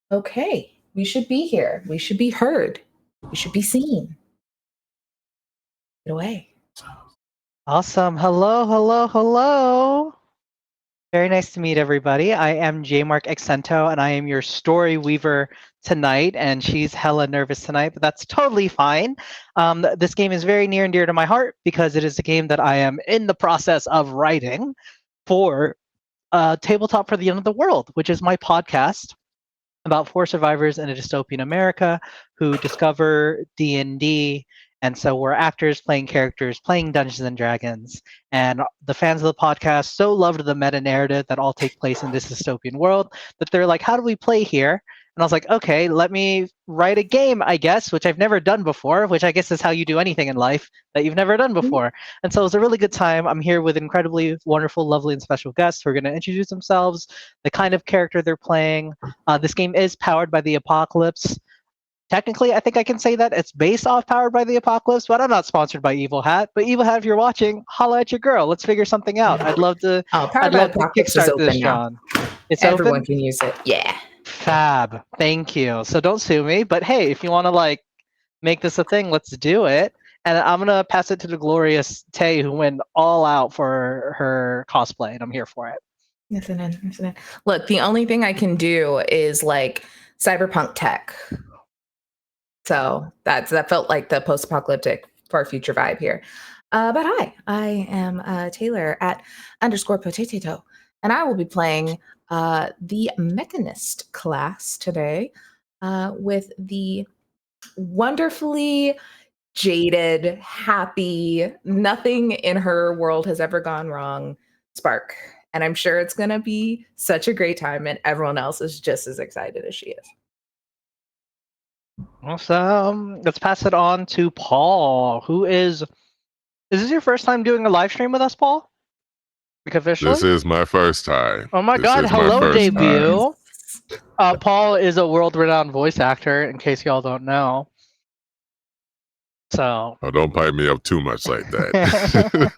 Okay, we should be here. We should be heard. We should be seen. Get away. Awesome. Hello, hello, hello. Very nice to meet everybody. I am Jemarc Axinto, and I am your story weaver tonight. And she's hella nervous tonight, but that's totally fine. This game is very near and dear to my heart because it is a game that I am in the process of writing for Tabletop for the End of the World, which is my podcast about 4 survivors in a dystopian America who discover D&D. And so we're actors playing characters, playing Dungeons and Dragons. And the fans of the podcast so loved the meta narrative that all take place in this dystopian world that they're like, how do we play here? And I was like, okay, let me write a game, I guess, which I've never done before, which I guess is how you do anything in life that you've never done before. And so it was a really good time. I'm here with incredibly wonderful, lovely, and special guests who are going to introduce themselves, the kind of character they're playing. This game is powered by the Apocalypse. Technically, I think I can say that it's based off Powered by the Apocalypse, but I'm not sponsored by Evil Hat. But Evil Hat, if you're watching, holla at your girl. Let's figure something out. I'd love to. Powered by the Apocalypse is kickstart this, open now. Sean. It's Everyone open? can use it. Yeah. Fab. Thank you. So don't sue me. But hey, if you want to make this a thing, let's do it. And I'm gonna pass it to the glorious Tay, who went all out for her cosplay, and I'm here for it. Listen. Look, the only thing I can do is cyberpunk tech. So that felt like the post-apocalyptic far future vibe here. But hi, I am Taylor at _potato, and I will be playing the Mechanist class today with the wonderfully jaded, happy, nothing in her world has ever gone wrong, Spark. And I'm sure it's going to be such a great time, and everyone else is just as excited as she is. Awesome. Let's pass it on to Paul, who is this your first time doing a live stream with us, Paul? Officially? This is my first time. Oh my god, hello debut. Paul is a world-renowned voice actor, in case y'all don't know. So don't pipe me up too much like that.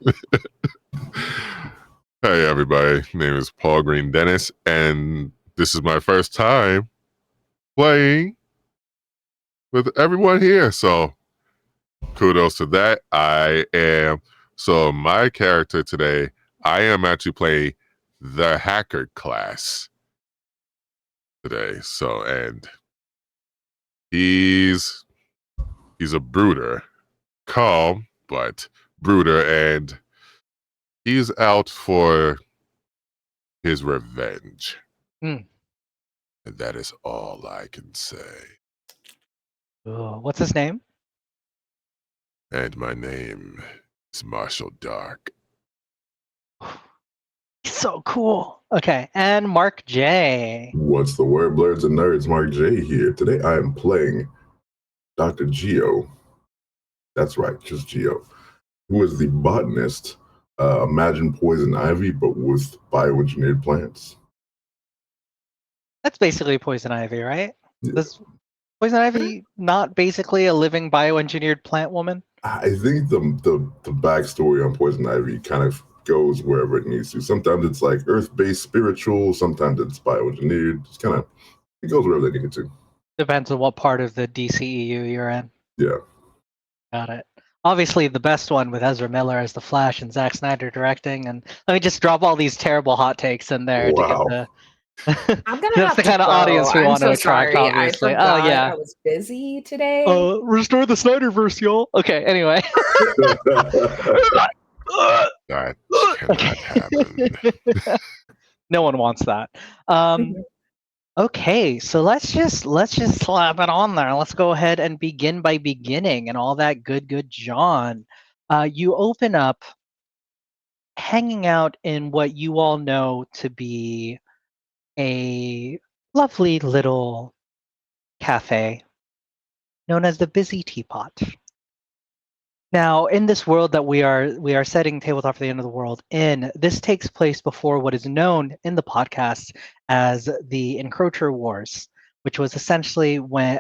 Hey everybody, my name is Paul Green Dennis, and this is my first time playing with everyone here, so kudos to that. My character today, I am actually playing the hacker class today. So, and he's a brooder, calm but brooder, and he's out for his revenge. And that is all I can say. What's his name? And my name is Marshall Dark. He's so cool. Okay, and Mark J. What's the word, blurs and nerds? Mark J here. Today I am playing Dr. Geo. That's right, just Geo, who is the botanist. Imagine poison ivy, but with bioengineered plants. That's basically poison ivy, right? Yeah. Does poison ivy not basically a living bioengineered plant woman? I think the backstory on poison ivy kind of goes wherever it needs to. Sometimes it's like earth-based spiritual, sometimes it's bioengineered. It's kind of, it goes wherever they need it to. Depends on what part of the DCEU you're in. Yeah. Got it. Obviously, the best one with Ezra Miller as the Flash and Zack Snyder directing. And let me just drop all these terrible hot takes in there to get the. I'm gonna That's the kind of audience we want to attract, obviously. I I was busy today. Restore the Snyderverse, y'all. Okay, anyway. That cannot happen. No one wants that. Okay, so let's just slap it on there. Let's go ahead and begin by beginning and all that good John. You open up hanging out in what you all know to be a lovely little cafe known as the Busy Teapot. Now, in this world that we are setting Tabletop for the End of the World in, this takes place before what is known in the podcast as the Encroacher Wars, which was essentially when,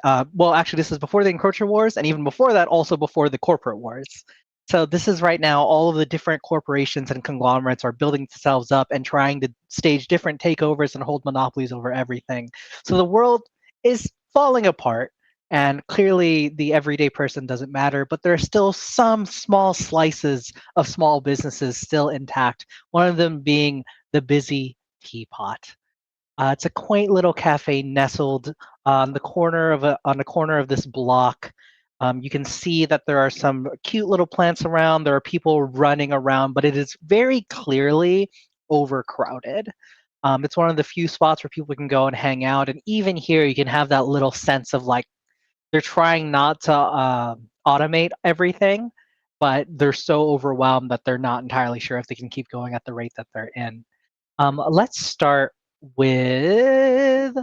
this is before the Encroacher Wars, and even before that, also before the Corporate Wars. So this is right now all of the different corporations and conglomerates are building themselves up and trying to stage different takeovers and hold monopolies over everything. So the world is falling apart. And clearly, the everyday person doesn't matter, but there are still some small slices of small businesses still intact. One of them being the Busy Teapot. It's a quaint little cafe nestled on the corner of this block. You can see that there are some cute little plants around. There are people running around, but it is very clearly overcrowded. It's one of the few spots where people can go and hang out, and even here you can have that little sense of like they're trying not to automate everything, but they're so overwhelmed that they're not entirely sure if they can keep going at the rate that they're in. Let's start with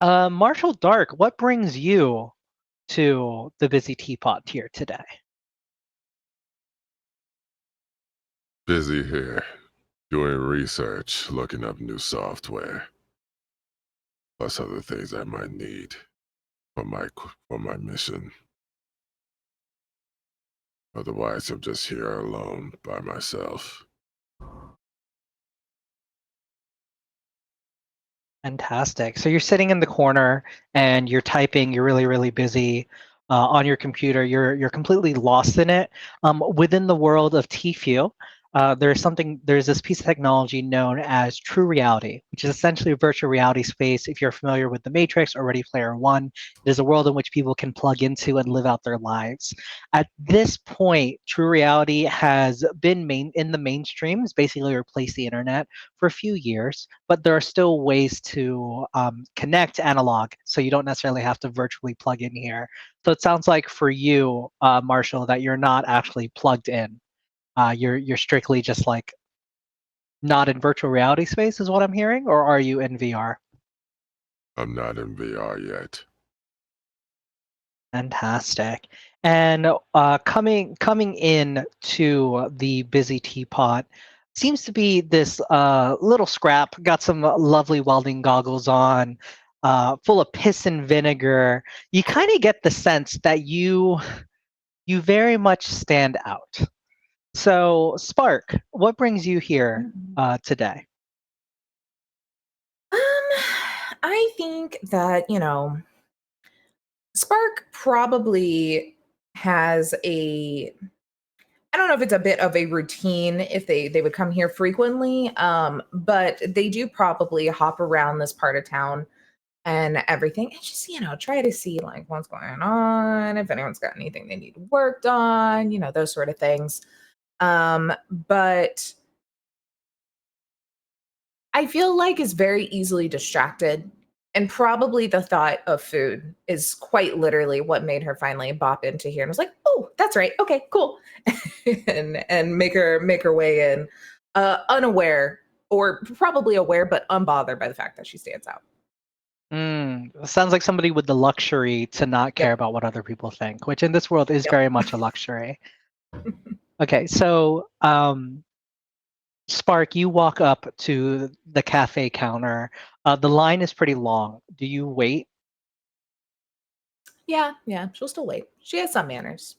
Marshall Dark. What brings you to the Busy Teapot here today? Busy here, doing research, looking up new software, plus other things I might need for my mission. Otherwise, I'm just here alone by myself. Fantastic. So you're sitting in the corner and you're typing. You're really, really busy on your computer. You're completely lost in it. Within the world of Tfue, there's this piece of technology known as true reality, which is essentially a virtual reality space. If you're familiar with The Matrix or Ready Player One, it is a world in which people can plug into and live out their lives. At this point, true reality has been in the mainstream. It's basically replaced the internet for a few years, but there are still ways to connect analog, so you don't necessarily have to virtually plug in here. So it sounds like for you, Marshall, that you're not actually plugged in. You're strictly just like not in virtual reality space, is what I'm hearing, or are you in VR? I'm not in VR yet. Fantastic. And coming in to the Busy Teapot seems to be this little scrap. Got some lovely welding goggles on, full of piss and vinegar. You kind of get the sense that you very much stand out. So, Spark, what brings you here today? I think that, Spark probably has I don't know if it's a bit of a routine if they would come here frequently, but they do probably hop around this part of town and everything and just, try to see like what's going on, if anyone's got anything they need worked on, those sort of things. But I feel like is very easily distracted. And probably the thought of food is quite literally what made her finally bop into here and was like, oh, that's right. Okay, cool. and make her way in, unaware or probably aware, but unbothered by the fact that she stands out. Sounds like somebody with the luxury to not care about what other people think, which in this world is very much a luxury. Okay, so Spark, you walk up to the cafe counter. The line is pretty long. Do you wait? Yeah, she'll still wait. She has some manners.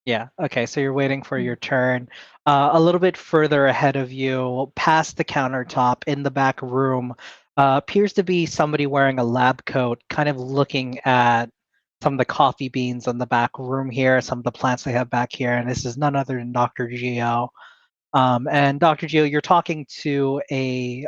Yeah, okay, so you're waiting for your turn. A little bit further ahead of you, past the countertop in the back room, appears to be somebody wearing a lab coat, kind of looking at some of the coffee beans in the back room here, some of the plants they have back here, and this is none other than Dr. Gio. And Dr. Gio, you're talking to a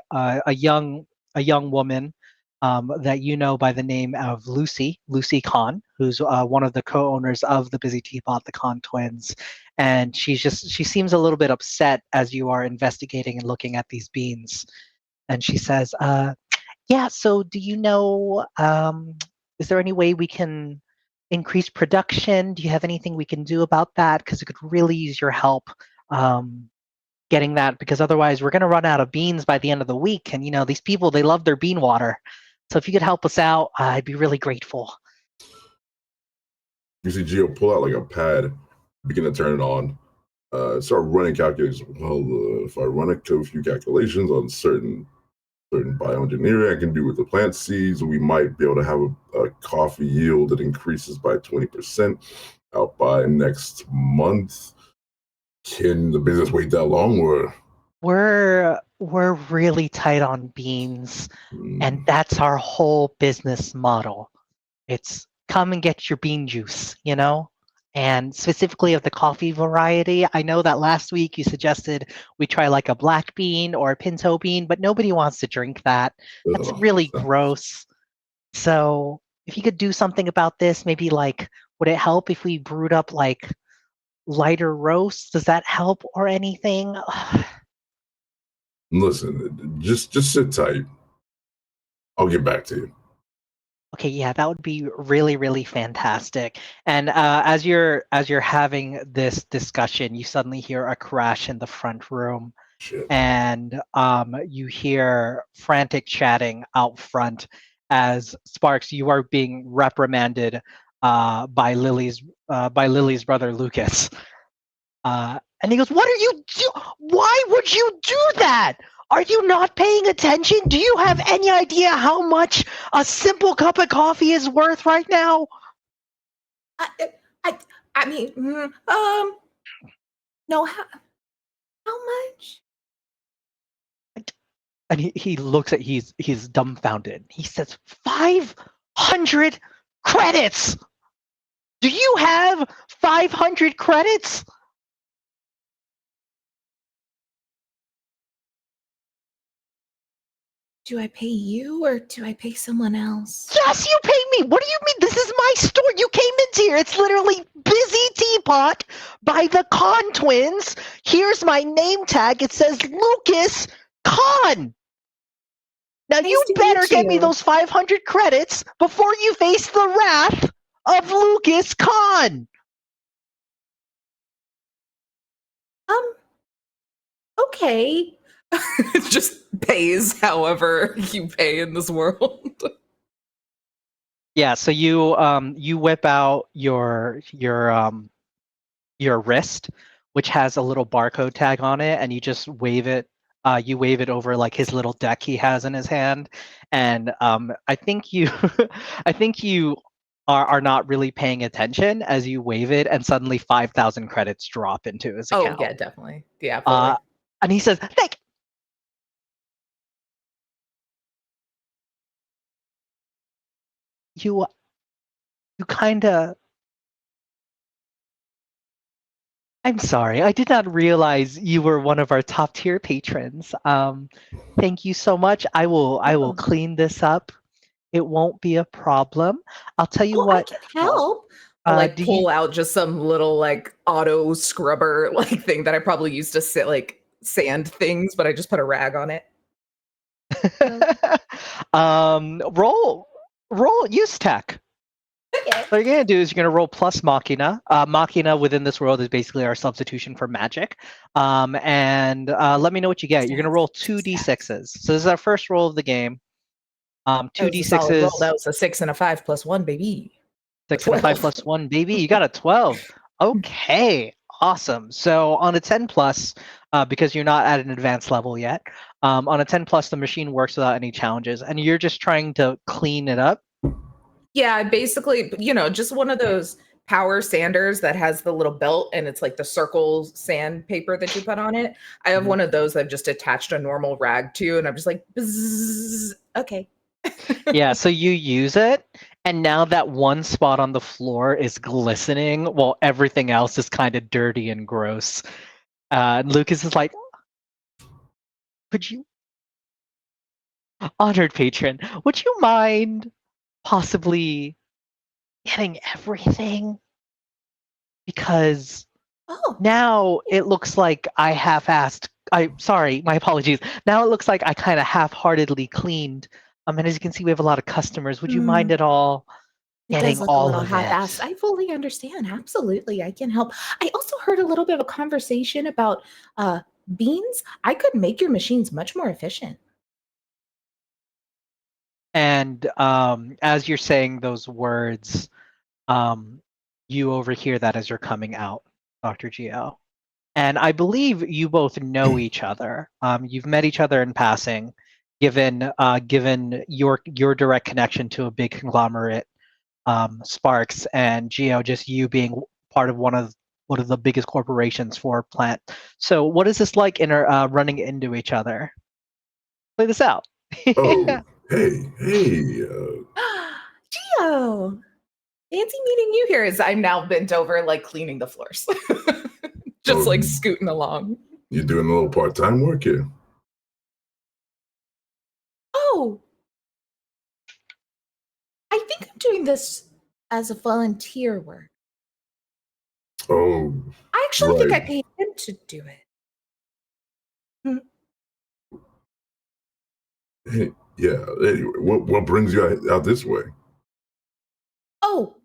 young woman that you know by the name of Lucy Khan, who's one of the co-owners of the Busy Teapot, the Khan twins. And she seems a little bit upset as you are investigating and looking at these beans. And she says, yeah, so do you know, is there any way we can increase production? Do you have anything we can do about that? Because it could really use your help. Getting that, because otherwise we're going to run out of beans by the end of the week, and these people, they love their bean water. So if you could help us out, I'd be really grateful. You see Gio pull out like a pad, begin to turn it on, start running calculations. Well, if I run a few calculations on certain bioengineering I can do with the plant seeds, we might be able to have a coffee yield that increases by 20% out by next month. Can the business wait that long, or We're really tight on beans, and that's our whole business model. It's come and get your bean juice, you know? And specifically of the coffee variety, I know that last week you suggested we try like a black bean or a pinto bean, but nobody wants to drink that. That's really gross. So if you could do something about this, maybe like, would it help if we brewed up like lighter roasts? Does that help or anything? Listen, just sit tight. I'll get back to you. Okay, yeah, that would be really, really fantastic. And as you're having this discussion, you suddenly hear a crash in the front room, Shit. and you hear frantic chatting out front as Sparks, you are being reprimanded by Lily's brother Lucas. And he goes, "What are you do? Why would you do that? Are you not paying attention? Do you have any idea how much a simple cup of coffee is worth right now?" I mean, no, how much? And he looks at he's dumbfounded. He says, 500 credits. Do you have 500 credits? Do I pay you or do I pay someone else? Yes, you pay me. What do you mean? This is my store. You came into here. It's literally Busy Teapot by the Khan twins. Here's my name tag. It says Lucas Khan. Now Nice you to better meet get me you. those 500 credits before you face the wrath of Lucas Khan. Okay. Just pays however you pay in this world. Yeah, so you whip out your wrist, which has a little barcode tag on it, and you just wave it. You wave it over like his little deck he has in his hand, and I think you, I think you are not really paying attention as you wave it, and suddenly 5,000 credits drop into his account. Oh yeah, definitely. Yeah, fully. And he says, "Thank." You kind of. I'm sorry. I did not realize you were one of our top tier patrons. Thank you so much. I will clean this up. It won't be a problem. I'll tell you Well, I what. can help. I like do pull you- out just some little like auto scrubber like thing that I probably used to sit like sand things, but I just put a rag on it. roll use tech. Okay. What you're gonna do is you're gonna roll plus Machina. Machina within this world is basically our substitution for magic. And let me know what you get. You're gonna roll 2d6s. So this is our first roll of the game. That was a solid 2d6s. roll. That was a 6 and a 5 plus 1, baby. 6 and a 5 plus 1, baby. You got a 12. Okay, awesome. So on a 10 plus, because you're not at an advanced level yet, on a 10 plus, the machine works without any challenges, and you're just trying to clean it up. Yeah, basically, just one of those power sanders that has the little belt and it's like the circle sandpaper that you put on it. I have one of those I've just attached a normal rag to, and I'm just like, bzzz, okay. Yeah, so you use it, and now that one spot on the floor is glistening while everything else is kind of dirty and gross. And Lucas is like, "Would you, honored patron, would you mind possibly getting everything? Because Oh, now it looks like I half-assed. Sorry, my apologies. Now it looks like I kind of half-heartedly cleaned. And as you can see, we have a lot of customers. Would you mind at all it getting does look a all little of half-assed. it?" I fully understand. Absolutely, I can help. I also heard a little bit of a conversation about beans. I could make your machines much more efficient. And as you're saying those words, you overhear that as you're coming out, Dr. Gio. And I believe you both know each other. You've met each other in passing, given your direct connection to a big conglomerate, Sparks, and Gio, just you being part of one of one of the biggest corporations for plant. So what is this like in running into each other? Play this out. Oh, hey, Gio, fancy meeting you here as I'm now bent over, like cleaning the floors. Just like scooting along. you're doing a little part-time work here. Oh, I think I'm doing this as a volunteer work. Oh, I actually think I right. paid him to do it. Hey, yeah. Anyway, what brings you out this way? Oh,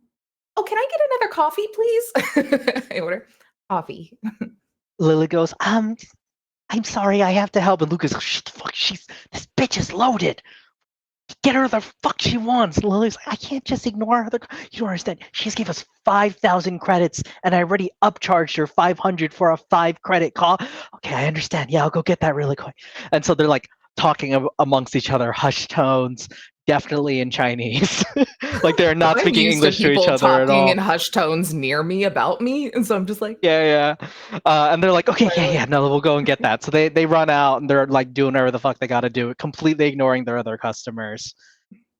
can I get another coffee, please? I order coffee. Lily goes, I'm sorry, I have to help. And Lucas, fuck, this bitch is loaded. Get her the fuck she wants. Lily's like, I can't just ignore her. You don't understand. She just gave us 5,000 credits, and I already upcharged her 500 for a 5-credit call. Okay, I understand. Yeah, I'll go get that really quick. And so they're like talking amongst each other, hushed tones, definitely in Chinese. Like they're not I'm speaking used English to to each people other at talking all. in hushed tones near me about me, and so I'm just like, Yeah. And they're like, okay, yeah, no, we'll go and get that. So they run out and they're like doing whatever the fuck they got to do, completely ignoring their other customers.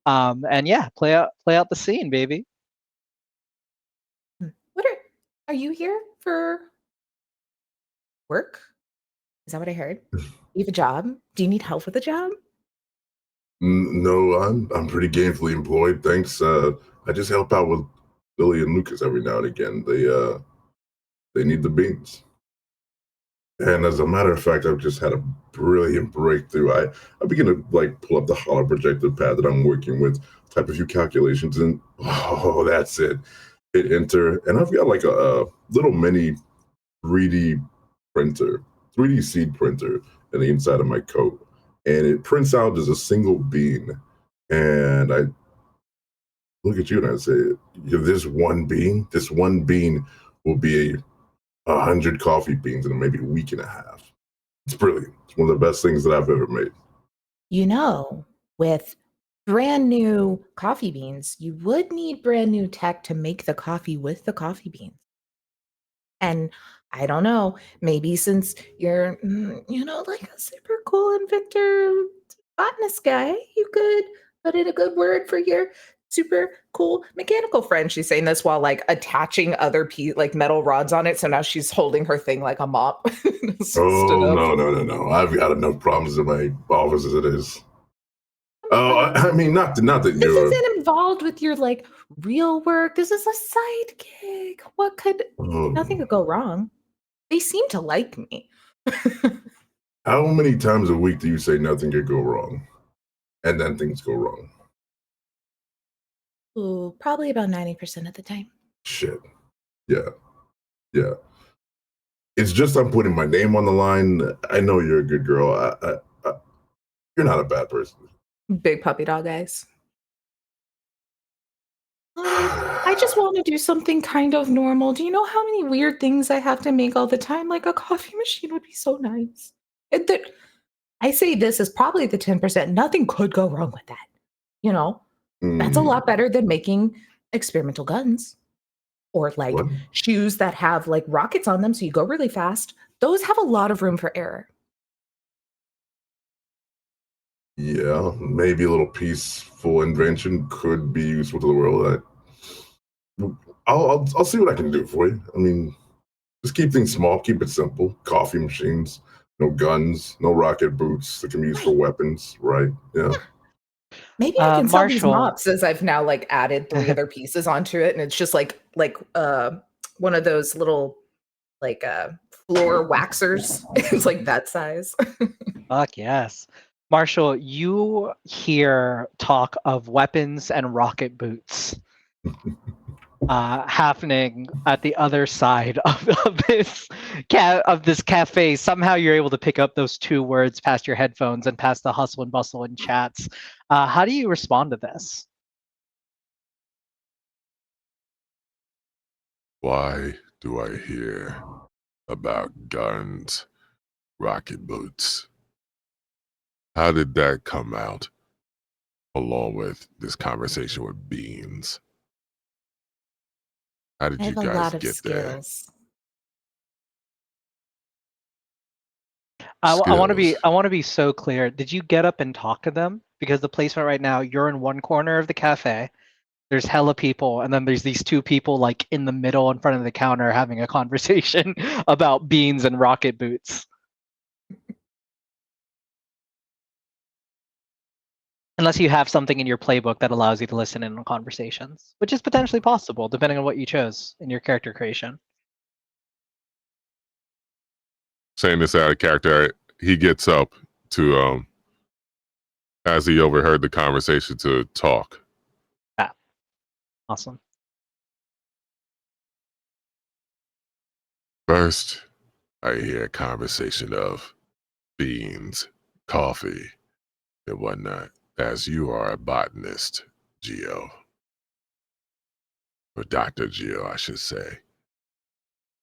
And yeah, play out the scene, baby. what are you here for work? Is that what I heard? You have a job? Do you need help with a job? No, I'm pretty gainfully employed, thanks. I just help out with Lily and Lucas every now and again. They need the beans. And as a matter of fact, I've just had a brilliant breakthrough. I begin to like pull up the hollow projector pad that I'm working with, type a few calculations, and oh, that's it. Hit enter, and I've got like a little mini 3D printer, 3D seed printer in the inside of my coat, and it prints out as a single bean. And I look at you and I say, this one bean will be 100 coffee beans in maybe a week and a half. It's brilliant. It's one of the best things that I've ever made. You know, with brand new coffee beans, you would need brand new tech to make the coffee with the coffee beans. And I don't know, maybe since you're, like a super cool inventor, botanist guy, you could put in a good word for your super cool mechanical friend. She's saying this while like attaching other like metal rods on it. So now she's holding her thing like a mop. Oh, no. I've got enough problems in my office as it is. Oh, I mean, not that This you're. isn't involved with your like real work. This is a side gig. Nothing could go wrong. They seem to like me. How many times a week do you say nothing could go wrong? And then things go wrong? Ooh, probably about 90% of the time. Shit. Yeah. It's just I'm putting my name on the line. I know you're a good girl. You're not a bad person. Big puppy dog eyes. I just want to do something kind of normal. Do you know how many weird things I have to make all the time? Like a coffee machine would be so nice. I say this is probably the 10%. Nothing could go wrong with that. That's a lot better than making experimental guns or like What? shoes that have like rockets on them so you go really fast. Those have a lot of room for error. Yeah, maybe a little peaceful invention could be useful to the world. I'll see what I can do for you. I mean, just keep things small, keep it simple. Coffee machines, no guns, no rocket boots that can be used for weapons, right? Yeah. Maybe I can sell these Marshall. mops as I've now like added 3 other pieces onto it, and it's just like one of those little like floor waxers. It's like that size. Fuck yes. Marshall, you hear talk of weapons and rocket boots happening at the other side of this cafe. Somehow you're able to pick up those 2 words past your headphones and past the hustle and bustle and chats. How do you respond to this? Why do I hear about guns, rocket boots? How did that come out along with this conversation with beans? How did I you have a guys lot of get there? skills. I want to be skills. I want to be so clear. Did you get up and talk to them? Because the placement right now, you're in one corner of the cafe. There's hella people, and then there's these two people like in the middle in front of the counter having a conversation about beans and rocket boots. Unless you have something in your playbook that allows you to listen in on conversations, which is potentially possible depending on what you chose in your character creation. Saying this out of character, he gets up to as he overheard the conversation to talk. Ah, awesome. First, I hear a conversation of beans, coffee, and whatnot, as you are a botanist, Geo. Or Dr. Geo, I should say.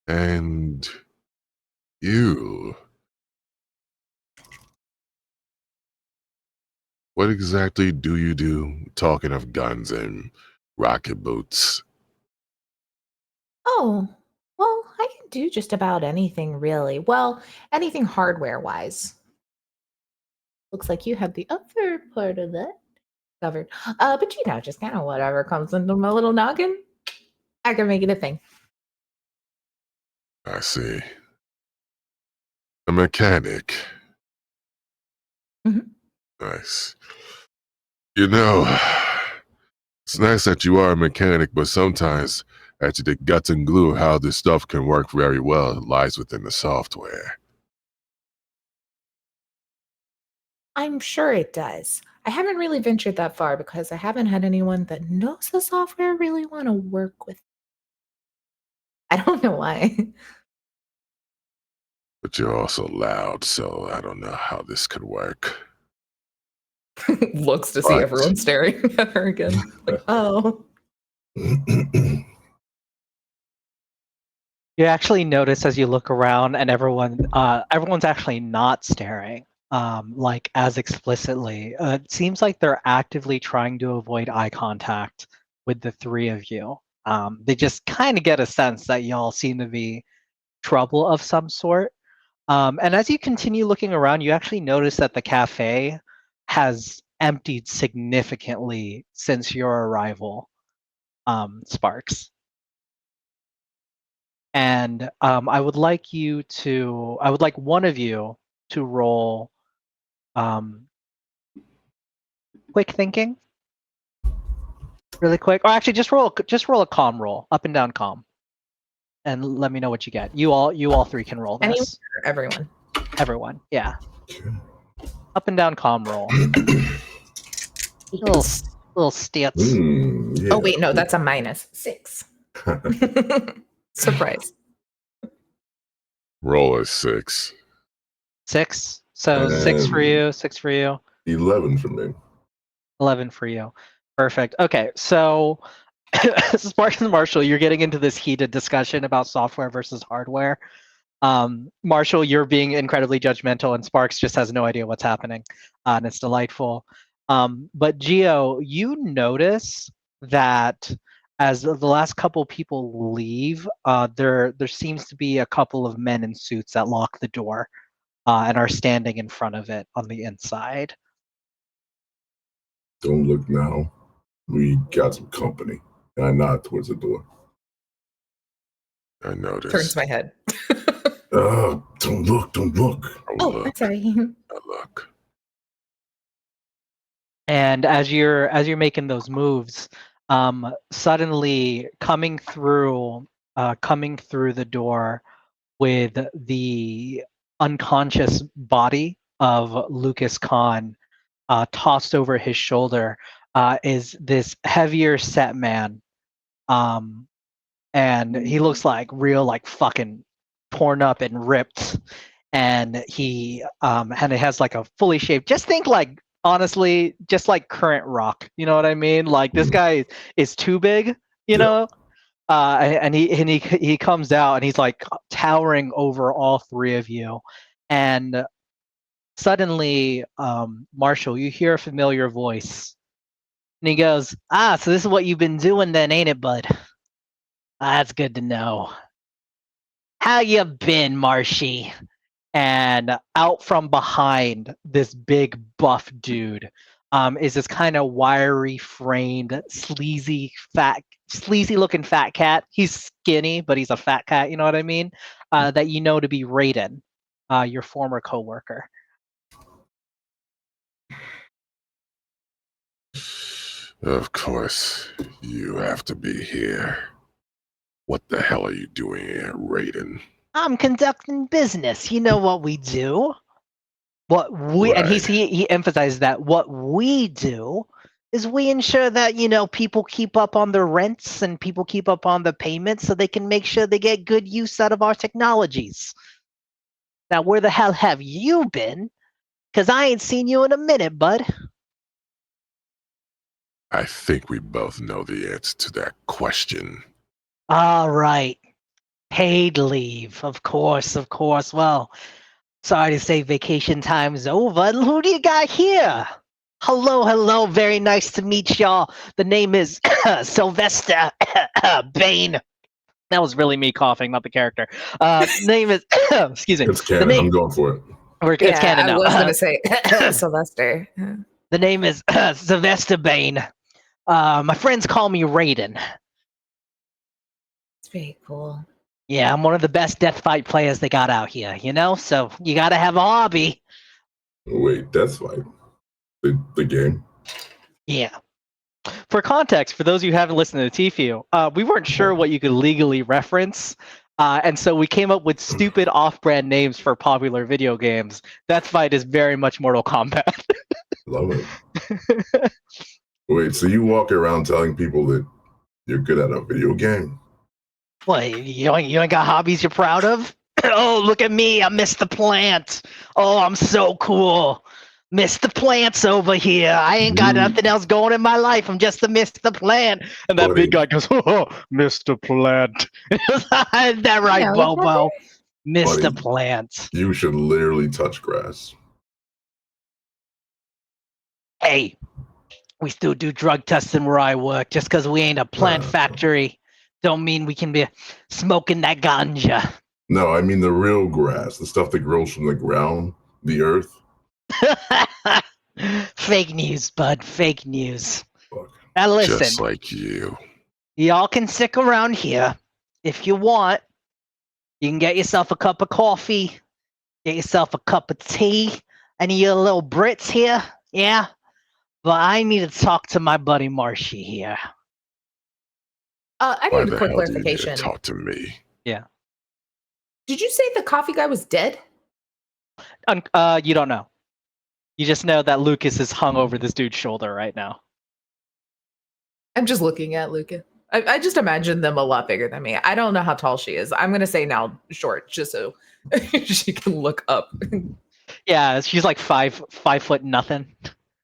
And you, what exactly do you do, talking of guns and rocket boots? Oh, well, I can do just about anything, really. Well, anything hardware-wise. Looks like you have the other part of that covered. But just kind of whatever comes into my little noggin, I can make it a thing. I see. A mechanic. Mhm. Nice. You know, it's nice that you are a mechanic, but sometimes actually the guts and glue of how this stuff can work very well lies within the software. I'm sure it does. I haven't really ventured that far because I haven't had anyone that knows the software really want to work with. I don't know why. But you're also loud, so I don't know how this could work. Looks to see Right. everyone staring at her again. Like, oh. You actually notice as you look around and everyone's actually not staring like as explicitly. It seems like they're actively trying to avoid eye contact with the three of you. They just kind of get a sense that y'all seem to be trouble of some sort. And as you continue looking around, you actually notice that the cafe has emptied significantly since your arrival, Sparks. And I would like one of you to roll quick thinking, really quick. Or actually, just roll a calm roll, up and down calm, and let me know what you get. You all three can roll Anyone this. or everyone? Everyone, yeah. Up and down calm roll. Little stits. Yeah. Oh, wait, no, that's a -6. Surprise. Roll a 6. 6. So 6 for you. 6 for you. 11 for me. 11 for you. Perfect. Okay, so Sparks and Marshall, you're getting into this heated discussion about software versus hardware. Marshall, you're being incredibly judgmental, and Sparks just has no idea what's happening, and it's delightful. But Geo, you notice that as the last couple people leave, there seems to be a couple of men in suits that lock the door and are standing in front of it on the inside. Don't look now. We got some company. And I nod towards the door. I noticed. Turns my head. Don't look, don't look. Oh, look. I'm sorry. I look. And as you're making those moves, suddenly coming through the door with the unconscious body of Lucas Khan tossed over his shoulder is this heavier set man. And he looks like real like fucking torn up and ripped. And he has like a fully shaved, just think like honestly, just like current rock. You know what I mean? Like this guy is too big, you know? And he comes out and he's like towering over all three of you. And suddenly, Marshall, you hear a familiar voice. And he goes, so this is what you've been doing then, ain't it, bud? That's good to know. How you been, Marshy? and out from behind this big buff dude is this kind of wiry framed, sleazy looking fat cat. He's skinny, but he's a fat cat, you know what I mean? That you know to be Raiden, your former coworker. Of course, you have to be here. What the hell are you doing here, Raiden? I'm conducting business. You know what we do. And Right. he emphasizes that what we do is we ensure that people keep up on their rents and people keep up on the payments so they can make sure they get good use out of our technologies. Now, where the hell have you been? Because I ain't seen you in a minute, bud. I think we both know the answer to that question. All right. Paid leave. Of course. Well, sorry to say vacation time's over. And who do you got here? Hello. Very nice to meet y'all. The name is Sylvester Bane. That was really me coughing, not the character. Name is excuse me. It's canon. I'm going for it. It's canon I now. was gonna say Sylvester. The name is Sylvester Bane. My friends call me Raiden. It's very cool. Yeah, I'm one of the best death fight players they got out here, so you gotta have a hobby. Wait, Death Fight? The game? Yeah. For context, for those of you who haven't listened to Tfue, we weren't sure what you could legally reference, and so we came up with stupid off-brand names for popular video games. Death Fight is very much Mortal Kombat. Love it. Wait, so you walk around telling people that you're good at a video game? What, you ain't got hobbies you're proud of? Oh, look at me, I'm Mr. Plant. Oh, I'm so cool. Mr. Plant's over here. I ain't got nothing else going in my life. I'm just a Mr. Plant. And that big guy goes, oh, Mr. Plant. Is that right, Yeah, Bobo? Mr. Buddy. Plant. You should literally touch grass. Hey, we still do drug testing where I work. Just because we ain't a plant factory don't mean we can be smoking that ganja. No, I mean the real grass, the stuff that grows from the ground, the earth. Fake news, bud. Fake news. Fuck. Now listen, Just like you. y'all can stick around here if you want. You can get yourself a cup of coffee, get yourself a cup of tea, any of your little Brits here, yeah? But I need to talk to my buddy Marshy here. I Why need a the quick hell do you need clarification. to talk to me? Yeah. Did you say the coffee guy was dead? You don't know. You just know that Lucas is hung over this dude's shoulder right now. I'm just looking at Luca. I just imagine them a lot bigger than me. I don't know how tall she is. I'm gonna say now short, just so she can look up. Yeah, she's like 5 foot nothing.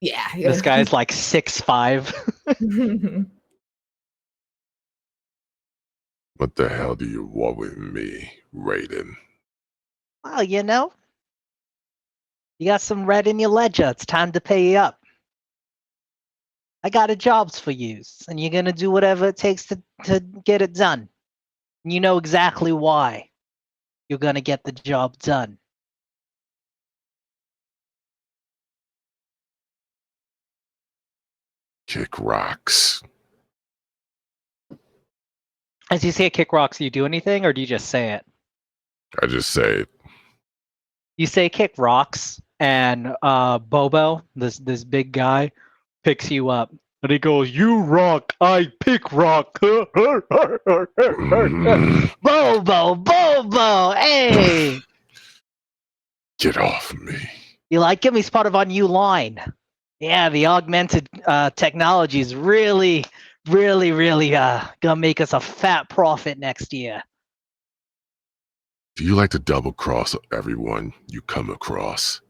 Yeah. This guy's like 6'5". What the hell do you want with me, Raiden? Well, you got some red in your ledger. It's time to pay you up. I got a jobs for you, and you're gonna do whatever it takes to get it done. And you know exactly why you're gonna get the job done. Kick rocks. As you say kick rocks, do you do anything, or do you just say it? I just say it. You say kick rocks, and Bobo, this big guy, picks you up. And he goes, "You rock, I pick rock." Bobo, hey! Get off me. You like him? He's part of our new line. Yeah, the augmented technology is really gonna make us a fat profit next year. Do you like to double cross everyone you come across?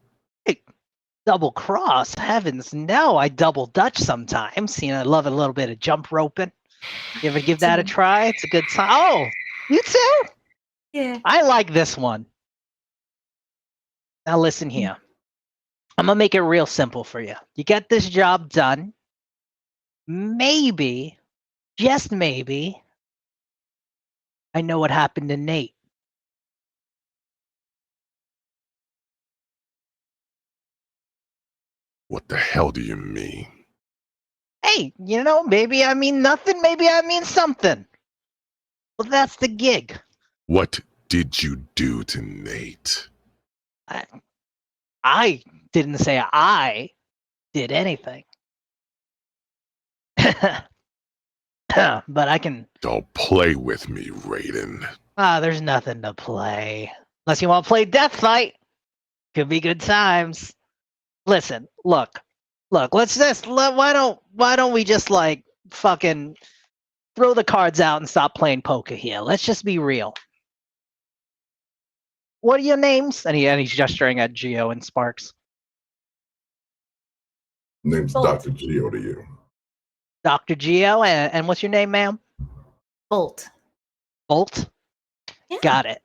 Double cross? Heavens, no! I double dutch sometimes. I love a little bit of jump roping. You ever give that a try? It's a good time. Oh, you too? Yeah. I like this one. Now listen here. I'm gonna make it real simple for you. You get this job done. Maybe, just maybe, I know what happened to Nate. What the hell do you mean? Hey, maybe I mean nothing, maybe I mean something. Well, that's the gig. What did you do to Nate? I didn't say I did anything. But I can... Don't play with me, Raiden. There's nothing to play. Unless you want to play Death Fight. Could be good times. Listen, look, why don't we just like fucking throw the cards out and stop playing poker here? Let's just be real. What are your names? And he's gesturing at Geo and Sparks. Name's Bolt. Dr. Geo to you. Dr. Geo, and what's your name, ma'am? Bolt. Bolt? Yeah. Got it.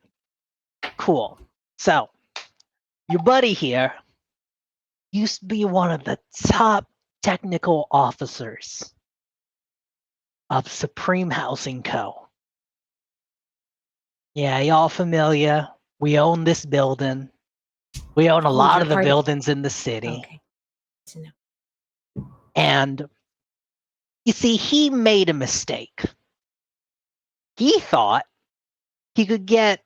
Cool. So, your buddy here used to be one of the top technical officers of Supreme Housing Co. Yeah, y'all familiar. We own this building. We own a lot you're of the part of- buildings in the city. Okay. Good to know. And you see, he made a mistake. He thought he could get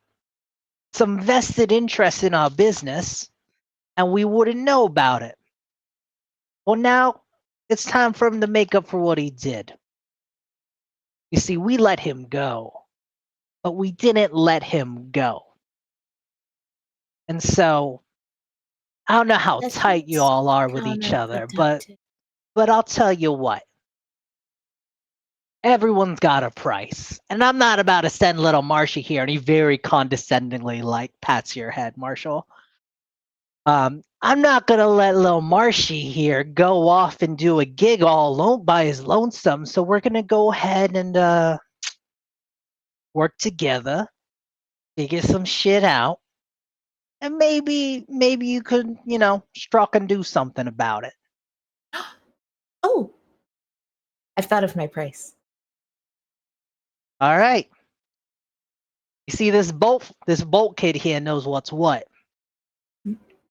some vested interest in our business and we wouldn't know about it. Well, now it's time for him to make up for what he did. You see, we let him go, but we didn't let him go. And so, I don't know how That's tight you all are with each other, but I'll tell you what. Everyone's got a price. And I'm not about to send little Marshy here, and he very condescendingly pats your head, Marshall. I'm not gonna let little Marshy here go off and do a gig all alone by his lonesome. So we're gonna go ahead and work together, figure some shit out, and maybe you could, struck and do something about it. Oh, I've thought of my price. All right. You see, this bolt kid here knows what's what.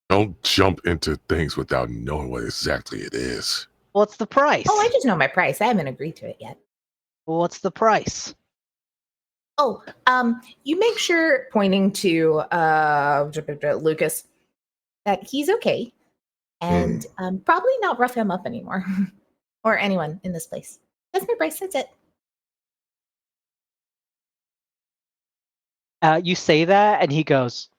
Don't jump into things without knowing what exactly it is. What's the price? Oh, I just know my price. I haven't agreed to it yet. What's the price? Oh, you make sure, pointing to Lucas, that he's okay, and probably not rough him up anymore, or anyone in this place. That's my price. That's it. You say that, and he goes,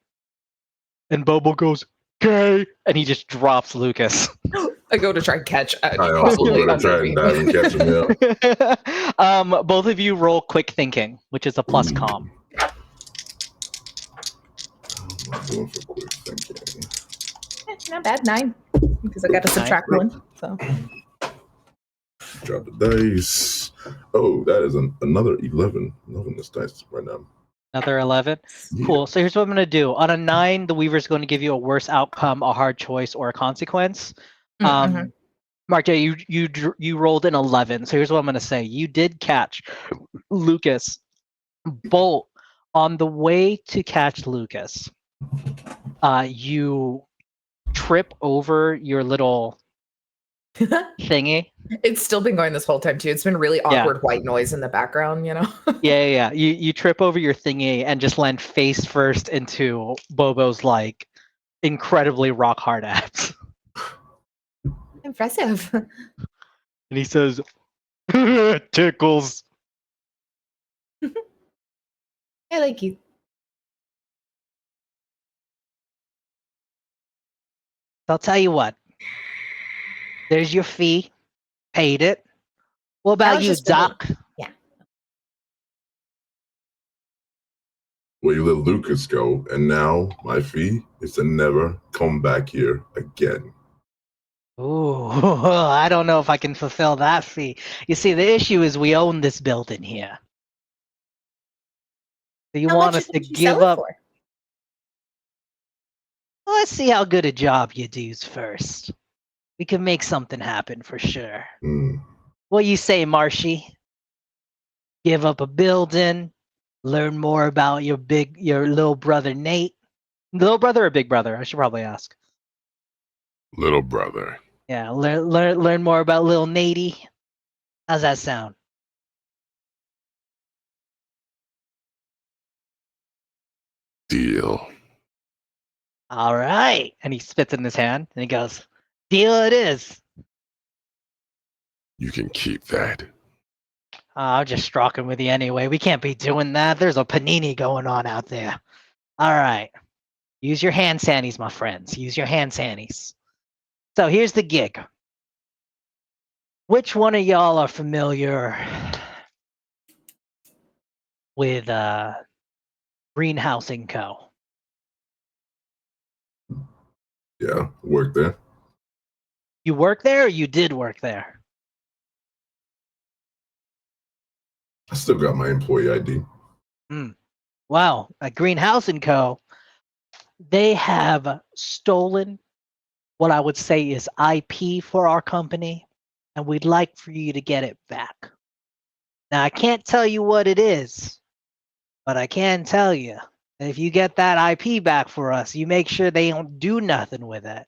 and Bobo goes, okay, and he just drops Lucas. I go to try and catch. I also go to try and dive and catch him out. Both of you roll quick thinking, which is a plus comm. I'm doing for quick thinking. Not bad, 9, because I got to subtract 1. So Drop the dice. Oh, that is another 11. Loving this dice right now. Another 11. Yeah. Cool. So here's what I'm going to do. On a 9, the Weaver's going to give you a worse outcome, a hard choice, or a consequence. Mark J, you rolled an 11. So here's what I'm going to say. You did catch Lucas. Bolt, on the way to catch Lucas, you trip over your little thingy. It's still been going this whole time too. It's been really awkward white noise in the background, Yeah. You trip over your thingy and just land face first into Bobo's incredibly rock hard abs. Impressive. And he says, tickles. I like you. I'll tell you what. There's your fee. Paid it. What about you, Doc? Yeah. Well, you let Lucas go, and now my fee is to never come back here again. Ooh, I don't know if I can fulfill that fee. You see, the issue is we own this building here. So you want us to give up? Well, let's see how good a job you do first. We can make something happen for sure. What you say, Marshy? Give up a building, learn more about your little brother Nate. Little brother or big brother? I should probably ask. Little brother. Yeah, learn more about Lil Nady. How's that sound? Deal. All right. And he spits in his hand and he goes, deal it is. You can keep that. I'm just stalking with you anyway. We can't be doing that. There's a panini going on out there. All right. Use your hand sannies, my friends. Use your hand sannies. So here's the gig. Which one of y'all are familiar with Greenhouse & Co? Yeah, work there. You work there or you did work there? I still got my employee ID. Wow. At Greenhouse & Co, they have stolen what I would say is IP for our company, and we'd like for you to get it back. Now, I can't tell you what it is, but I can tell you that if you get that IP back for us, you make sure they don't do nothing with it.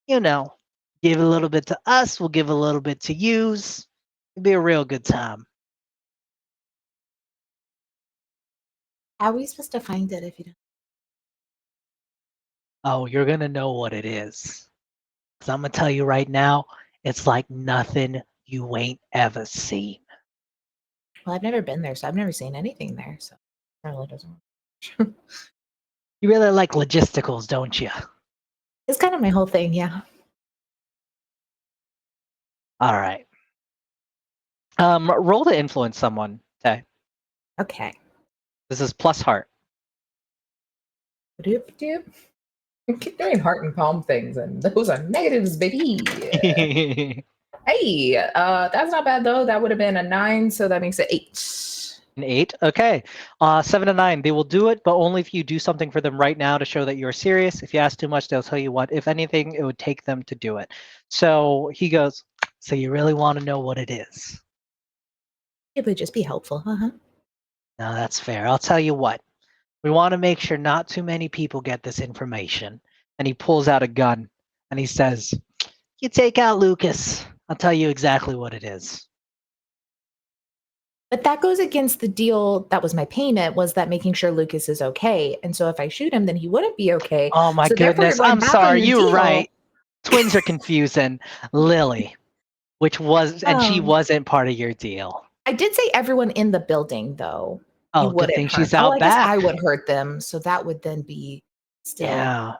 You know, give a little bit to us, we'll give a little bit to yous. It'll be a real good time. How are we supposed to find it if you don't? Oh, you're going to know what it is. Because I'm going to tell you right now, it's like nothing you ain't ever seen. Well, I've never been there, so I've never seen anything there. So it really doesn't work. You really like logisticals, don't you? It's kind of my whole thing, yeah. All right. Roll to influence someone. Okay. Okay. This is plus heart. Doop doop. I keep doing heart and palm things, and those are negatives, baby. Hey, that's not bad though. That would have been a 9, so that makes it 8. An 8. Okay. 7 and 9. They will do it, but only if you do something for them right now to show that you're serious. If you ask too much, they'll tell you what. If anything, it would take them to do it. So he goes, so you really want to know what it is? It would just be helpful. Uh-huh. No, that's fair. I'll tell you what. We want to make sure not too many people get this information. And he pulls out a gun and he says, you take out Lucas. I'll tell you exactly what it is. But that goes against the deal. That was my payment, was that making sure Lucas is okay. And so if I shoot him, then he wouldn't be okay. Oh my so therefore, goodness. you're going I'm back on sorry. the You were deal. right. Twins are confusing. Lily, and she wasn't part of your deal. I did say everyone in the building, though. Oh, You good wouldn't thing hurt. she's out I guess back. I would hurt them. So that would then be still. Yeah.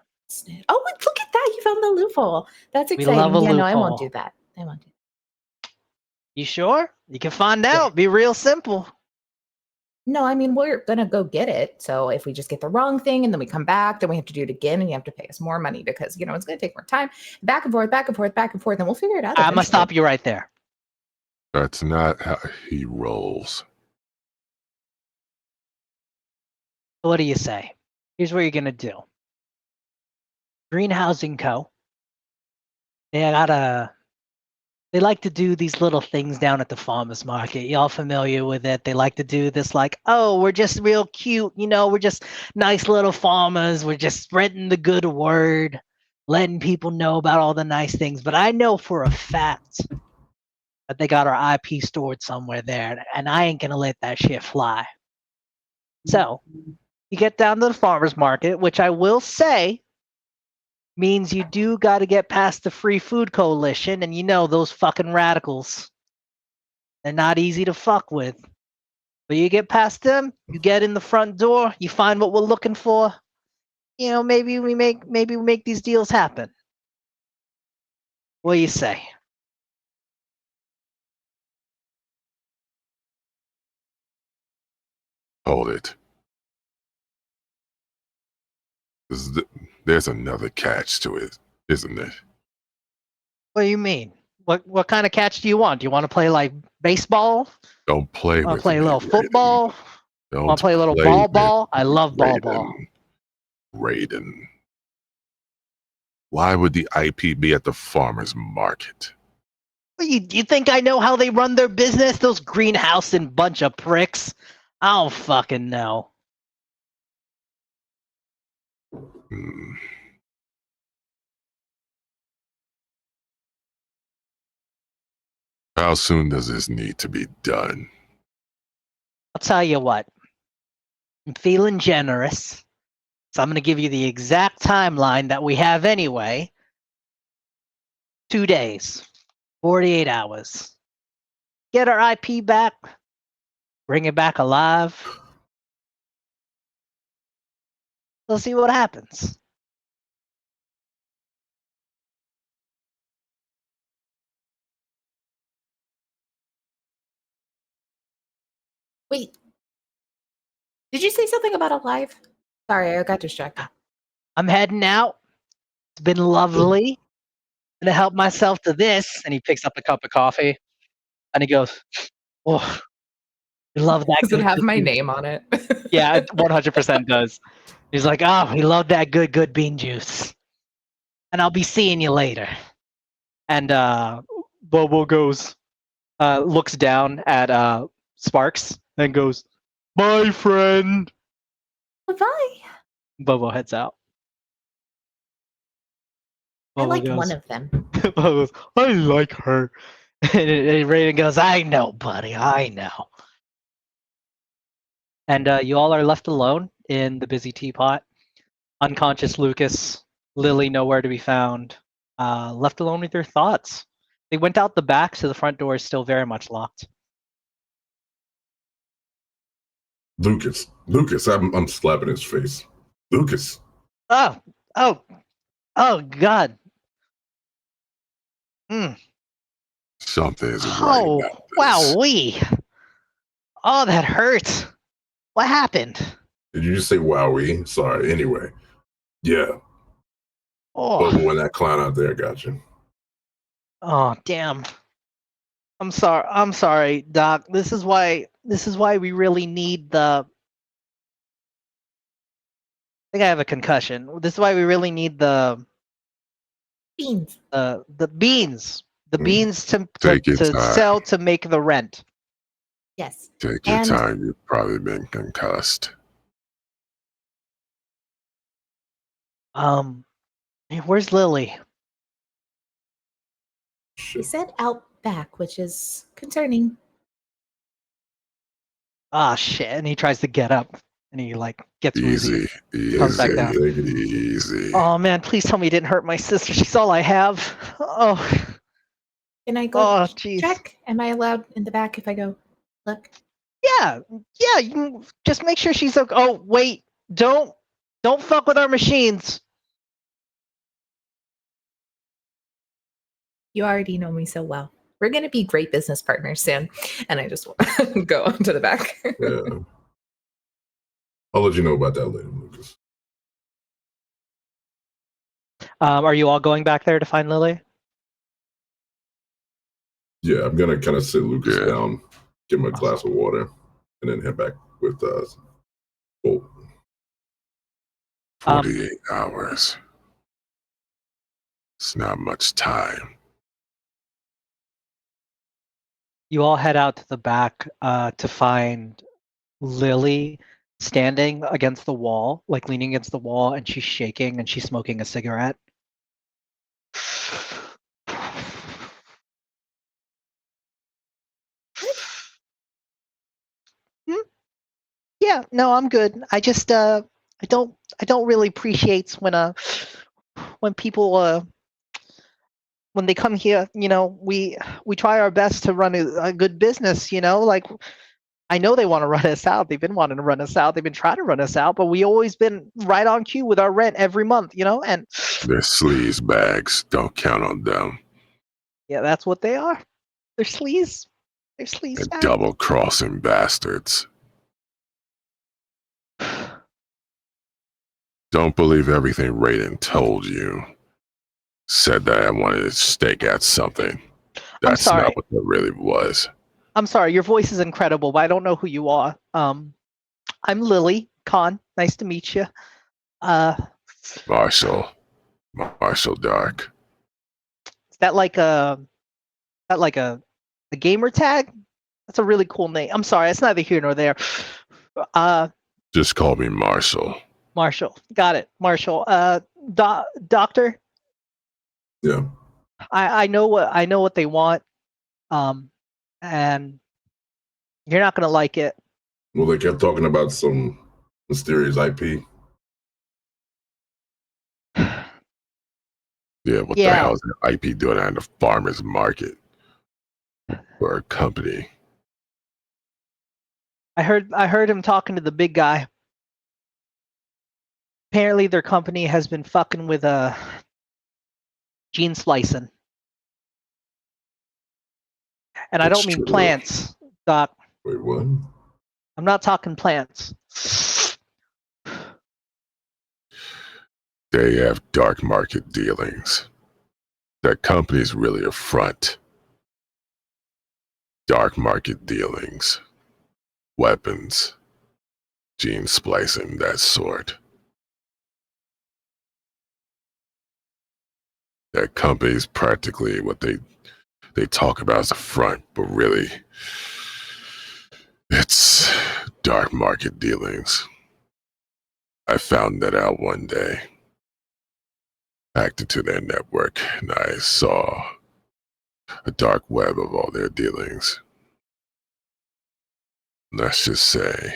Oh, look at that. You found the loophole. That's We exciting. love a Yeah, no, I won't loophole. do that. I won't do that. You sure? You can find out. Be real simple. No, I mean, we're going to go get it. So if we just get the wrong thing and then we come back, then we have to do it again and you have to pay us more money because, it's going to take more time. Back and forth, back and forth, back and forth. And we'll figure it out. I'm going to stop you right there. That's not how he rolls. What do you say? Here's what you're going to do. Greenhouse & Co. They like to do these little things down at the farmers market. Y'all familiar with it? They like to do this like, oh, we're just real cute. We're just nice little farmers. We're just spreading the good word, letting people know about all the nice things. But I know for a fact that they got our IP stored somewhere there, and I ain't going to let that shit fly. So you get down to the farmers market, which I will say means you do got to get past the Free Food Coalition, and those fucking radicals. They're not easy to fuck with. But you get past them, you get in the front door, you find what we're looking for. Maybe we make these deals happen. What do you say? Hold it. There's another catch to it, isn't it? What do you mean? What kind of catch do you want? Do you want to play like baseball? Don't play Want with to play me, a little football? Raiden. Want to play a little ball? I love ball. Raiden. Why would the IP be at the farmer's market? You think I know how they run their business? Those greenhouse and bunch of pricks. I don't fucking know. How soon does this need to be done? I'll tell you what. I'm feeling generous, so I'm going to give you the exact timeline that we have anyway. 2 days, 48 hours. Get our IP back, bring it back alive. We'll see what happens. Wait. Did you say something about alive? Sorry, I got distracted. I'm heading out. It's been lovely. I'm gonna help myself to this. And he picks up a cup of coffee and he goes, "Oh, we love that Does it good, have good my bean." name on it? Yeah, it 100% does. He's like, "Oh, we love that good, good bean juice." And I'll be seeing you later. And Bobo goes, looks down at Sparks and goes, "My friend." Bye. Bobo heads out. I Bobo like goes, one of them. Bobo goes, "I like her." And Raven goes, "I know, buddy, I know." And you all are left alone in the busy teapot. Unconscious Lucas, Lily nowhere to be found. Left alone with your thoughts. They went out the back, so the front door is still very much locked. Lucas, I'm slapping his face. Lucas, Oh, God. Something isn't right Oh, about this. wowee. Oh, that hurts. What happened? did you just say wowie? Sorry. Anyway, yeah. Oh, But when that clown out there got you. oh, damn. I'm sorry, Doc. This is why we really need the. I think I have a concussion. This is why we really need the Beans. beans. The Mm. beans to Take your time. sell to make the rent. Yes. Take your And- time. You've probably been concussed. Where's Lily? She said out back, which is concerning. Ah, shit. And he tries to get up and he like gets woozy. Easy, Comes back easy, down. Take it easy. easy. Oh man, please tell me you didn't hurt my sister. She's all I have. Oh, Can I go oh, jeez. check? Am I allowed in the back if I go look? Yeah. You can just make sure she's okay. Oh, wait. Don't fuck with our machines. You already know me so well. We're going to be great business partners soon. And I just go to the back. Yeah. I'll let you know about that later, Lucas. Are you all going back there to find Lily? Yeah, I'm gonna kind of sit Lucas Yeah. down, give him a glass of water, and then head back with Bolt. 48 hours. It's not much time. You all head out to the back to find Lily standing against the wall, like leaning against the wall, and she's shaking and she's smoking a cigarette. Yeah, no, I'm good. I just I don't really appreciate when people when they come here, we try our best to run a good business, like I know they want to run us out. They've been wanting to run us out. They've been trying to run us out, but we always been right on cue with our rent every month, and They're sleaze bags. Don't count on them. yeah, that's what they are. They're sleaze. They're sleaze. They're bags. double-crossing bastards. Don't believe everything Raiden told you. Said that I wanted to stake at something. That's sorry. not what it really was. I'm sorry, your voice is incredible, but I don't know who you are. I'm Lily Khan. Nice to meet you. Marshall Dark. Is that like a gamer tag? That's a really cool name. I'm sorry, it's neither here nor there. Just call me Marshall. Marshall. Got it. Marshall. Doctor? Yeah. I know what they want. And you're not gonna like it. Well, they kept talking about some mysterious IP. Yeah, what the Yeah. hell is an IP doing at the farmer's market for a company? I heard him talking to the big guy. Apparently their company has been fucking with gene splicing. And I It's don't mean true. plants, Doc. Wait, what? I'm not talking plants. They have dark market dealings. That company's really a front. Dark market dealings, weapons, gene splicing, that sort. That company's practically what they talk about as a front, but really, it's dark market dealings. I found that out one day. Hacked into their network, and I saw a dark web of all their dealings. Let's just say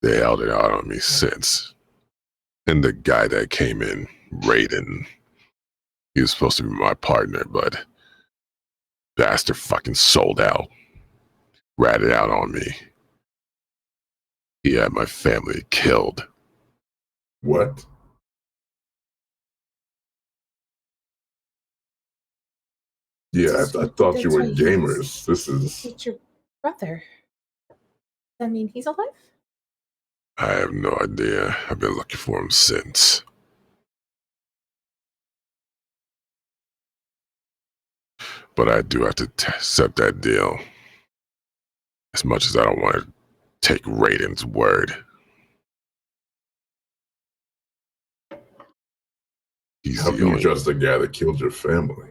they held it out on me since. And the guy that came in, Raiden, he was supposed to be my partner, but bastard fucking sold out. Ratted out on me. He had my family killed. What? Yeah, I thought you were gamers. This is... It's your brother. I mean, he's alive? I have no idea. I've been looking for him since. But I do have to accept that deal. As much as I don't want to take Raiden's word. He's How the can you only trust the guy that killed your family?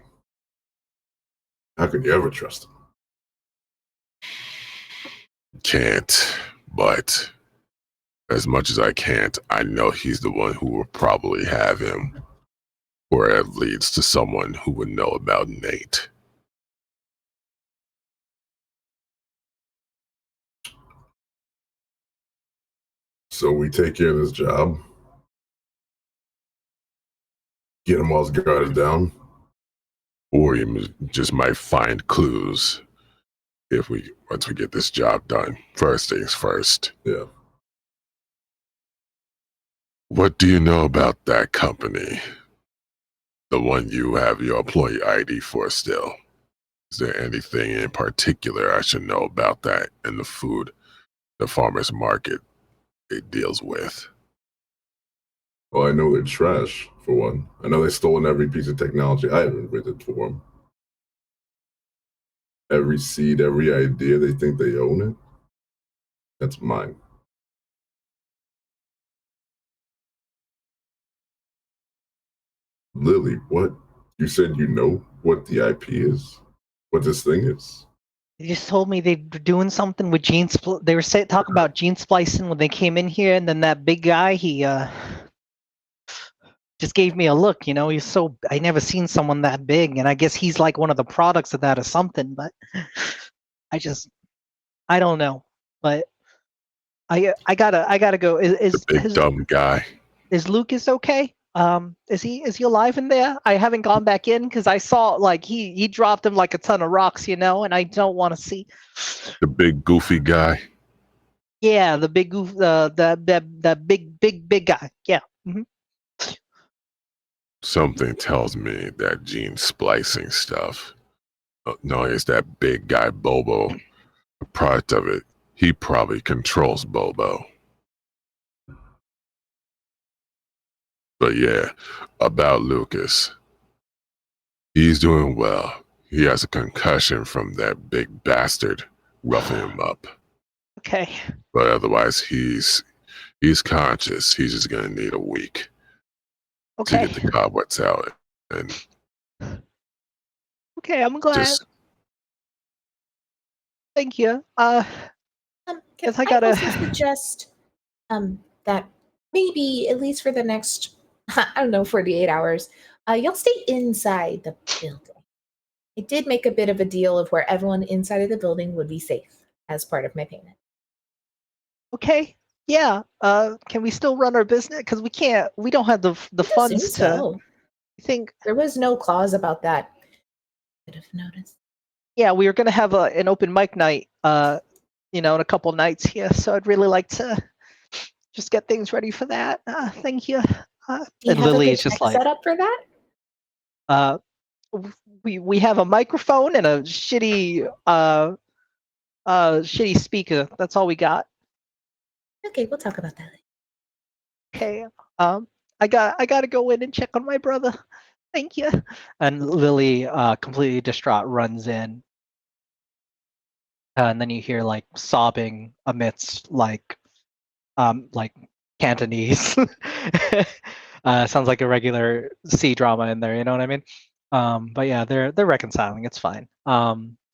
How could you ever trust him? Can't, but as much as I can't, I know he's the one who will probably have him, or it leads to someone who would know about Nate. So we take care of this job. Get him while his guard is down. Or you just might find clues once we get this job done. First things first. Yeah. What do you know about that company? The one you have your employee ID for still. Is there anything in particular I should know about that and the farmer's market it deals with? Well, I know they're trash, for one. I know they've stolen every piece of technology I ever invented for them. Every seed, every idea, they think they own it. That's mine. Lily, what? You said you know what the IP is? What this thing is? They just told me they were doing something with they were talking about gene splicing when they came in here, and then that big guy, he just gave me a look, you know. I never seen someone that big, and I guess he's like one of the products of that or something, but I don't know. But I gotta go. The big dumb guy. Is Lucas okay? Is he alive in there? I haven't gone back in because I saw like he dropped him like a ton of rocks, you know, and I don't want to see The big goofy guy. Yeah, the big goof, the big guy. Yeah. Mm-hmm. Something tells me that gene splicing stuff, not only is that big guy Bobo a product of it, he probably controls Bobo. But yeah, about Lucas. He's doing well. He has a concussion from that big bastard roughing him up. Okay. But otherwise, he's conscious. He's just gonna need a week to Okay. get the cobwebs out. And Okay, I'm glad. just Thank you. Can Guess I I gotta- also suggest that maybe at least for the next I don't know 48 hours, you'll stay inside the building. I did make a bit of a deal of where everyone inside of the building would be safe as part of my payment. Okay. Yeah. Can we still run our business? Because we can't. We don't have the I assume funds to. so. I think. There was no clause about that. Could have noticed. Yeah, we were gonna have an open mic night. In a couple nights here. So I'd really like to just get things ready for that. Thank you. Do you And have Lily a good is just tech like, setup for that? we have a microphone and a shitty shitty speaker. That's all we got. Okay, we'll talk about that later. Okay. I gotta go in and check on my brother. Thank you. And Lily, completely distraught, runs in. And then you hear like sobbing amidst like Cantonese. Sounds like a regular C drama in there. You know what I mean? But yeah, they're reconciling. It's fine.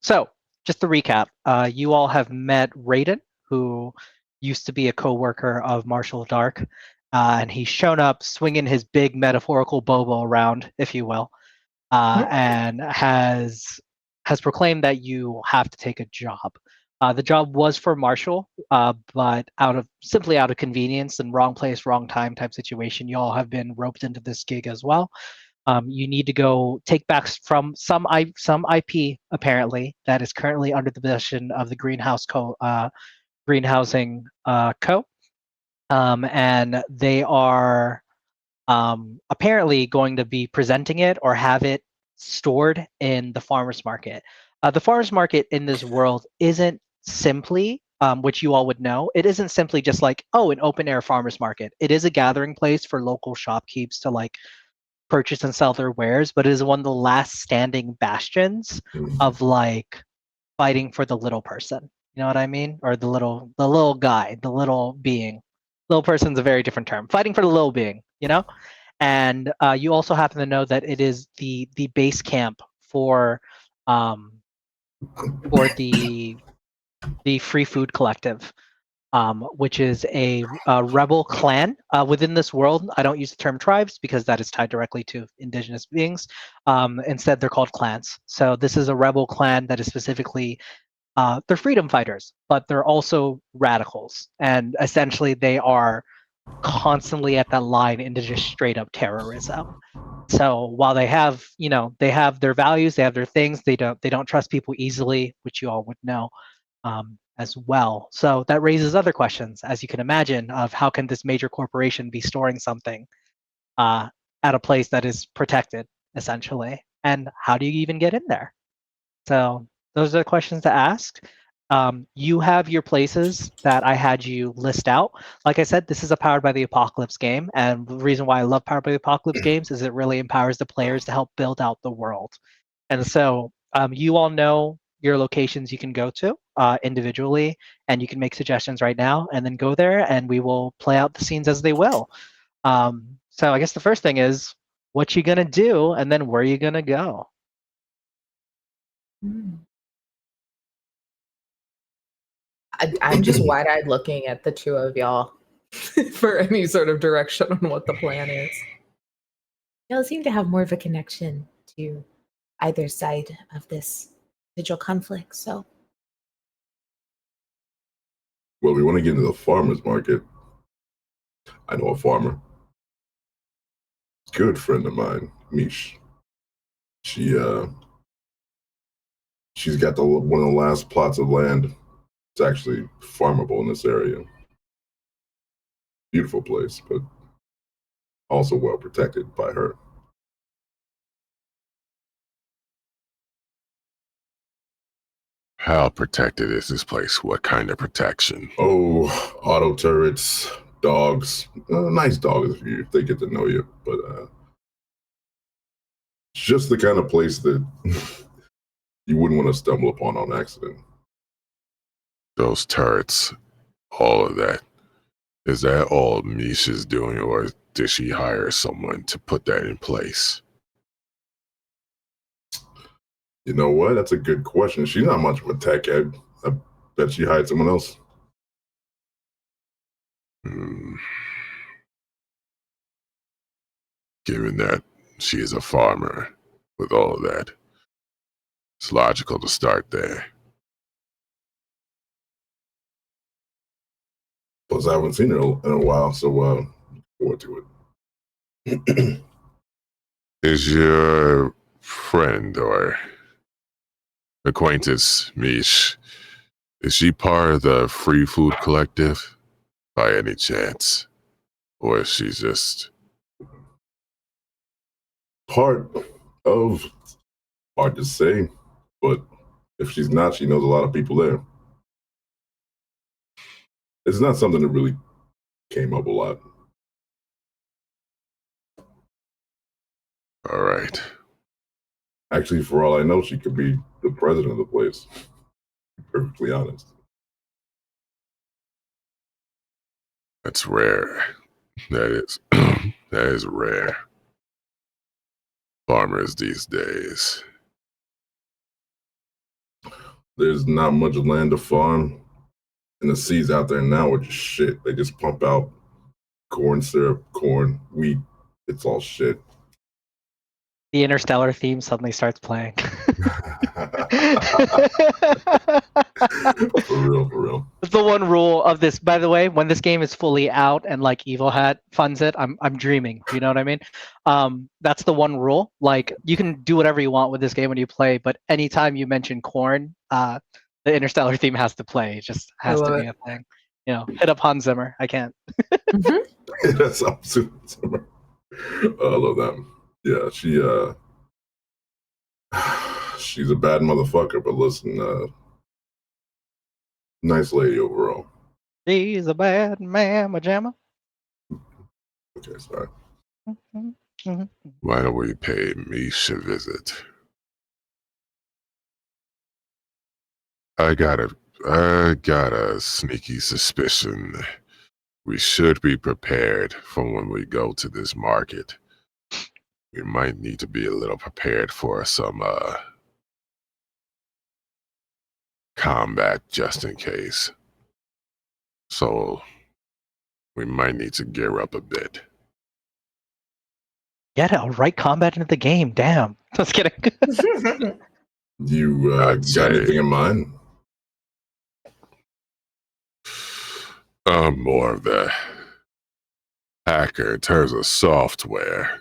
So just to recap, you all have met Raiden, who used to be a co-worker of Marshall Dark, and he's shown up swinging his big metaphorical bobo around, if you will, and has proclaimed that you have to take a job. The job was for Marshall, but simply out of convenience and wrong place, wrong time type situation, you all have been roped into this gig as well. You need to go take back from some IP apparently that is currently under the possession of the Greenhousing Co. And they are apparently going to be presenting it or have it stored in the farmers market. The farmers market in this world isn't simply, which you all would know, it isn't simply just like, oh, an open air farmers market. It is a gathering place for local shopkeepers to like purchase and sell their wares, but it is one of the last standing bastions of like fighting for the little person. You know what I mean? Or the little guy, the little being. Little person's a very different term. Fighting for the little being, you know? And you also happen to know that it is the base camp for the Free Food Collective, which is a rebel clan within this world. I don't use the term tribes because that is tied directly to indigenous beings. Instead, they're called clans. So this is a rebel clan that is specifically they're freedom fighters, but they're also radicals, and essentially they are constantly at that line into just straight up terrorism. So while they have, they have their values, they have their things, they don't trust people easily, which you all would know as well. So that raises other questions, as you can imagine, of how can this major corporation be storing something at a place that is protected, essentially, and how do you even get in there? So those are the questions to ask. You have your places that I had you list out. Like I said, this is a Powered by the Apocalypse game, and the reason why I love Powered by the Apocalypse games is it really empowers the players to help build out the world. And so you all know your locations you can go to individually, and you can make suggestions right now, and then go there, and we will play out the scenes as they will. So I guess the first thing is, what you gonna do, and then where you gonna go? I'm just wide-eyed looking at the two of y'all for any sort of direction on what the plan is. Y'all seem to have more of a connection to either side of this digital conflict, so. Well, we want to get into the farmer's market. I know a farmer. Good friend of mine, Mish. She's got one of the last plots of land. It's actually farmable in this area. Beautiful place, but also well protected by her. How protected is this place? What kind of protection? Oh, auto turrets, dogs. Nice dogs if they get to know you, but it's just the kind of place that you wouldn't want to stumble upon on accident. Those turrets, all of that. Is that all Mish is doing, or did she hire someone to put that in place? You know what? That's a good question. She's not much of a tech head. I bet she hired someone else. Given that she is a farmer with all of that, It's logical to start there. Plus, I haven't seen her in a while, so forward to it. Is your friend or acquaintance, Mish, is she part of the Free Food Collective by any chance? Or is she just... Part of, hard to say, but if she's not, she knows a lot of people there. It's not something that really came up a lot. All right. Actually, for all I know, she could be the president of the place. To be perfectly honest. That's rare. That is that is rare. Farmers these days. There's not much land to farm, and the seeds out there now are just shit. They just pump out corn syrup, corn, wheat. It's all shit. The Interstellar theme suddenly starts playing. For real. It's the one rule of this. By the way, when this game is fully out and like Evil Hat funds it, I'm dreaming. You know what I mean? That's the one rule. Like you can do whatever you want with this game when you play, but anytime you mention corn, the Interstellar theme has to play. It just has to be a thing. You know, hit up Hans Zimmer. I can't. That's absolute. I love that. Yeah, she's a bad motherfucker, but listen, nice lady overall. She's a bad mamma jamma. Okay, sorry. Why don't we pay Mish a visit? I got a sneaky suspicion we should be prepared for when we go to this market. We might need to be a little prepared for some combat just in case. So we might need to gear up a bit. Get it, I'll write combat into the game. Damn. Just kidding. You got anything in mind? I'm more of the hacker in terms of software.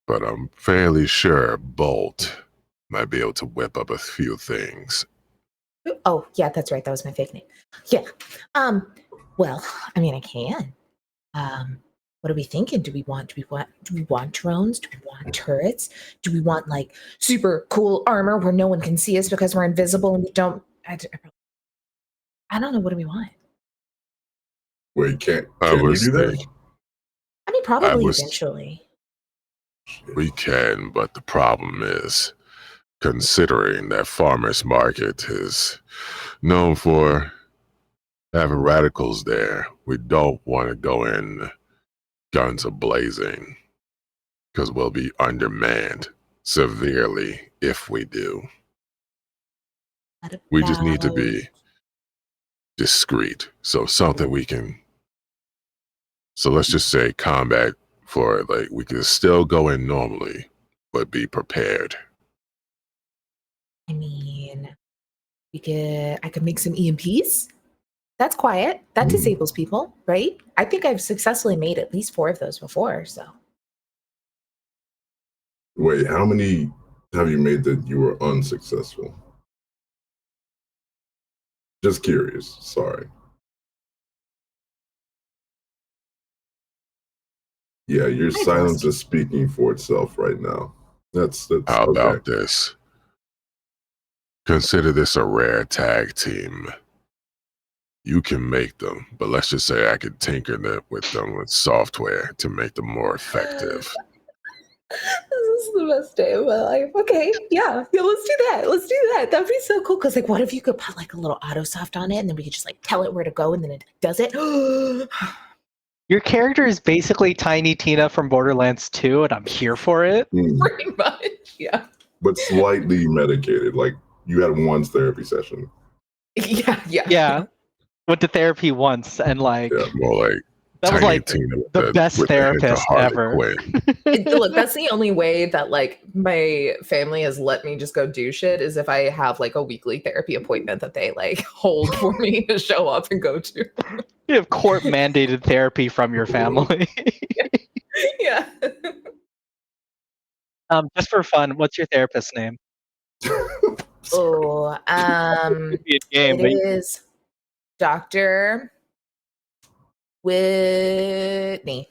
But I'm fairly sure Bolt might be able to whip up a few things. Oh, yeah, that's right. That was my fake name. Yeah. Well, I mean, I can. What are we thinking? Do we want drones? Do we want turrets? Do we want like super cool armor where no one can see us because we're invisible and we don't? I don't know. What do we want? Wait, can you do that? I mean, probably eventually. We can, but the problem is, considering that farmers market is known for having radicals there, we don't want to go in guns a-blazing, because we'll be undermanned severely if we do. We just need to be discreet. So something we can, so let's just say combat for it. Like we can still go in normally, but be prepared. I mean, I could make some EMPs. That's quiet. That disables people, right? I think I've successfully made at least 4 of those before, so. Wait, how many have you made that you were unsuccessful? Just curious. Sorry. Yeah, your silence is speaking for itself right now. That's How okay. about this? Consider this a rare tag team. You can make them, but let's just say I could tinker with software to make them more effective. This is the best day of my life. Okay, yeah, let's do that. Let's do that. That'd be so cool. Because, like, what if you could put, like, a little autosoft on it, and then we could just, like, tell it where to go, and then it does it? Your character is basically Tiny Tina from Borderlands 2, and I'm here for it. Pretty much, yeah. But slightly medicated. Like, you had one therapy session. Yeah. Yeah. Went to therapy once, and, like... Yeah, more like That was Tiny like Tina with the best with the hint of therapist Harley ever. Quinn. Look, that's the only way that like my family has let me just go do shit is if I have like a weekly therapy appointment that they like hold for me to show up and go to. You have court mandated therapy from your family. Yeah. Just for fun, what's your therapist's name? Oh, Could be a game, it but is Dr. Whitney.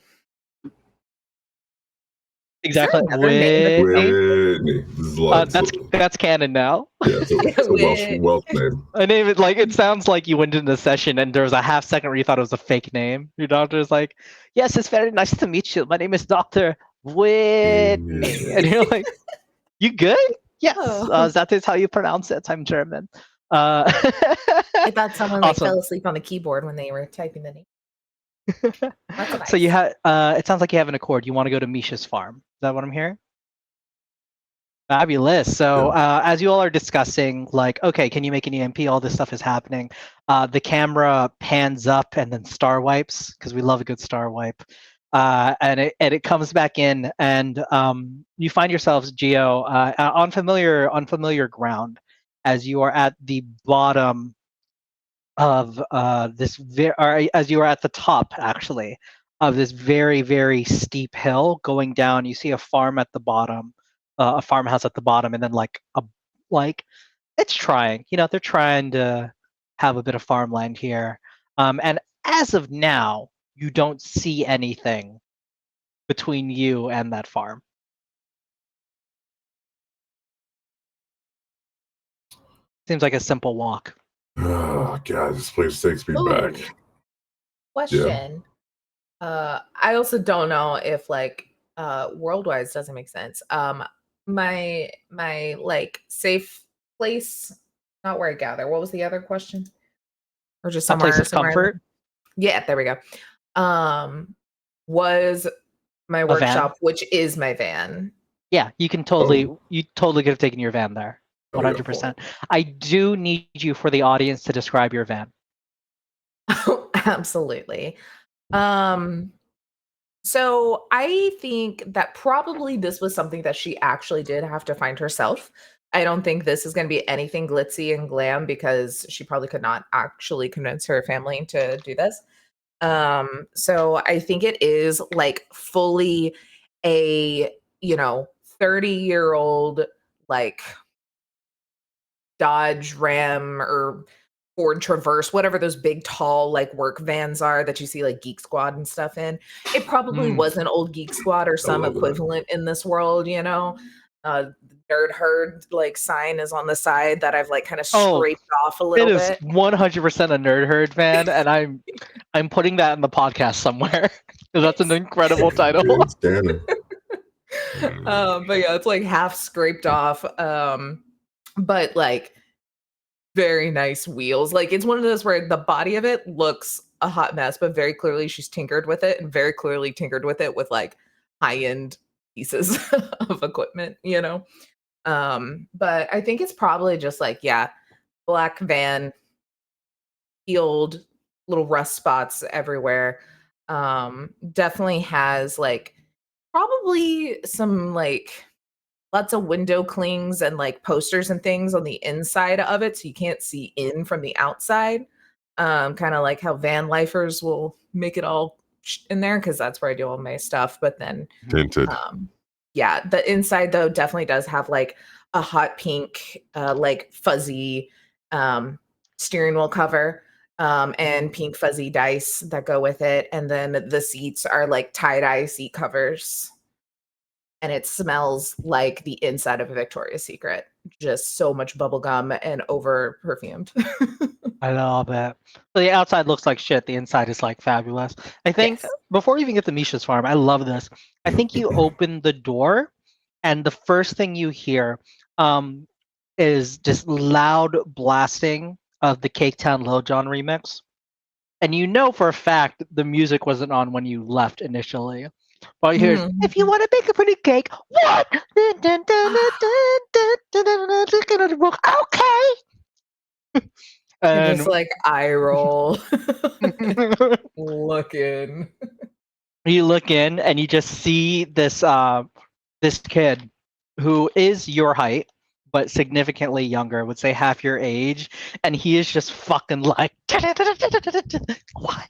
Is there exactly. another name that they Whitney. Whitney. This is like That's canon now. yeah, it's a Welsh name. I name it like it sounds like you went into the session and there was a half second where you thought it was a fake name. Your doctor's like, "Yes, it's very nice to meet you. My name is Doctor Whitney," and you're like, "You good? Yes, Oh. that is how you pronounce it. I'm German." I thought someone like Awesome. fell asleep on the keyboard when they were typing the name. That's So you nice. have. It sounds like you have an accord. You want to go to Misha's farm. Is that what I'm hearing? Fabulous. So as you all are discussing, like, okay, can you make an EMP? All this stuff is happening. The camera pans up and then star wipes because we love a good star wipe. And it comes back in, and you find yourselves, Geo, on unfamiliar ground, as you are at the bottom of or as you are at the top actually of this very very steep hill going down. You see a farm at the bottom, a farmhouse at the bottom, and then like it's trying. They're trying to have a bit of farmland here. And as of now, you don't see anything between you and that farm. Seems like a simple walk. Oh god, this place takes me Ooh. back. Question. I also don't know if like worldwide doesn't make sense. My like safe place, not where I gather. What was the other question? Or just A place somewhere of comfort. Yeah, there we go. Was my A van? workshop, which is my van. Yeah, you totally could have taken your van there. 100%. I do need you for the audience to describe your van. Oh, absolutely. So I think that probably this was something that she actually did have to find herself. I don't think this is going to be anything glitzy and glam because she probably could not actually convince her family to do this. So I think it is like fully a, 30-year-old like Dodge Ram or Ford Traverse, whatever those big, tall, like work vans are that you see like Geek Squad and stuff in. It probably was an old Geek Squad or some equivalent in this world, Nerd Herd like sign is on the side that I've like kind of scraped off a little bit. It is 100% a Nerd Herd fan, and I'm putting that in the podcast somewhere because that's an incredible title. But yeah, it's like half scraped off. But like very nice wheels. Like it's one of those where the body of it looks a hot mess, but very clearly she's tinkered with it and very clearly tinkered with it with like high-end pieces of equipment, But I think it's probably just like, yeah, black van, peeled, little rust spots everywhere. Definitely has like probably some like lots of window clings and like posters and things on the inside of it so you can't see in from the outside. Kind of like how van lifers will make it all in there because that's where I do all my stuff. But then Tinted. Yeah, the inside though definitely does have like a hot pink like fuzzy steering wheel cover and pink fuzzy dice that go with it. And then the seats are like tie-dye seat covers. And it smells like the inside of a Victoria's Secret. Just so much bubblegum and over perfumed. I love it. So the outside looks like shit. The inside is like fabulous. I think before you even get to Misha's farm, I love this. I think you open the door and the first thing you hear is just loud blasting of the Cake Town Lil Jon remix. And you know for a fact the music wasn't on when you left initially. Well, here's if you want to bake a pretty cake, what? Okay. And just like eye roll. Looking. you look in and you just see this kid who is your height but significantly younger, would say half your age, and he is just fucking like what?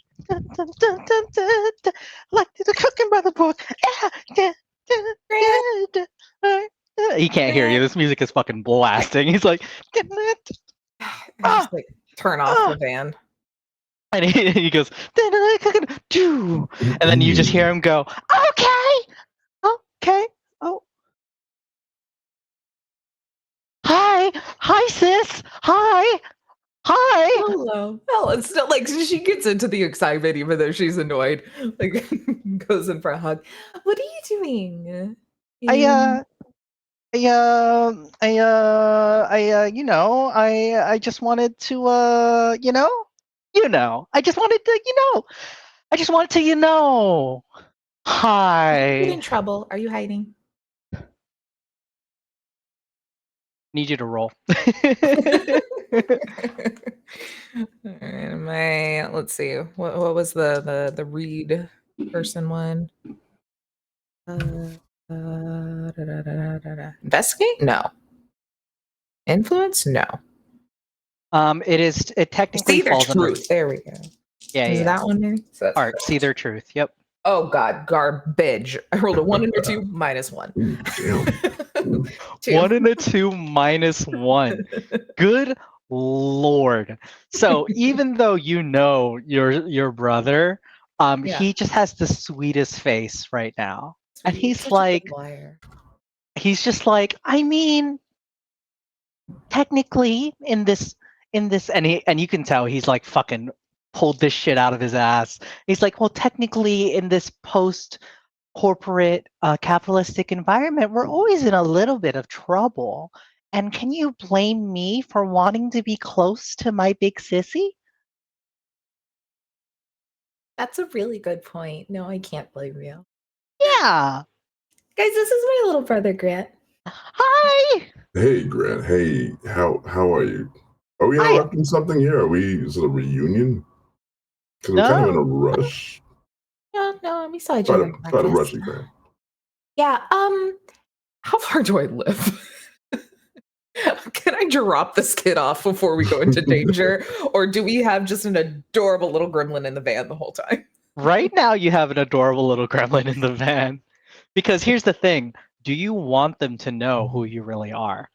Like the cooking brother book. He can't hear you. This music is fucking blasting. He's like, Just like turn off the van. and he goes, and then you just hear him go, okay, oh, hi, sis, hi. Hello. Well, it's still like she gets into the excitement even though she's annoyed. Like goes in for a hug. What are you doing? I just wanted to, I just wanted to, Get hi. in trouble. Are you hiding? Need you to roll. Alright, let's see. What was the read person one? Investigate? No. Influence? No. It technically See their falls under, truth. There we go. yeah, Is it that one maybe? So that's art, see their truth. Yep. Oh god, garbage. I rolled a 1 and a 2 minus 1. Ooh, damn. 2. 1 and a 2 minus 1. Good Lord. So even though you know your brother, Yeah. he just has the sweetest face right now. And he's Such a good like, liar. he's just like, I mean, technically in this, and you can tell he's like fucking pulled this shit out of his ass. He's like, well, technically in this post corporate capitalistic environment, we're always in a little bit of trouble. And can you blame me for wanting to be close to my big sissy? That's a really good point. No, I can't blame you. Yeah. Guys, this is my little brother Grant. Hi. Hey, Grant. Hey, how are you? Are we interrupting something here? Is it a reunion? Because we're kind of in a rush. No, we saw each Try other. to rush you, Grant. Yeah, how far do I live? Can I drop this kid off before we go into danger? Or do we have just an adorable little gremlin in the van the whole time? Right now, you have an adorable little gremlin in the van. Because here's the thing, do you want them to know who you really are?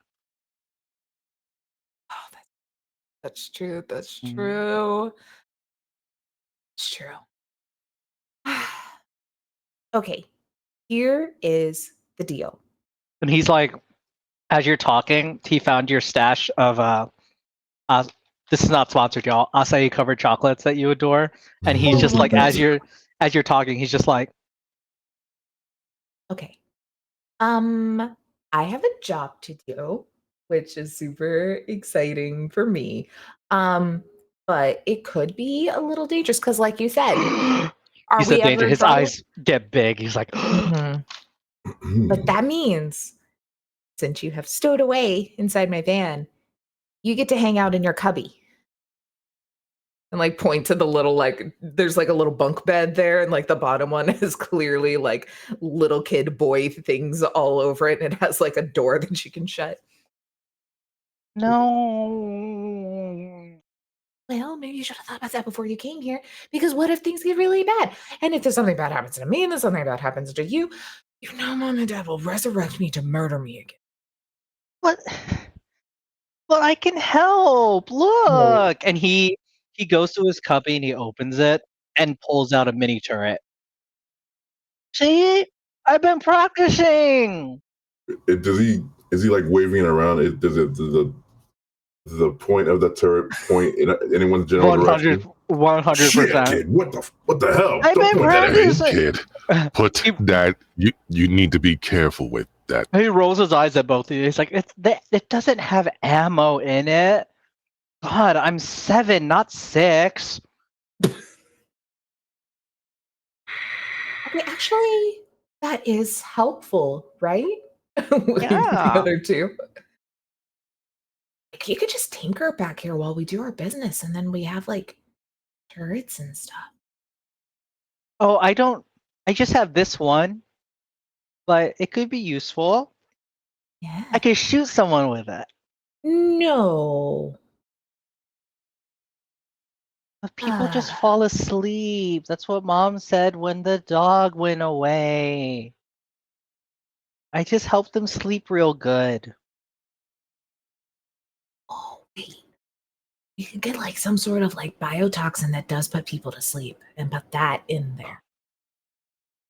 Oh, that's true. That's Mm. true. It's true. Okay, here is the deal. And he's like, as you're talking, he found your stash of this is not sponsored, y'all, acai covered chocolates that you adore. And he's Oh, just like, love as you're talking, he's just like, okay. I have a job to do, which is super exciting for me. But it could be a little dangerous because, like you said, are he said we danger. ever in His trouble? eyes get big. He's like, Mhm. But that means since you have stowed away inside my van, you get to hang out in your cubby. And like point to the little like there's like a little bunk bed there, and like the bottom one is clearly like little kid boy things all over it, and it has like a door that you can shut. no. Well, maybe you should have thought about that before you came here. Because what if things get really bad? And if there's something bad happens to me and then something bad happens to you, you know mom and dad will resurrect me to murder me again. What? Well, I can help. Look. And he goes to his cubby and he opens it and pulls out a mini turret. See? I've been practicing. Is he like waving it around? Does the point of the turret point in anyone's general direction? 100%. Shit, kid, what the hell? I've Don't been point that at me. practicing. Kid, put that. You need to be careful with that. He rolls his eyes at both of you. He's like, it doesn't have ammo in it. God, I'm 7, not 6. Okay, actually, that is helpful, right? Looking at the Yeah. other two. you could just tinker back here while we do our business, and then we have like turrets and stuff. Oh, I just have this one, but it could be useful. Yeah. I could shoot someone with it. No. But people just fall asleep. That's what Mom said when the dog went away. I just helped them sleep real good. Oh, wait. You could get like some sort of like biotoxin that does put people to sleep and put that in there.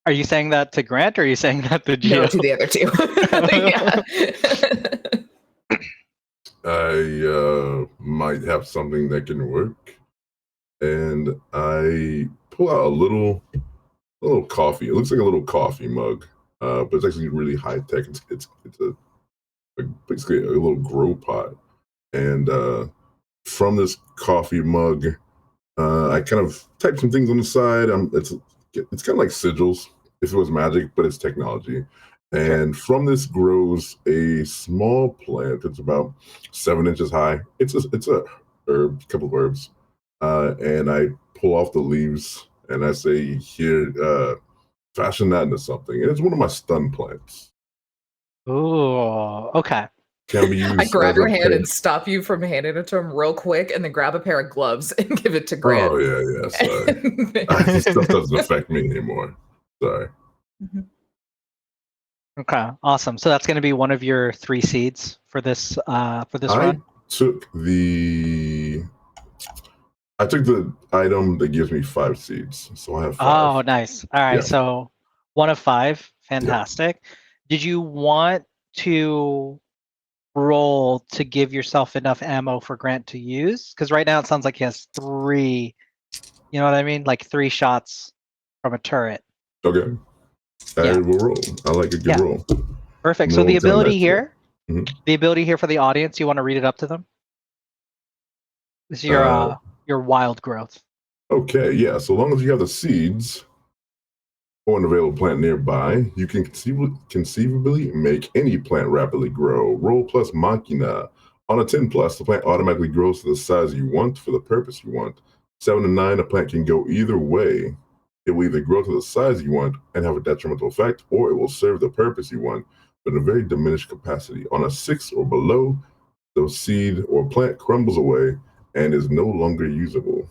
Are you saying that to Grant or are you saying that to Gio? No, to the other two. I might have something that can work. And I pull out a little coffee. It looks like a little coffee mug, but it's actually really high tech. It's basically a little grow pot. And from this coffee mug, I kind of type some things on the side. It's kind of like sigils if it was magic, but it's technology. And from this grows a small plant. It's about 7 inches high. It's a herb, couple of herbs. And I pull off the leaves and I say, here, fashion that into something. And it's one of my stun plants. Ooh, okay. Can be used I grab as your a hand pet. and stop you from handing it to him real quick, and then grab a pair of gloves and give it to Grant. Oh, yeah, sorry. This stuff doesn't affect me anymore. Sorry. Okay, awesome. So that's going to be one of your 3 seeds for this I run. took the item that gives me 5 seeds, so I have 5. Oh, nice. All right, Yeah. so 1 of 5, fantastic. Did you want to roll to give yourself enough ammo for Grant to use? Because right now it sounds like he has 3. You know what I mean? Like 3 shots from a turret. Okay. I will roll. I like a good roll. Perfect. So the ability here, for the audience, you want to read it up to them? This is your wild growth. Okay, yeah. So long as you have the seeds or an available plant nearby, you can conceivably make any plant rapidly grow. Roll plus machina. On a 10 plus, the plant automatically grows to the size you want for the purpose you want. 7 to 9, a plant can go either way. It will either grow to the size you want and have a detrimental effect, or it will serve the purpose you want, but in a very diminished capacity. On a 6 or below, the seed or plant crumbles away and is no longer usable.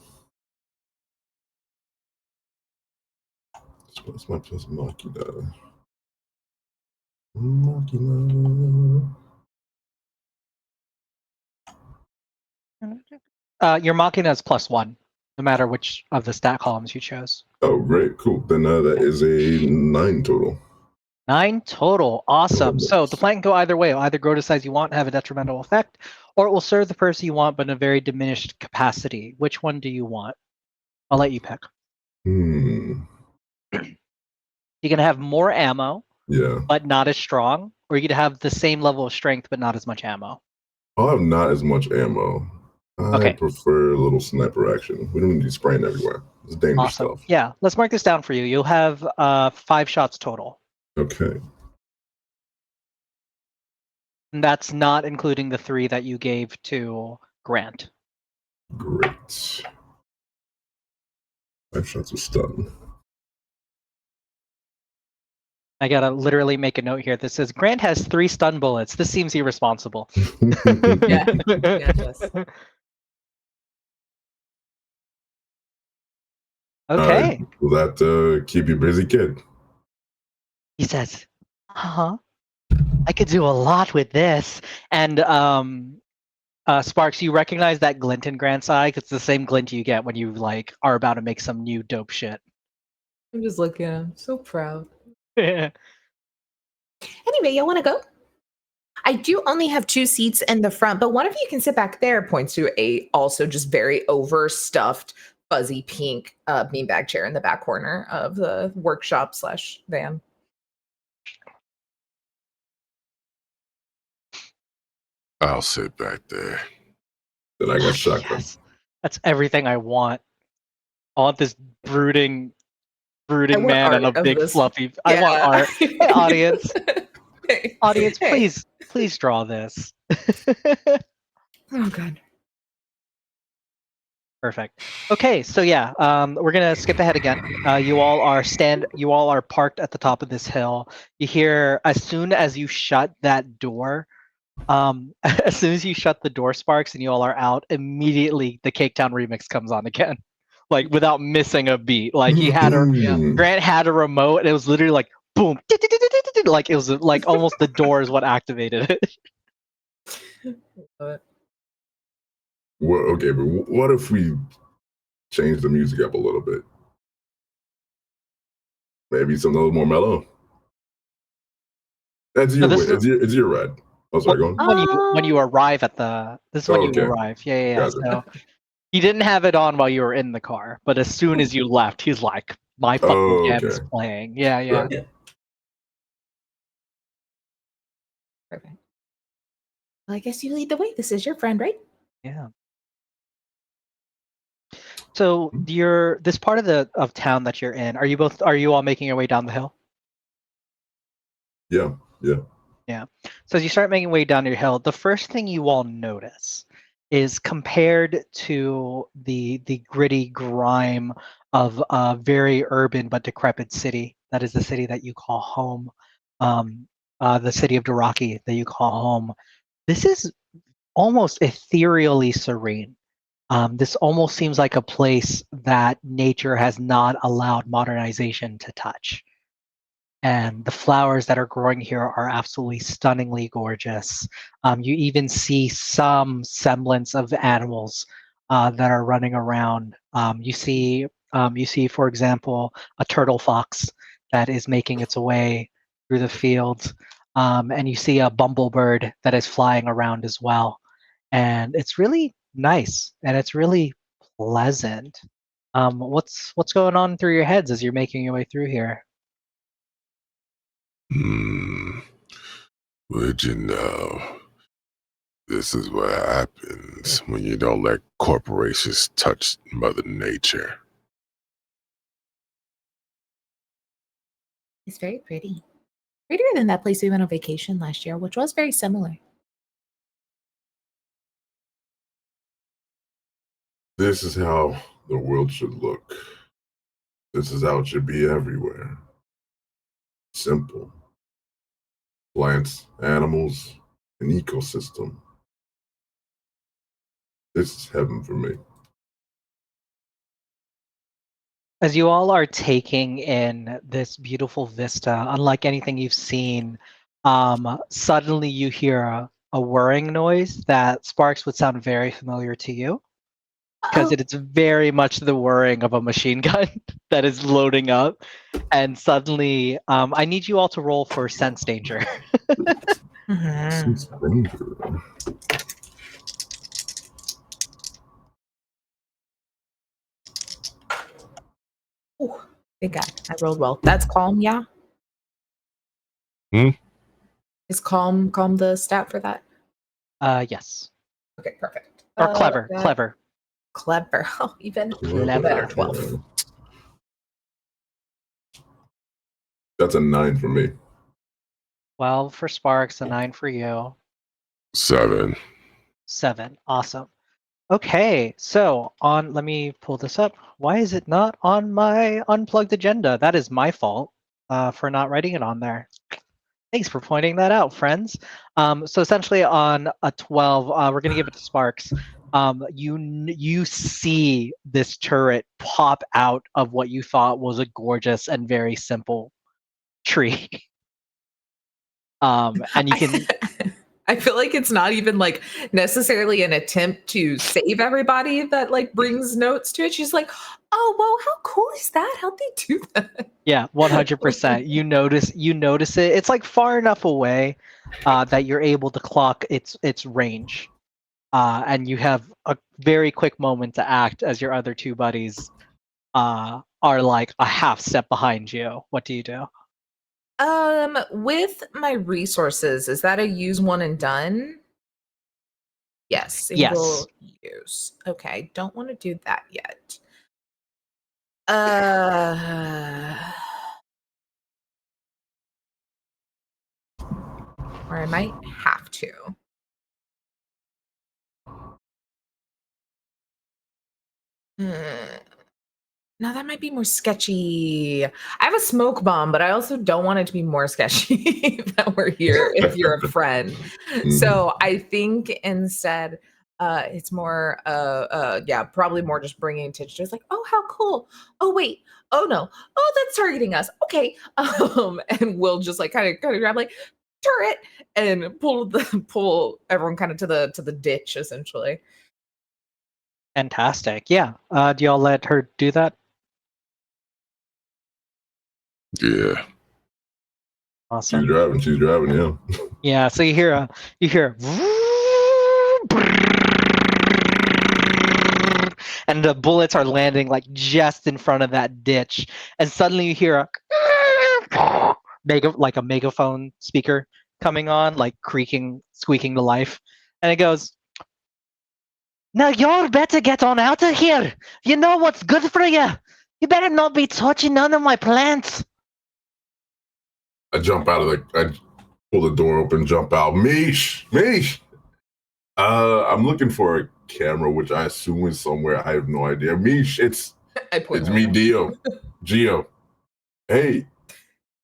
So what's my plus machina? Your machina is +1, no matter which of the stat columns you chose. Oh, great, cool. Then that is a 9 total. 9 total, awesome. So the plant can go either way. It'll either grow to the size you want and have a detrimental effect, or it will serve the purpose you want, but in a very diminished capacity. Which one do you want? I'll let you pick. You're gonna have more ammo, but not as strong, or you could have the same level of strength but not as much ammo. I'll have not as much ammo. I prefer a little sniper action. We don't need to be spraying everywhere. It's dangerous stuff. Yeah, let's mark this down for you. You'll have 5 shots total. Okay. And that's not including the 3 that you gave to Grant. Great. 5 shots of stun. I gotta literally make a note here that says Grant has 3 stun bullets. This seems irresponsible. Yeah, it does. Okay. Will that keep you busy, kid? He says, I could do a lot with this. And Sparks, you recognize that glint in Grant's eye? It's the same glint you get when you like are about to make some new dope shit. I'm just looking at him, so proud. Yeah. Anyway, y'all want to go? I do only have 2 seats in the front, but one of you can sit back there. Points to a also just very overstuffed, fuzzy pink beanbag chair in the back corner of the workshop / van. I'll sit back there. Then I got shotgun. Yes. That's everything I want. I want this brooding man on a big fluffy. Yeah. I want art. Hey, audience, please draw this. Oh god. Perfect. Okay, so yeah, we're gonna skip ahead again. You all are parked at the top of this hill. You hear as soon as you shut that door, as soon as you shut the door, Sparks, and you all are out, immediately the Cake Town remix comes on again, like without missing a beat. Like Grant had a remote, and it was literally like boom, like it was like almost the door is what activated it. Well, okay, but what if we change the music up a little bit? Maybe something a little more mellow. It's your red. Oh, sorry, go on. When you arrive at this is when you okay. arrive. Yeah. Gotcha. So he didn't have it on while you were in the car, but as soon as you left, he's like, "My fucking jam is playing." Yeah. Right. Perfect. Well, I guess you lead the way. This is your friend, right? Yeah. So this part of town that you're in, are you all making your way down the hill? Yeah. Yeah. So as you start making your way down your hill, the first thing you all notice is compared to the gritty grime of a very urban but decrepit city, that is the city that you call home, the city of Doraki that you call home. This is almost ethereally serene. This almost seems like a place that nature has not allowed modernization to touch. And the flowers that are growing here are absolutely stunningly gorgeous. You even see some semblance of animals that are running around. You see, for example, a turtle fox that is making its way through the fields, and you see a bumblebird that is flying around as well. And it's really nice, and it's really pleasant. What's going on through your heads as you're making your way through here? Would you know? This is what happens when you don't let corporations touch Mother Nature. It's very pretty. Prettier than that place we went on vacation last year, which was very similar. This is how the world should look. This is how it should be everywhere. Simple. Plants, animals, an ecosystem. This is heaven for me. As you all are taking in this beautiful vista, unlike anything you've seen, suddenly you hear a whirring noise that Sparks would sound very familiar to you, because it's very much the whirring of a machine gun that is loading up. And suddenly, I need you all to roll for sense danger. Sense danger. Oh, thank God. I rolled well. That's calm, yeah? Is calm the stat for that? Yes. Okay, perfect. Or clever. Clever. Oh, even Clever. better. 12. That's a 9 for me. 12 for Sparks, a 9 for you. 7. 7. Awesome. Okay, so let me pull this up. Why is it not on my unplugged agenda? That is my fault for not writing it on there. Thanks for pointing that out, friends. So essentially on a 12, we're going to give it to Sparks. You see this turret pop out of what you thought was a gorgeous and very simple tree. And you can... I feel like it's not even like necessarily an attempt to save everybody that like brings notes to it. She's like, oh, well, how cool is that? How'd they do that? Yeah, 100%. You notice it. It's like far enough away that you're able to clock its range. And you have a very quick moment to act as your other two buddies are like a half step behind you. What do you do? With my resources, is that a use one and done? Yes, single use. Okay, don't want to do that yet. Or I might have to. Now that might be more sketchy. I have a smoke bomb, but I also don't want it to be more sketchy that we're here if you're a friend. So I think instead, it's more, yeah, probably more just bringing attention to it's like, oh, how cool. Oh, wait. Oh, no. Oh, that's targeting us. Okay. And we'll just like kind of grab like turret and pull everyone kind of to the ditch essentially. Fantastic. Yeah. Do y'all let her do that? Yeah. Awesome. She's driving, yeah. Yeah. So you hear and the bullets are landing like just in front of that ditch, and suddenly you hear a megaphone speaker coming on, like squeaking to life, and it goes, "Now y'all better get on out of here. You know what's good for you. You better not be touching none of my plants." I jump out I pull the door open, jump out. Mish! I'm looking for a camera, which I assume is somewhere. I have no idea. Mish, it's me, Geo. Hey,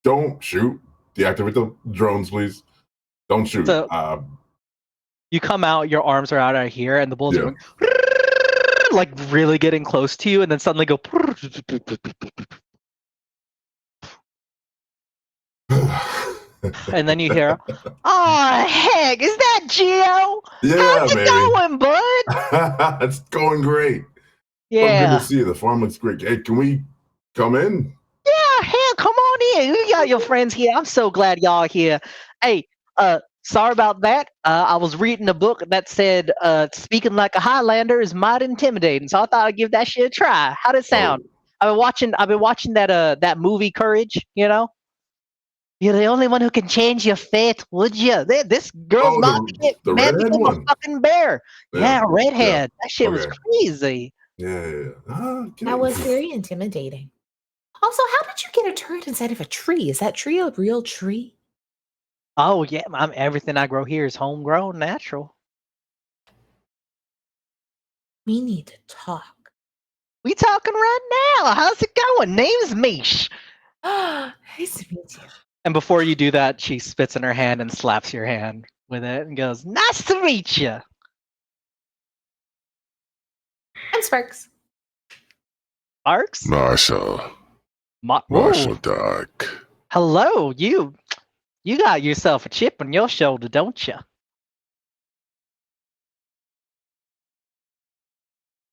don't shoot. Deactivate the drones, please. Don't shoot. So you come out, your arms are out here, and the bullets are going like really getting close to you, and then suddenly go. And then you hear, "Oh heck, is that Geo? Yeah, how's it baby. going, bud?" It's going great. Yeah. Good to see you. The farm looks great. Hey, can we come in? Yeah, hell, come on in. You got your friends here. I'm so glad y'all are here. Hey, sorry about that. I was reading a book that said speaking like a Highlander is mighty intimidating, so I thought I'd give that shit a try. How'd it sound? I've been watching that movie Courage, you know? You're the only one who can change your fate, would you? This girl's about to get the man redhead become one. a fucking bear. Yeah, redhead. Yeah. That shit was crazy. Yeah. That was very intimidating. Also, how did you get a turret inside of a tree? Is that tree a real tree? Oh yeah, everything I grow here is homegrown, natural. We need to talk. We talking right now. How's it going? Name's Mish. Nice to meet you. And before you do that, she spits in her hand and slaps your hand with it and goes, "Nice to meet you." I'm Sparks. Sparks? Marshall. Marshall Dark. Hello, you got yourself a chip on your shoulder, don't you?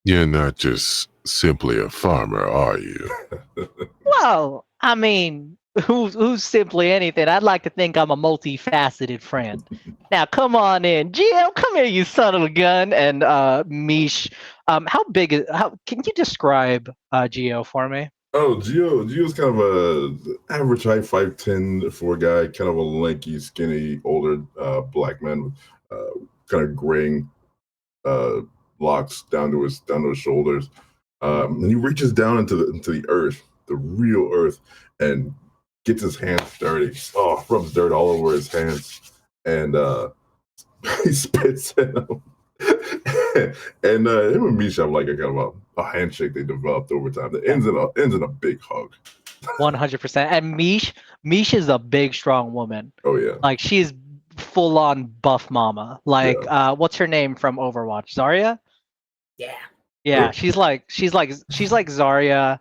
You're not just simply a farmer, are you? Well, I mean, who's simply anything? I'd like to think I'm a multifaceted friend. Now, come on in, Geo. Come here, you son of a gun. And Mish, how big is? Can you describe Geo for me? Oh, Geo's kind of a average height, 5'10" for a guy, kind of a lanky, skinny, older black man with kind of graying locks down to his shoulders. And he reaches down into the earth, the real earth, and gets his hands dirty. Oh, rubs dirt all over his hands, and he spits in them. And him and Misha have like a kind of a handshake they developed over time that ends in a big hug. 100%. And Mish is a big, strong woman. Oh yeah, like she's full on buff mama. Like what's her name from Overwatch? Zarya? Yeah, she's like Zarya.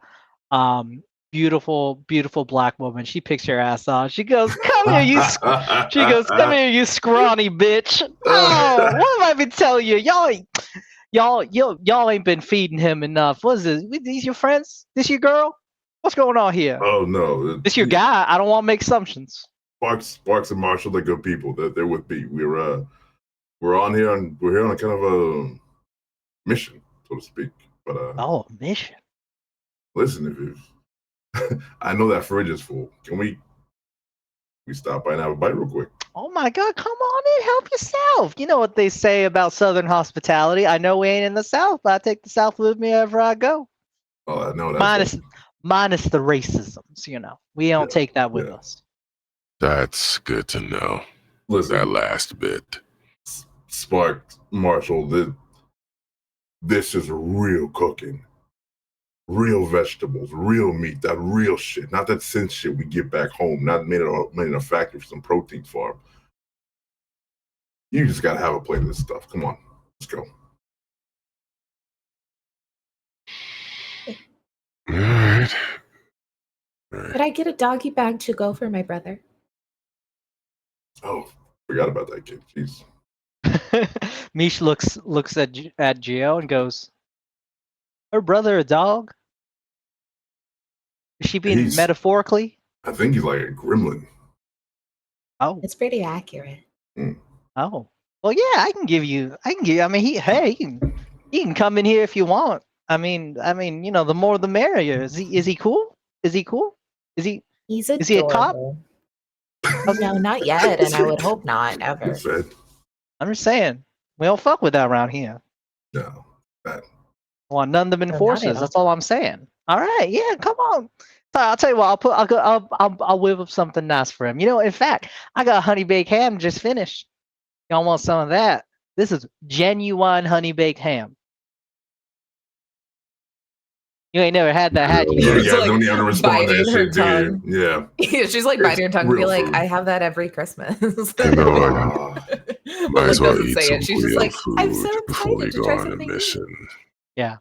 Beautiful black woman. She picks your ass off. She goes, "Come here, you." She goes, "Come here, you scrawny bitch." Oh, what have I been telling you? Y'all ain't been feeding him enough. What is this? These your friends? This your girl? What's going on here? Oh no, This your guy? I don't want to make assumptions. Sparks and Marshall, they're good people. They're with me. We're on here on a kind of a mission, so to speak. But a mission. Listen, I know that fridge is full. Can we stop by and have a bite real quick? Oh my God, come on in, help yourself. You know what they say about Southern hospitality. I know we ain't in the South, but I take the South with me wherever I go. Oh, I know that. Minus the racisms, you know. We don't take that with us. That's good to know. Listen, that last bit. Spark, Marshall, this is real cooking. real vegetables, real meat, that real shit, not that synth shit we get back home, not made in a factory for some protein farm. You just gotta have a plate of this stuff. Come on, let's go. All right. Could I get a doggy bag to go for my brother? Oh, forgot about that kid. Jeez. Mish looks at Geo and goes, "Her brother a dog? Is she being metaphorically?" I think he's like a gremlin. Oh, It's pretty accurate. oh. Well, yeah, I can give you. I mean, he can come in here if you want. I mean, you know, the more the merrier. Is he cool? Is he cool? Is he a cop? No, not yet, and I would hope not ever. I'm just saying, we don't fuck with that around here. No, that. I want none of them enforcers. That's all I'm saying. All right, yeah, come on. So I'll tell you what. I'll whip up something nice for him. You know, in fact, I got a honey baked ham just finished. Y'all want some of that? This is genuine honey baked ham. You ain't never had that, had you? Yeah, don't ever respond to that shit, dude. Yeah. Yeah, she's like biting her tongue and be like, I have that every Christmas. You know what? Might as well eat some She's just like, I'm so before we excited to go try on a something mission. Yeah.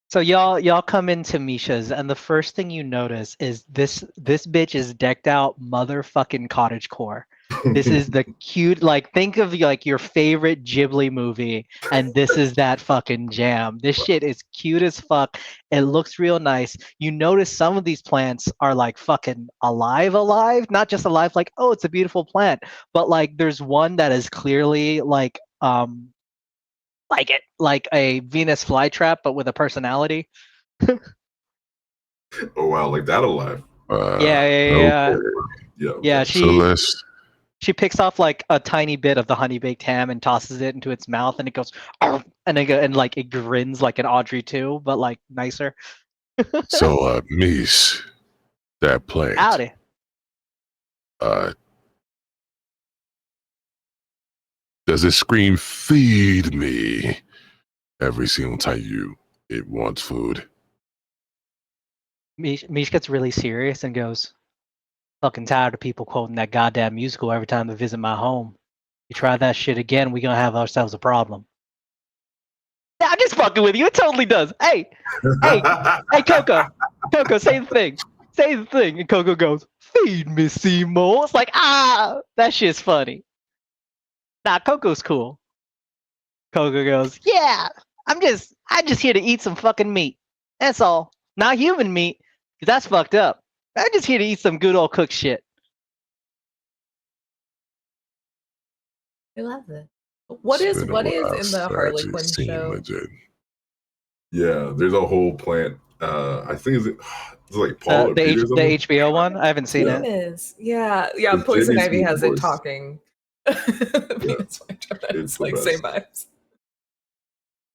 So y'all come into Misha's, and the first thing you notice is this bitch is decked out motherfucking cottagecore. This is the cute, like, think of like your favorite Ghibli movie, and this is that fucking jam. This shit is cute as fuck. It looks real nice. You notice some of these plants are like fucking alive, not just alive, like, oh, it's a beautiful plant, but like there's one that is clearly like a Venus flytrap, but with a personality. Oh wow, like that alive. Yeah. Okay. She picks off like a tiny bit of the honey baked ham and tosses it into its mouth, and it goes, and like it grins like an Audrey too, but like nicer. So, Mish, that plant. Howdy. Does it scream "feed me" every single time it wants food? Mish gets really serious and goes, fucking tired of people quoting that goddamn musical every time they visit my home. You try that shit again, we're gonna have ourselves a problem. Yeah, I'm just fucking with you. It totally does. Hey, Coco, say the thing. And Coco goes, feed me, Seymour. It's like, that shit's funny. Nah, Coco's cool. Coco goes, yeah, I'm just here to eat some fucking meat. That's all. Not human meat, because that's fucked up. I'm just here to eat some good old cooked shit. I love it. What is in the Harley Quinn show? Legit. Yeah, there's a whole plant. I think it's like Paul the HBO one. I haven't seen it. Yeah. Poison Ivy has it talking. It's like same vibes.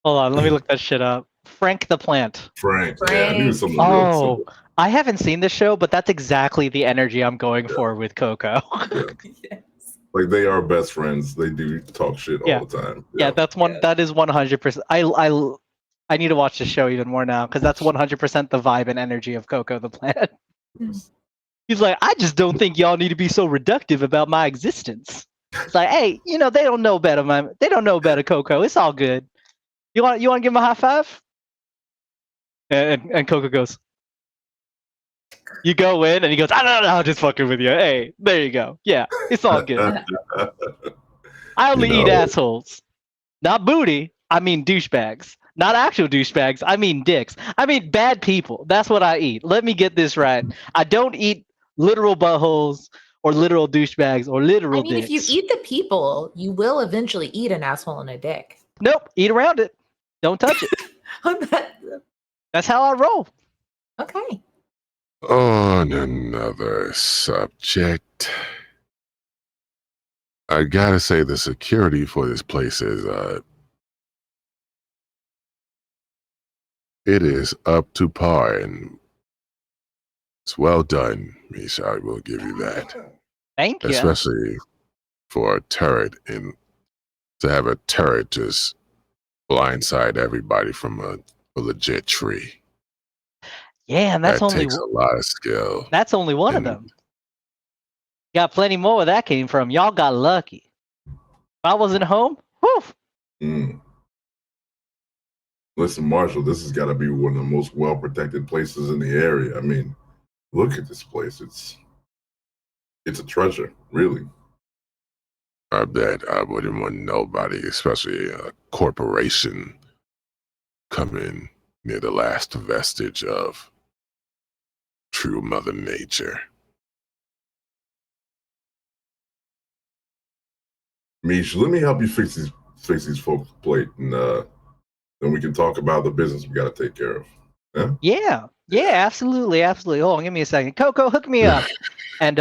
Hold on, let me look that shit up. Frank the Plant. Frank. Yeah, he was I haven't seen this show, but that's exactly the energy I'm going for with Coco. Yes. Like they are best friends. They do talk shit all the time. Yeah, that's one. Yeah. That is 100%. I need to watch the show even more now because that's 100% the vibe and energy of Coco the Plant. He's like, I just don't think y'all need to be so reductive about my existence. It's like, hey, they don't know better, man. They don't know better, Coco. It's all good. You want to give him a high five? And Coco goes, you go in, and he goes, I'm just fucking with you. Hey, there you go. Yeah, it's all good. I only eat assholes. Not booty. I mean douchebags. Not actual douchebags. I mean dicks. I mean bad people. That's what I eat. Let me get this right. I don't eat literal buttholes or literal douchebags or literal dicks. If you eat the people, you will eventually eat an asshole and a dick. Nope. Eat around it. Don't touch it. That's how I roll. Okay. On another subject, I gotta say the security for this place is it is up to par, and it's well done, Misha. I will give you that. Thank you. Especially for a turret, and to have a turret just blindside everybody from a legit tree. Yeah, and That takes a lot of skill. that's only one of And them. Got plenty more where that came from. Y'all got lucky. If I wasn't home, whew. Mm. Listen, Marshall, this has got to be one of the most well-protected places in the area. I mean, look at this place. It's a treasure, really. I bet I wouldn't want nobody, especially a corporation, coming near the last vestige of true Mother Nature. Mish, let me help you fix these folks' plate, and then we can talk about the business we got to take care of. Yeah? Yeah, absolutely. Hold on, give me a second. Coco, hook me up. And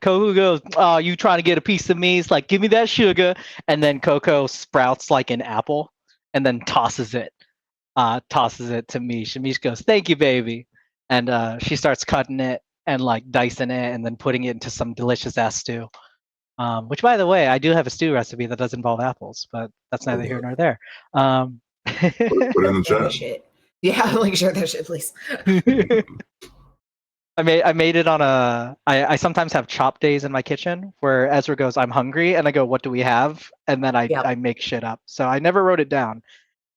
Coco goes, "Oh, you trying to get a piece of me?" It's like, "Give me that sugar." And then Coco sprouts like an apple, and then tosses it to Mish. And Mish goes, "Thank you, baby." And she starts cutting it and like dicing it, and then putting it into some delicious ass stew. Which, by the way, I do have a stew recipe that does involve apples, but that's neither here nor there. Put it in the chat. Shit. Yeah, like share that shit, please. I made it on I sometimes have chop days in my kitchen where Ezra goes, "I'm hungry," and I go, "What do we have?" And then I make shit up. So I never wrote it down,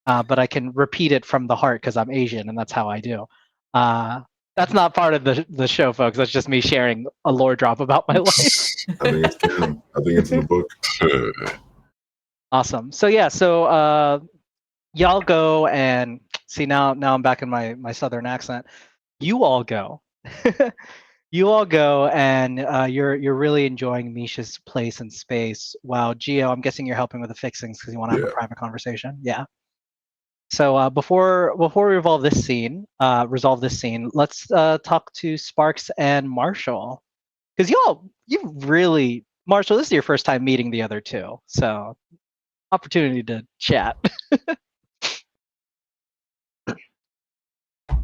but I can repeat it from the heart because I'm Asian and that's how I do. That's not part of the show, folks. That's just me sharing a lore drop about my life. I think it's canon. I think it's in the book. Awesome. So yeah, y'all go and see now I'm back in my southern accent. You all go. You all go and you're really enjoying Misha's place and space. While Gio, I'm guessing you're helping with the fixings because you want to have a private conversation. Yeah. So before we resolve this scene, let's talk to Sparks and Marshall, because Marshall, this is your first time meeting the other two, so opportunity to chat.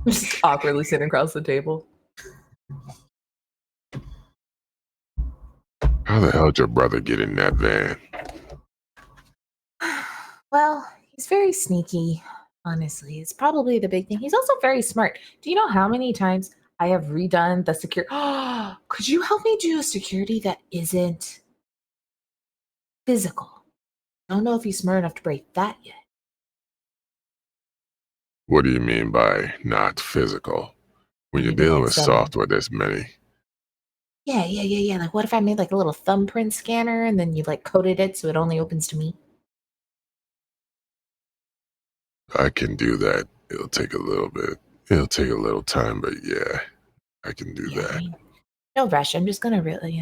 Just awkwardly sitting across the table. How the hell did your brother get in that van? Well, he's very sneaky, honestly. It's probably the big thing. He's also very smart. Do you know how many times I have redone the security? Could you help me do a security that isn't physical? I don't know if he's smart enough to break that yet. What do you mean by not physical? When you're dealing with software, there's many. Yeah. Like, what if I made like a little thumbprint scanner and then you like coded it so it only opens to me? I can do that. It'll take a little bit. It'll take a little time, but yeah, I can do that. I mean, no rush. I'm just gonna really,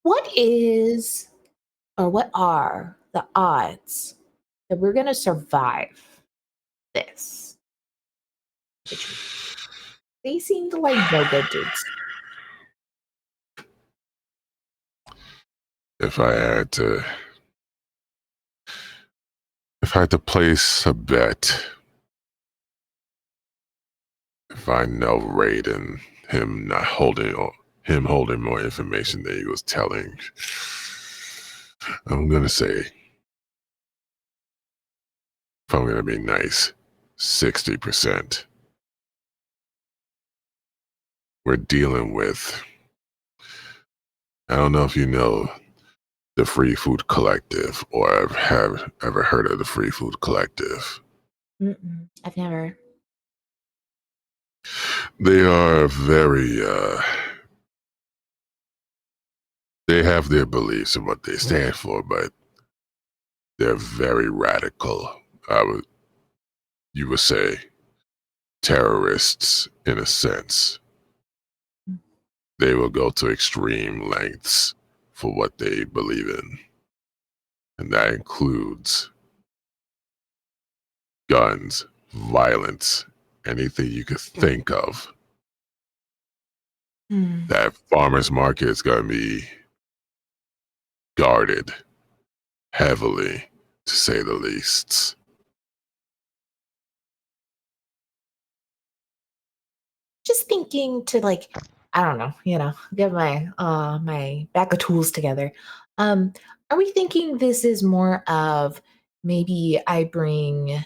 what is or what are the odds that we're gonna survive this? They seemed like no good dudes. If I had to place a bet, if I know Raiden, him holding more information than he was telling, I'm gonna say, if I'm gonna be nice, 60%. We're dealing with, I don't know if you know the Free Food Collective or have ever heard of the Free Food Collective. I've never. They are very, they have their beliefs and what they stand for, but they're very radical. You would say terrorists in a sense. They will go to extreme lengths for what they believe in. And that includes guns, violence, anything you could think of. That farmer's market is going to be guarded heavily, to say the least. Just thinking to like, I don't know, get my my bag of tools together. Are we thinking this is more of maybe I bring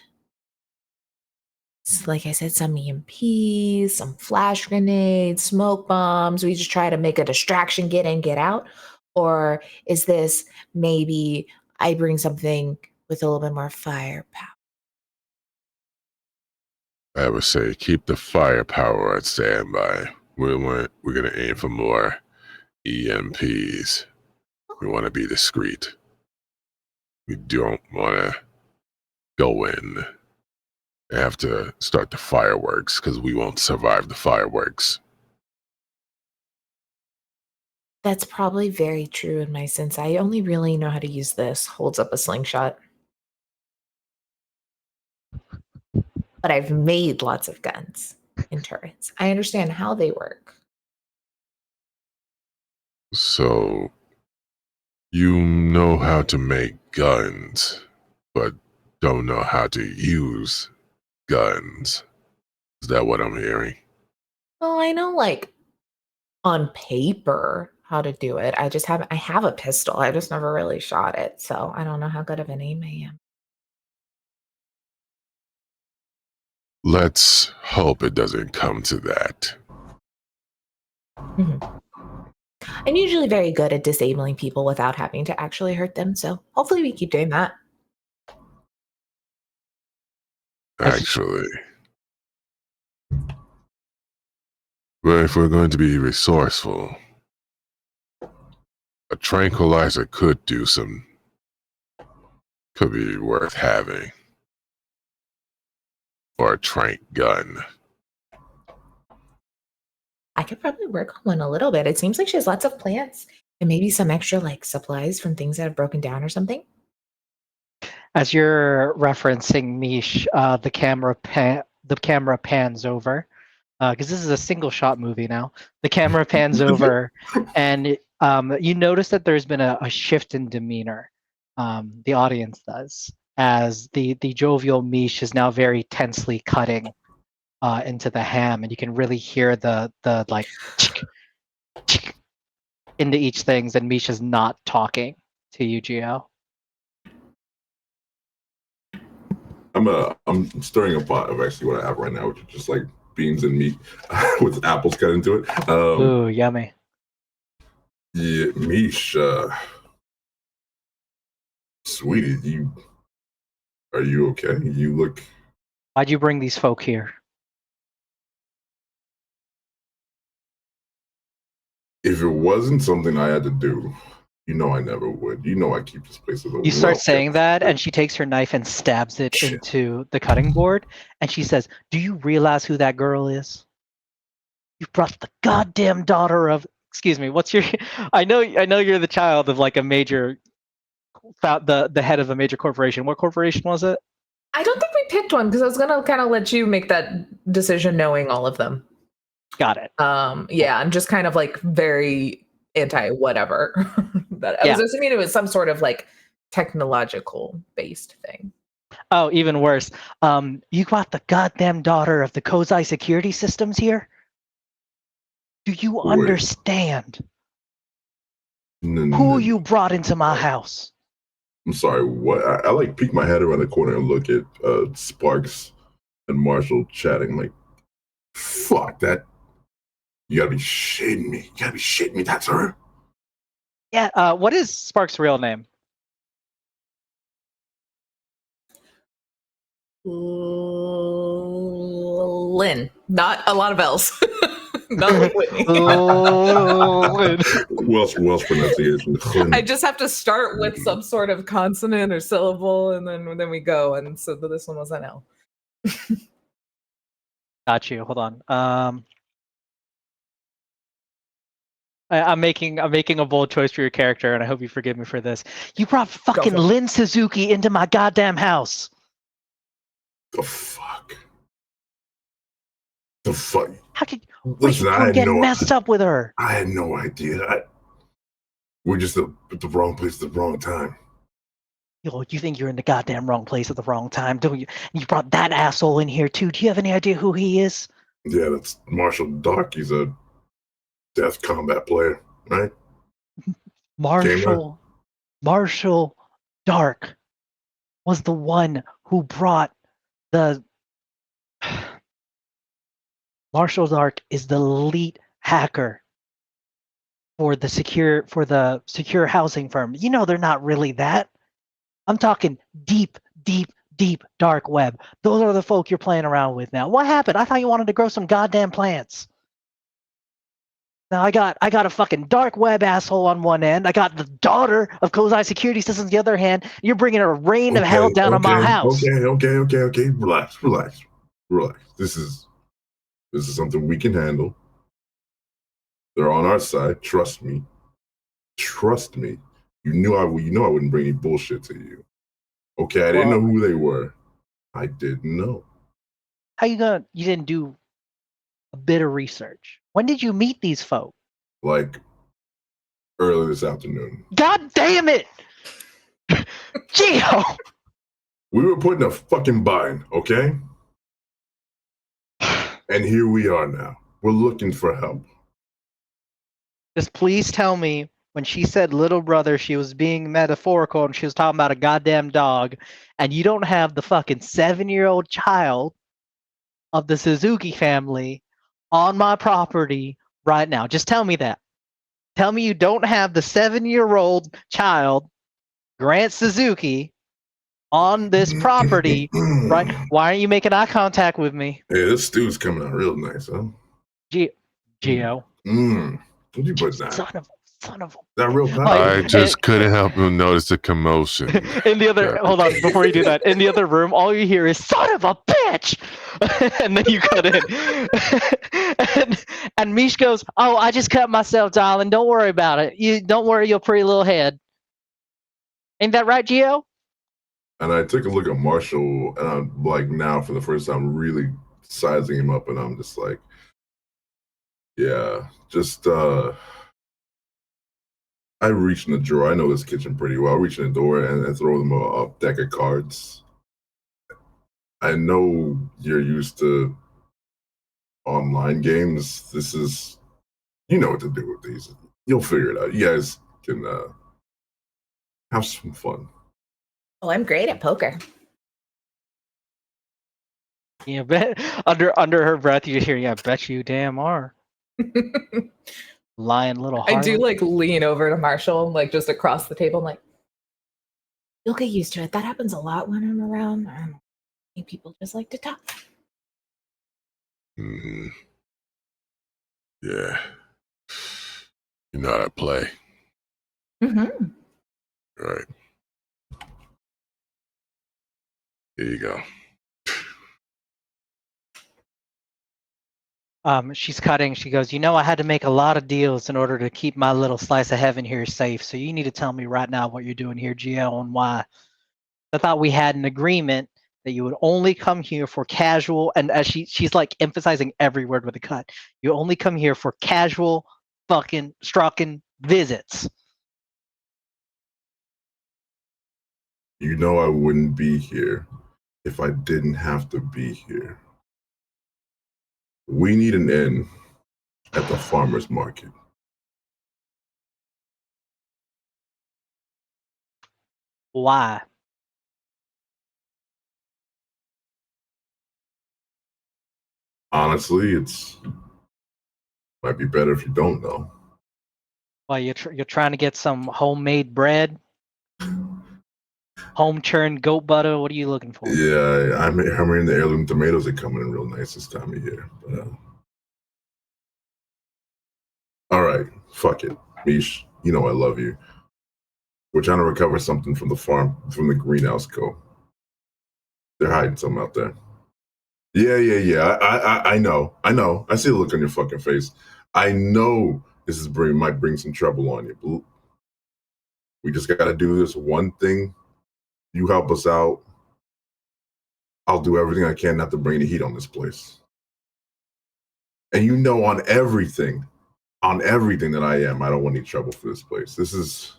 like I said, some EMPs, some flash grenades, smoke bombs. We just try to make a distraction, get in, get out. Or is this maybe I bring something with a little bit more firepower? I would say keep the firepower at standby. We're gonna aim for more EMPs. We want to be discreet. We don't want to go in and have to start the fireworks because we won't survive the fireworks. That's probably very true in my sense. I only really know how to use this. Holds up a slingshot. But I've made lots of guns and turrets. I understand how they work. So you know how to make guns, but don't know how to use guns. Is that what I'm hearing? Well, I know like on paper how to do it. I have a pistol. I just never really shot it. So I don't know how good of an aim I am. Let's hope it doesn't come to that. Mhm. I'm usually very good at disabling people without having to actually hurt them. So hopefully we keep doing that. Actually. But if we're going to be resourceful, a tranquilizer could be worth having. Or a trank gun. I could probably work on one a little bit. It seems like she has lots of plants and maybe some extra like supplies from things that have broken down or something. As you're referencing Mish, the camera pans over because this is a single shot movie now. The camera pans over, and you notice that there's been a shift in demeanor. The audience does, as the jovial Mish is now very tensely cutting into the ham, and you can really hear the like into each things, and Mish is not talking to you, Gio. I'm stirring a pot of actually what I have right now, which is just like beans and meat with apples cut into it. Ooh, yummy. Yeah, Mish, sweetie, are you okay? You look. Why'd you bring these folk here? If it wasn't something I had to do, you know I never would. You know I keep this place as a You start well-kept saying that, and secret. she takes her knife and stabs it Shit. into the cutting board, and she says, "Do you realize who that girl is? You brought the goddamn daughter of." Excuse me. What's your? I know you're the child of like a major, the head of a major corporation. What corporation was it? I don't think we picked one because I was gonna kind of let you make that decision knowing all of them. Got it. Yeah, I'm just kind of like very anti whatever. That I was assuming it was some sort of like technological based thing. Oh, even worse. You got the goddamn daughter of the Kozai security systems here? Do you Wait. understand who you brought into my house? I'm sorry, what? I like peek my head around the corner and look at Sparks and Marshall chatting like, fuck that. You gotta be shitting me. You gotta be shitting me. That's her? Yeah, what is Sparks' real name? Lynn, not a lot of L's. Not like Whitney. Welsh pronunciation. I just have to start with some sort of consonant or syllable, and then we go. And so this one was an L. Got you. Hold on. I'm making a bold choice for your character, and I hope you forgive me for this. You brought fucking Lynn Suzuki into my goddamn house. The fuck? The fuck? How could Listen, I had get messed up with her? I had no idea. We're just at the wrong place at the wrong time. Yo, you think you're in the goddamn wrong place at the wrong time, don't you? You brought that asshole in here too. Do you have any idea who he is? Yeah, that's Marshall Dark. He's a death combat player, right? Marshall Dark was the one who brought the Marshall Dark is the elite hacker for the secure housing firm. You know they're not really that. I'm talking deep, deep, deep dark web. Those are the folk you're playing around with now. What happened? I thought you wanted to grow some goddamn plants. Now I got a fucking dark web asshole on one end. I got the daughter of Kozai Security Systems on the other hand. You're bringing a rain of hell down on my house. Okay. Relax. This is something we can handle. They're on our side. Trust me. You know I wouldn't bring any bullshit to you. Okay, I didn't know who they were. I didn't know. How you didn't do a bit of research? When did you meet these folk? Like early this afternoon. God damn it! Gio! We were put in a fucking bind, okay? And here we are now. We're looking for help. Just please tell me when she said little brother, she was being metaphorical and she was talking about a goddamn dog, and you don't have the fucking 7-year-old child of the Suzuki family on my property right now. Just tell me that. Tell me you don't have the 7-year-old child, Grant Suzuki, on this property, right? Why aren't you making eye contact with me? Hey, this stew's coming out real nice, huh? Gio. What'd you put that? Son of a. That real pie? I just couldn't help but notice the commotion. In the other, hold on, before you do that, in the other room, all you hear is "son of a bitch," and then you cut in, and Mish goes, "Oh, I just cut myself, darling. Don't worry about it. You don't worry your pretty little head." Ain't that right, Gio? And I took a look at Marshall, and I'm like, now for the first time, really sizing him up, and I'm just like, yeah, just I reach in the drawer. I know this kitchen pretty well. I reach in the door and throw them a deck of cards. I know you're used to online games. This is, you know what to do with these. You'll figure it out. You guys can have some fun. Oh, I'm great at poker. Yeah, under her breath, you hear, "Yeah, I bet you damn are." Lying little harlot. I do like lean over to Marshall, like just across the table. I'm like, you'll get used to it. That happens a lot when I'm around. I think people just like to talk. Mm-hmm. Yeah. You know how to play. Mm-hmm. Right. Here you go. She's cutting. She goes, I had to make a lot of deals in order to keep my little slice of heaven here safe. So you need to tell me right now what you're doing here, Gio, and why. I thought we had an agreement that you would only come here for casual, and as she's like emphasizing every word with a cut. You only come here for casual fucking strucken visits. You know I wouldn't be here if I didn't have to be here. We need an inn at the farmer's market. Why? Honestly, might be better if you don't know. Why you're trying to get some homemade bread? Home churned goat butter? What are you looking for? Yeah, I'm hearing the heirloom tomatoes are coming in real nice this time of year. But, all right, fuck it. Mish, you know I love you. We're trying to recover something from the farm, from the greenhouse co. They're hiding something out there. Yeah. I know. I see the look on your fucking face. I know this might bring some trouble on you. We just got to do this one thing. You help us out. I'll do everything I can not to bring the heat on this place. And on everything that I am, I don't want any trouble for this place. This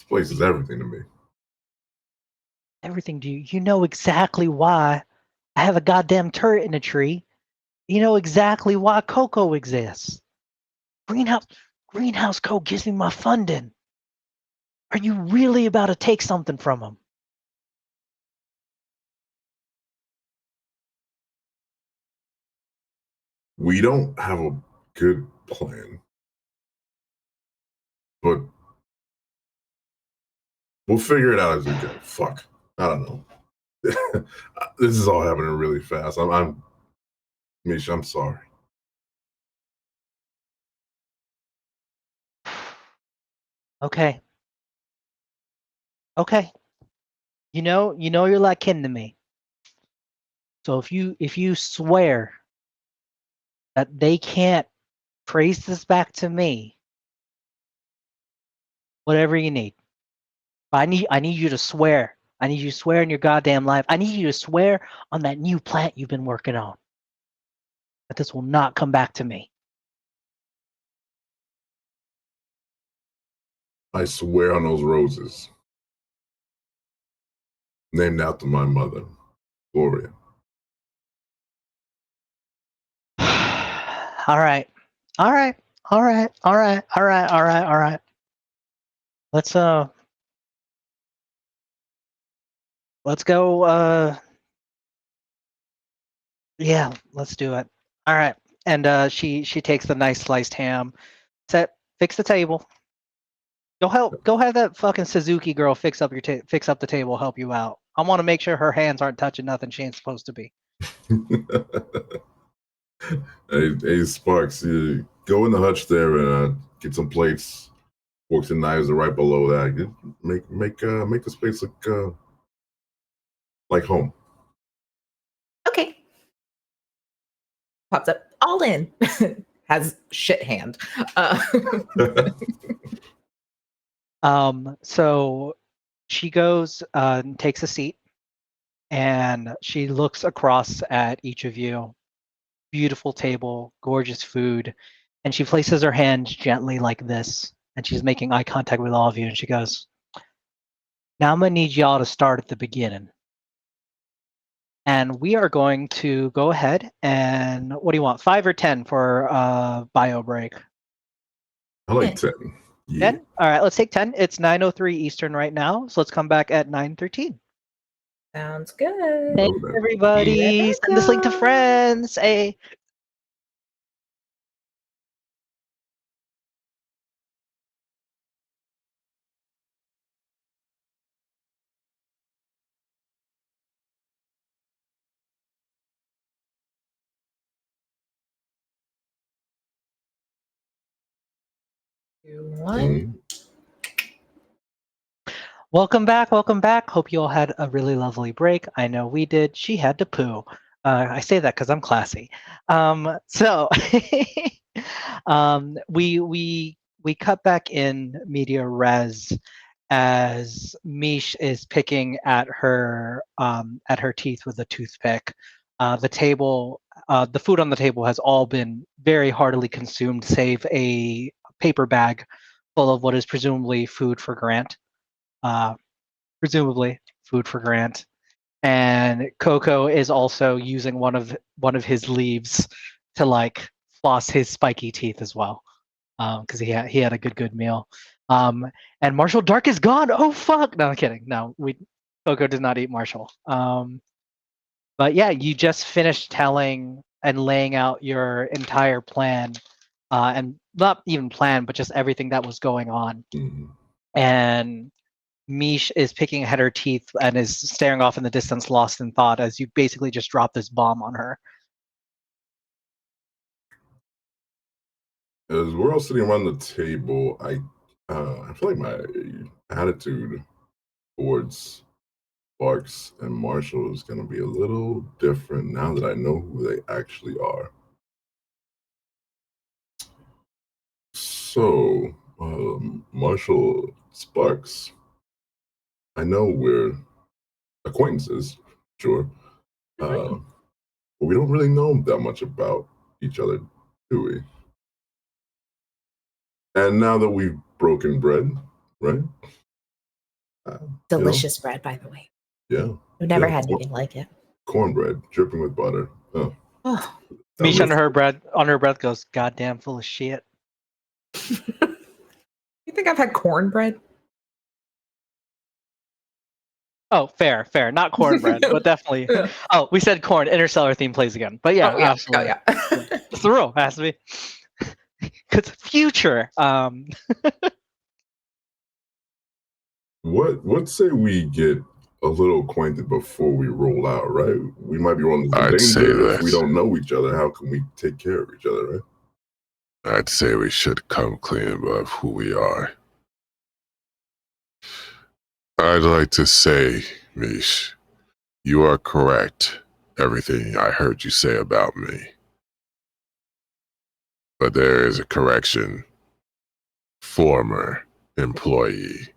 place is everything to me. Everything to you. You know exactly why I have a goddamn turret in a tree. You know exactly why Coco exists. Greenhouse Co gives me my funding. Are you really about to take something from them? We don't have a good plan, but we'll figure it out as we go. Fuck. I don't know. This is all happening really fast. Misha, I'm sorry. Okay. Okay. You know you're like kin to me. So if you swear that they can't trace this back to me, whatever you need. I need you to swear. I need you to swear in your goddamn life. I need you to swear on that new plant you've been working on. That this will not come back to me. I swear on those roses. Named after my mother, Gloria. All right. All right. All right. All right. All right. All right. All right. Let's go yeah, let's do it. All right. And she takes the nice sliced ham. Fix the table. Go have that fucking Suzuki girl fix up the table, help you out. I want to make sure her hands aren't touching nothing she ain't supposed to be. Hey, Sparks, you go in the hutch there and get some plates. Forks and knives are right below that. Make this place look like home. Okay. Pops up. All in. Has shit hand. So she goes and takes a seat, and she looks across at each of you. Beautiful table, gorgeous food, and she places her hand gently like this, and she's making eye contact with all of you, and she goes, "Now I'm gonna need y'all to start at the beginning." And we are going to go ahead and what do you want? 5 or 10 for bio break? I like 10. Yeah. 10? All right, let's take 10. It's 9:03 Eastern right now, so let's come back at 9:13. Sounds good. Thanks, Okay. everybody. Send this link to friends. Hey. One. Welcome back. Welcome back. Hope you all had a really lovely break. I know we did. She had to poo. I say that because I'm classy. So we cut back in media res as Mish is picking at her teeth with a toothpick. The food on the table has all been very heartily consumed, save a paper bag full of what is presumably food for Grant. Presumably food for Grant. And Coco is also using one of his leaves to like floss his spiky teeth as well, because he had a good meal. And Marshall Dark is gone. Oh fuck! No, I'm kidding. No, Coco does not eat Marshall. But yeah, you just finished telling and laying out your entire plan, and not even plan, but just everything that was going on. Mm-hmm. And Mish is picking at her teeth and is staring off in the distance, lost in thought, as you basically just drop this bomb on her. As we're all sitting around the table, I feel like my attitude towards Sparks and Marshall is going to be a little different now that I know who they actually are. So, Marshall, Sparks, I know we're acquaintances, sure, but we don't really know that much about each other, do we? And now that we've broken bread, right? Delicious bread, by the way. Yeah. I've never Yeah. had anything like it. Cornbread dripping with butter. Oh. Oh. Mish under her breath goes, "Goddamn full of shit." You think I've had cornbread? Oh, fair. Not cornbread, but definitely. Oh, we said corn. Interstellar theme plays again. But yeah, Oh, yeah. absolutely. Oh, yeah. It's the rule. Has to be. Because future. What say we get a little acquainted before we roll out, right? We might be running some I'd say danger if we that. don't know each other. How can we take care of each other, right? I'd say we should come clean about who we are. I'd like to say, Mish, you are correct. Everything I heard you say about me. But there is a correction. Former employee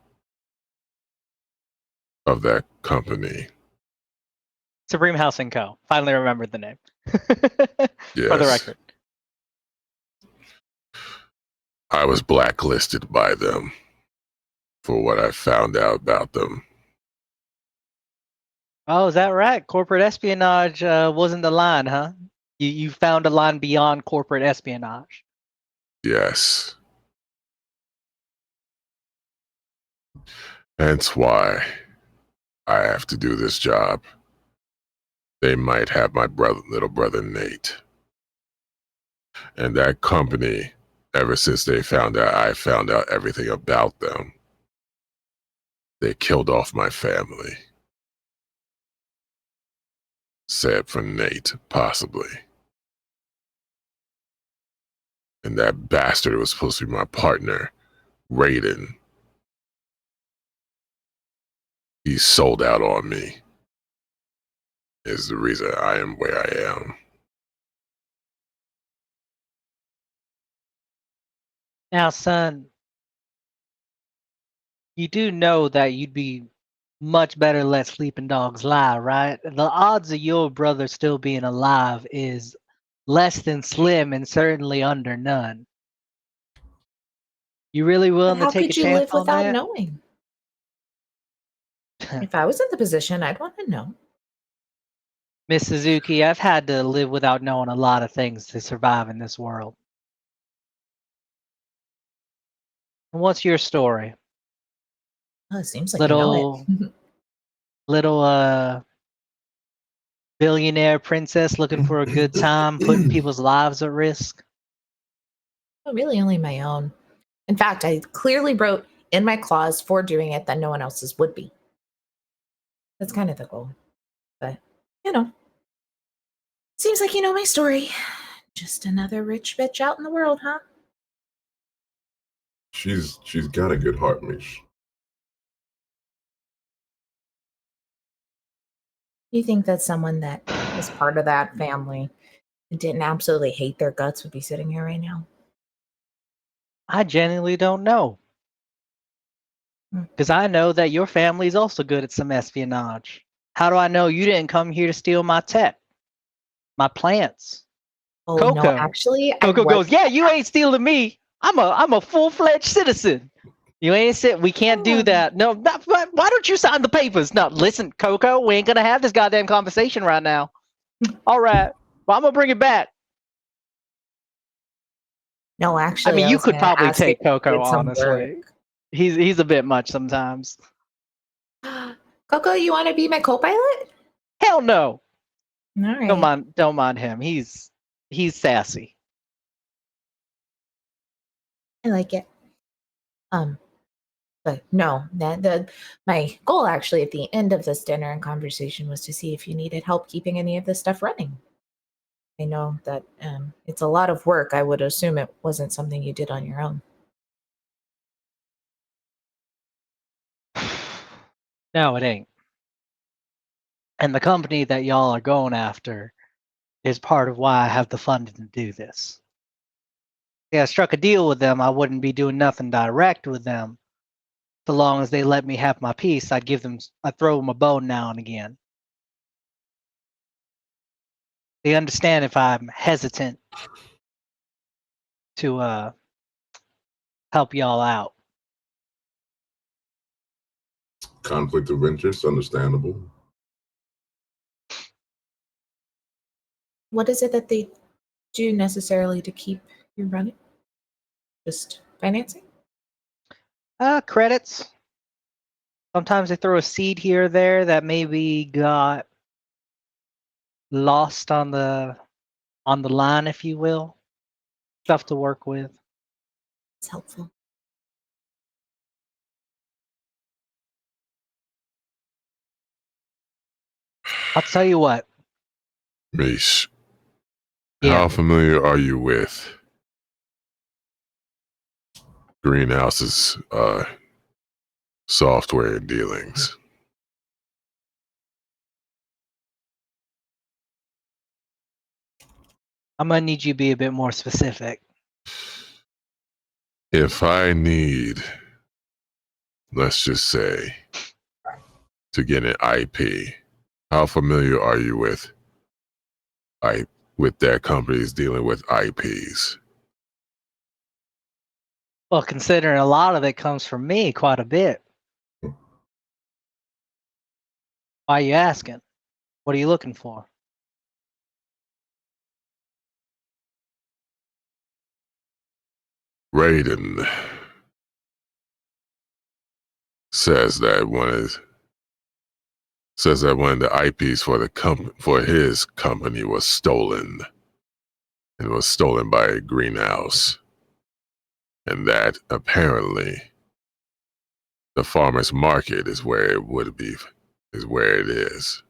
of that company. Supreme House & Co. Finally remembered the name. Yes. For the record. I was blacklisted by them for what I found out about them. Oh, is that right? Corporate espionage wasn't the line, huh? You found a line beyond corporate espionage. Yes. Hence why I have to do this job. They might have my little brother Nate. And that company, ever since I found out everything about them, they killed off my family. Except for Nate, possibly. And that bastard was supposed to be my partner, Raiden. He sold out on me. Is the reason I am where I am. Now, son, you do know that you'd be much better let sleeping dogs lie, right? The odds of your brother still being alive is less than slim and certainly under none. You really willing But to how take a could you chance live on without that? knowing? If I was in the position, I'd want to know. Miss Suzuki, I've had to live without knowing a lot of things to survive in this world. And what's your story? Oh, it seems like you know it. Little billionaire princess looking for a good time, putting people's lives at risk. Oh, really, only my own. In fact, I clearly wrote in my clause for doing it that no one else's would be. That's kind of the goal. But, seems like you know my story. Just another rich bitch out in the world, huh? She's got a good heart, Mish. You think that someone that was part of that family and didn't absolutely hate their guts would be sitting here right now? I genuinely don't know. Because I know that your family's also good at some espionage. How do I know you didn't come here to steal my tech? My plants? Oh, no, Coco. actually, Coco goes, yeah, you ain't stealing me. I'm a full-fledged citizen. You ain't we can't do that. No, why don't you sign the papers? No, listen, Coco, we ain't gonna have this goddamn conversation right now. All right. Well, I'm gonna bring it back. No, actually, I mean, you was could gonna probably ask if take you Coco, did some honestly. work. He's a bit much sometimes. Coco, you want to be my co-pilot? Hell no. All right. Don't mind him. He's sassy. I like it. But no, my goal actually at the end of this dinner and conversation was to see if you needed help keeping any of this stuff running. I know that it's a lot of work. I would assume it wasn't something you did on your own. No, it ain't. And the company that y'all are going after is part of why I have the funding to do this. Yeah, I struck a deal with them. I wouldn't be doing nothing direct with them. So long as they let me have my piece, I'd throw them a bone now and again. They understand if I'm hesitant to help y'all out. Conflict of interest, understandable. What is it that they do necessarily to keep you running? Just financing? Credits. Sometimes they throw a seed here or there that maybe got lost on the line, if you will. Stuff to work with. It's helpful. I'll tell you what. Mish, Yeah. how familiar are you with Greenhouse's software dealings? I'm gonna need you to be a bit more specific. If I need, let's just say, to get an IP, how familiar are you with that company's dealing with IPs? Well, considering a lot of it comes from me, quite a bit. Why are you asking? What are you looking for? Raiden says that one of the IPs for his company was stolen. It was stolen by a greenhouse. And that apparently the farmer's market is where it is.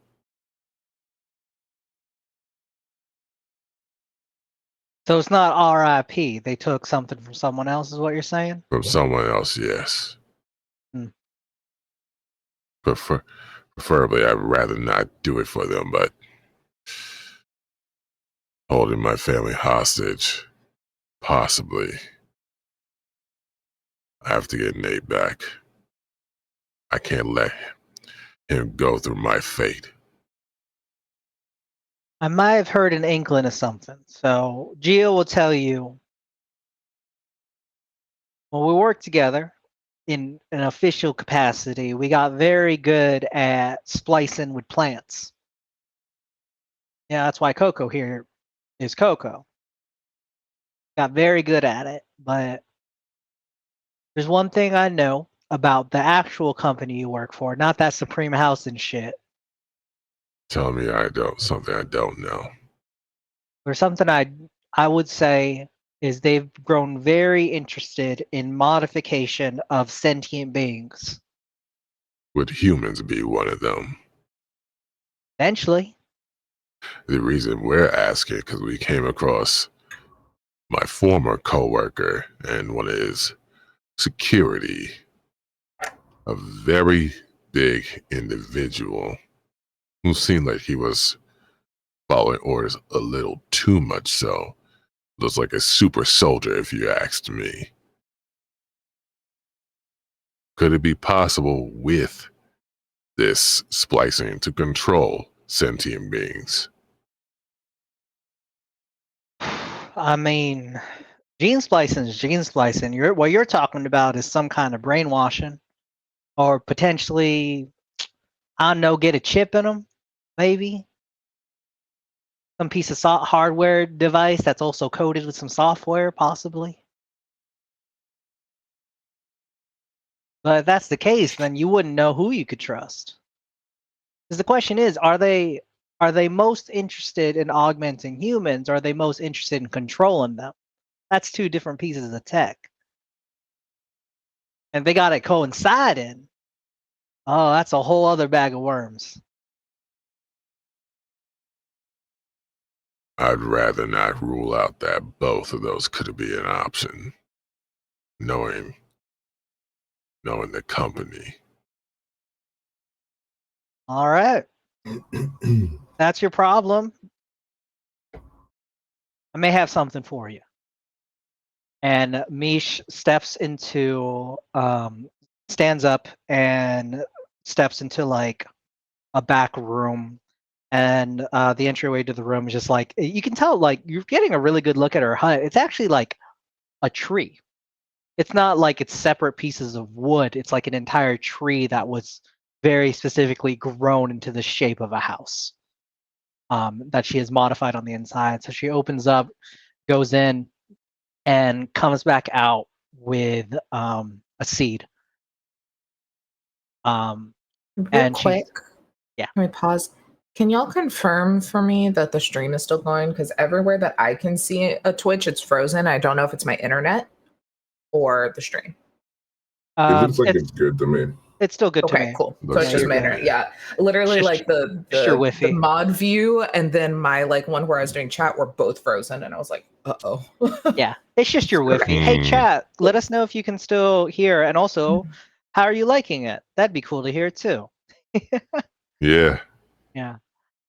So it's not our IP. They took something from someone else, is what you're saying? From someone else, yes. Hmm. Preferably, I'd rather not do it for them, but holding my family hostage, possibly. I have to get Nate back. I can't let him go through my fate. I might have heard an inkling of something. So Gio will tell you when we worked together in an official capacity, we got very good at splicing with plants. Yeah, that's why Coco here is Coco. Got very good at it, but there's one thing I know about the actual company you work for, not that Supreme House and shit. Tell me something I don't know. Or something I would say is they've grown very interested in modification of sentient beings. Would humans be one of them? Eventually. The reason we're asking, because we came across my former coworker and one of his security, a very big individual who seemed like he was following orders a little too much so. Looks like a super soldier, if you asked me. Could it be possible with this splicing to control sentient beings? I mean, gene splicing is gene splicing. What you're talking about is some kind of brainwashing, or potentially, I don't know, get a chip in them, maybe some piece of hardware device that's also coded with some software, possibly. But if that's the case, then you wouldn't know who you could trust. Because the question is, are they most interested in augmenting humans, or are they most interested in controlling them? That's two different pieces of tech. And they got it coinciding. Oh, that's a whole other bag of worms. I'd rather not rule out that both of those could be an option. Knowing the company. All right. That's your problem. I may have something for you. And Mish stands up and steps into like a back room. And the entryway to the room is just like, you can tell, like, you're getting a really good look at her hut. It's actually like a tree. It's not like it's separate pieces of wood. It's like an entire tree that was very specifically grown into the shape of a house that she has modified on the inside. So she opens up, goes in, and comes back out with a seed. Um, Real and quick, yeah. Can we pause? Can y'all confirm for me that the stream is still going? Because everywhere that I can see a Twitch, it's frozen. I don't know if it's my internet or the stream. It looks like it's good to me. It's still good to Okay, me. cool. So Looks it's just you're my good. internet. Yeah, literally, Just- like the just your the Wi-Fi. mod view and then my like one where I was doing chat were both frozen, and I was like, uh oh. Yeah, it's just your Wi-Fi. Hey, Mm. chat, let us know if you can still hear, and also, how are you liking it? That'd be cool to hear too. Yeah. Yeah.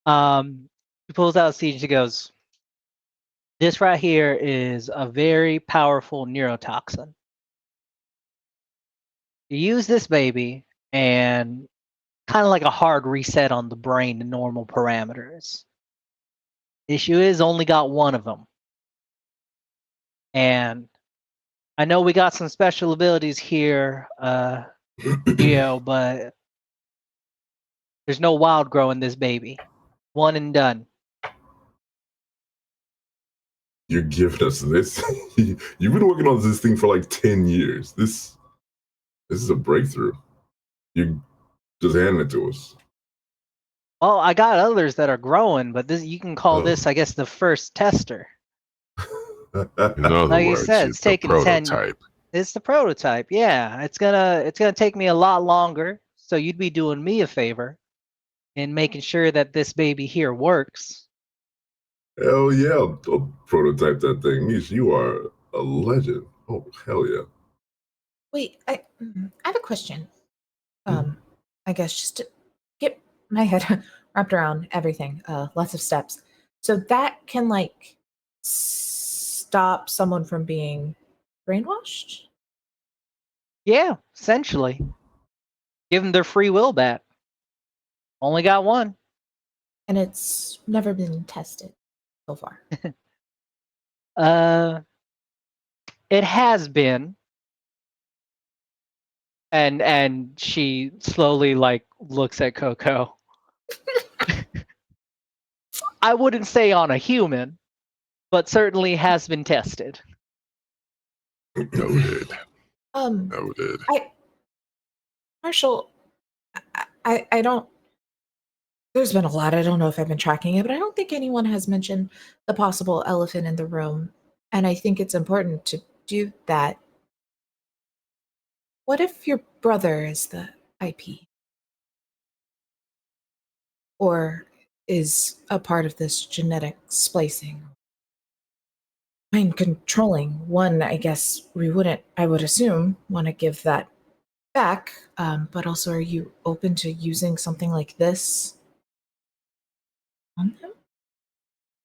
He pulls out a seed and she goes, "This right here is a very powerful neurotoxin. You use this baby and kind of like a hard reset on the brain to normal parameters. Issue is only got one of them. And I know we got some special abilities here, Geo, but there's no wild grow in this baby. One and done." You're giving us this. You've been working on this thing for like 10 years. This is a breakthrough. You just handing it to us. Well, I got others that are growing, but this you can call Oh. this, I guess, the first tester. In other Like you words, said, it's it's the taken 10. prototype. It's the prototype. Yeah, it's gonna take me a lot longer. So you'd be doing me a favor in making sure that this baby here works. Hell yeah, I'll prototype that thing. Mish, you are a legend. Oh, hell yeah. Wait, I have a question. I guess just to get my head wrapped around everything. Lots of steps. So that can like stop someone from being brainwashed? Yeah, essentially. Give them their free will back. Only got one. And it's never been tested so far. It has been. And she slowly like looks at Coco. I wouldn't say on a human, but certainly has been tested. Noted. Um, Noted. Marshall, I don't. There's been a lot. I don't know if I've been tracking it, but I don't think anyone has mentioned the possible elephant in the room. And I think it's important to do that. What if your brother is the IP? Or is a part of this genetic splicing? Mind controlling. One, I guess we wouldn't, I would assume, want to give that back. But also, are you open to using something like this on them?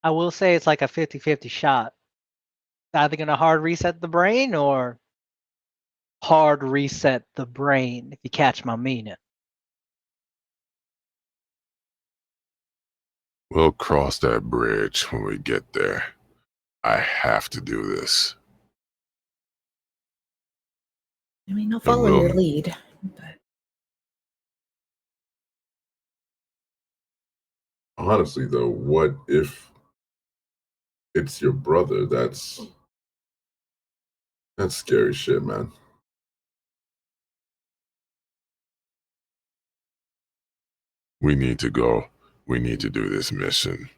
I will say it's like a 50-50 shot. Either gonna hard reset the brain or hard reset the brain, if you catch my meaning. We'll cross that bridge when we get there. I have to do this. I mean, I'll follow your lead, but Honestly, though, what if it's your brother? That's scary shit, man. We need to go. We need to do this mission.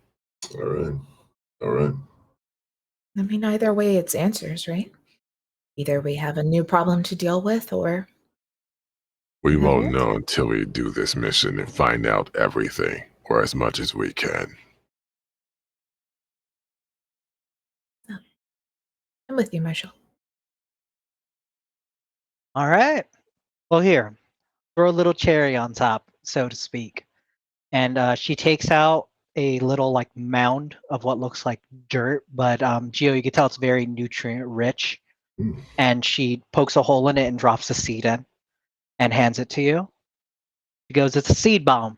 All right. All right. I mean, either way, it's answers, right? Either we have a new problem to deal with, or We No. won't know until we do this mission and find out everything, or as much as we can. I'm with you, Marshall. All right. Well, here, throw a little cherry on top, so to speak. And she takes out a little like mound of what looks like dirt, but Geo, you can tell it's very nutrient rich. Mm. And she pokes a hole in it and drops a seed in and hands it to you. She goes, "It's a seed bomb.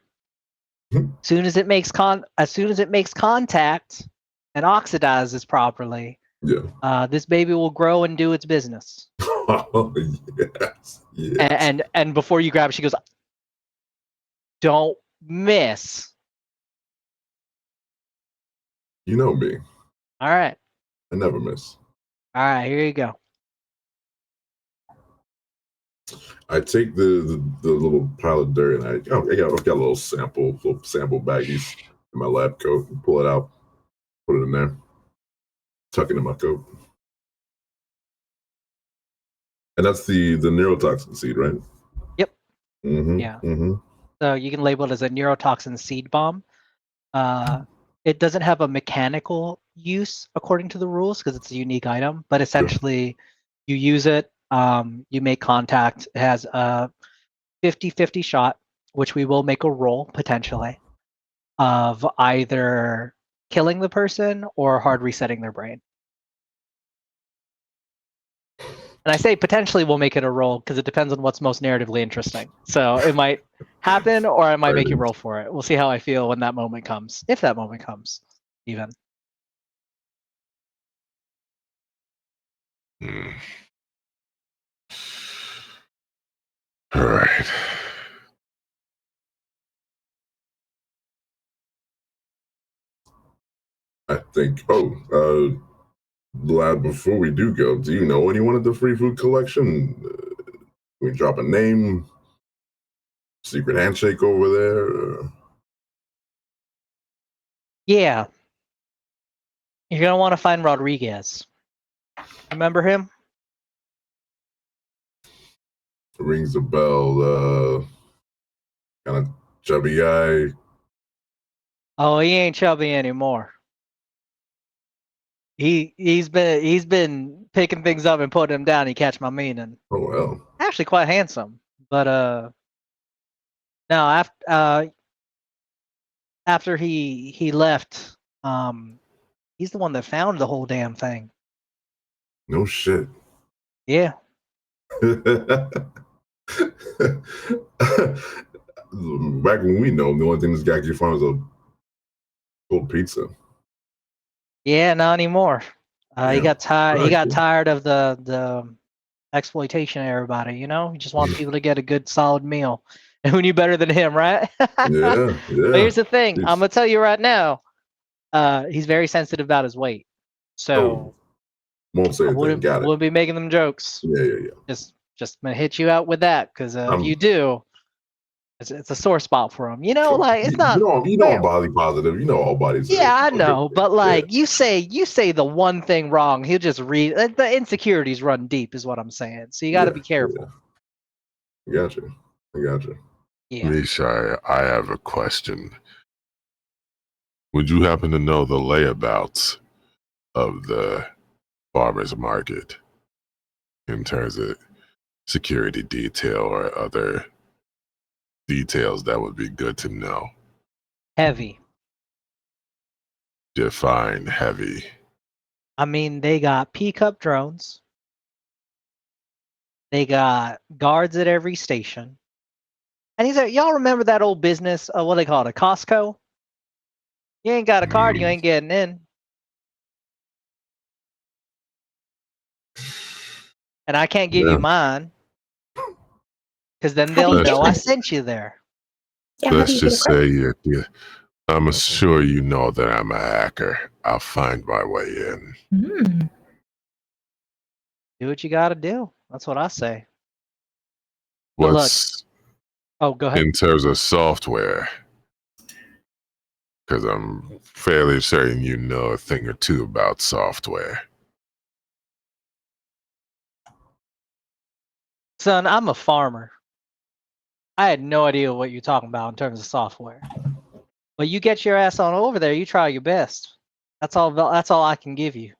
As soon as it makes contact and oxidizes properly, this baby will grow and do its business." Oh, yes. Yes. And before you grab it, she goes, "Don't miss." You know me. All right. I never miss. All right, here you go. I take the little pile of dirt and I've got a little sample baggies in my lab coat. Pull it out, put it in there, tuck it in my coat. And that's the neurotoxin seed, right? Yep. Mm-hmm. Yeah. Mm-hmm. So you can label it as a neurotoxin seed bomb. It doesn't have a mechanical use according to the rules because it's a unique item, but essentially you use it, you make contact. It has a 50-50 shot, which we will make a roll potentially, of either killing the person or hard resetting their brain. And I say potentially we'll make it a roll because it depends on what's most narratively interesting. So it might happen or I might make you roll for it. We'll see how I feel when that moment comes, if that moment comes, even. All right. I think. Lad, before we do go, do you know anyone at the free food collection? We drop a name, secret handshake over there. Yeah. You're going to want to find Rodriguez. Remember him? Rings a bell. Kind of chubby guy. Oh, he ain't chubby anymore. He's been picking things up and putting them down. You catch my meaning. Oh well. Actually, quite handsome, but no. After he left, he's the one that found the whole damn thing. No shit. Yeah. Back when we know him, the only thing this guy could find was a cold pizza. Yeah, not anymore. He Yeah. got tired. He got Cool. tired of the exploitation of everybody. You know, he just wants people to get a good solid meal. And who knew better than him, right? Yeah. But here's the thing. Jeez. I'm gonna tell you right now. He's very sensitive about his weight, so won't say I a thing. wouldn't Got it. be making them jokes. Yeah. Just gonna hit you out with that because if you do, it's a sore spot for him. You know, like it's not. You know, I'm body positive. You know, all bodies. Yeah, I know, but like you say the one thing wrong, he'll just read. The insecurities run deep, is what I'm saying. So you got to be careful. Yeah. I got you. Yeah. Misha, I have a question. Would you happen to know the layabouts of the farmer's market in terms of security detail or other details that would be good to know? Heavy. Define heavy. I mean, they got P-cup drones. They got guards at every station. And he's like, y'all remember that old business? What they call it, a Costco? You ain't got a card, you ain't getting in. And I can't give you mine because then they'll know I sent you there. Yeah, Let's just say I'm sure you know that I'm a hacker. I'll find my way in. Mm. Do what you got to do. That's what I say. What's go ahead. in terms of software? Because I'm fairly certain you know a thing or two about software. Son, I'm a farmer. I had no idea what you're talking about in terms of software. But you get your ass on over there. You try your best. That's all I can give you.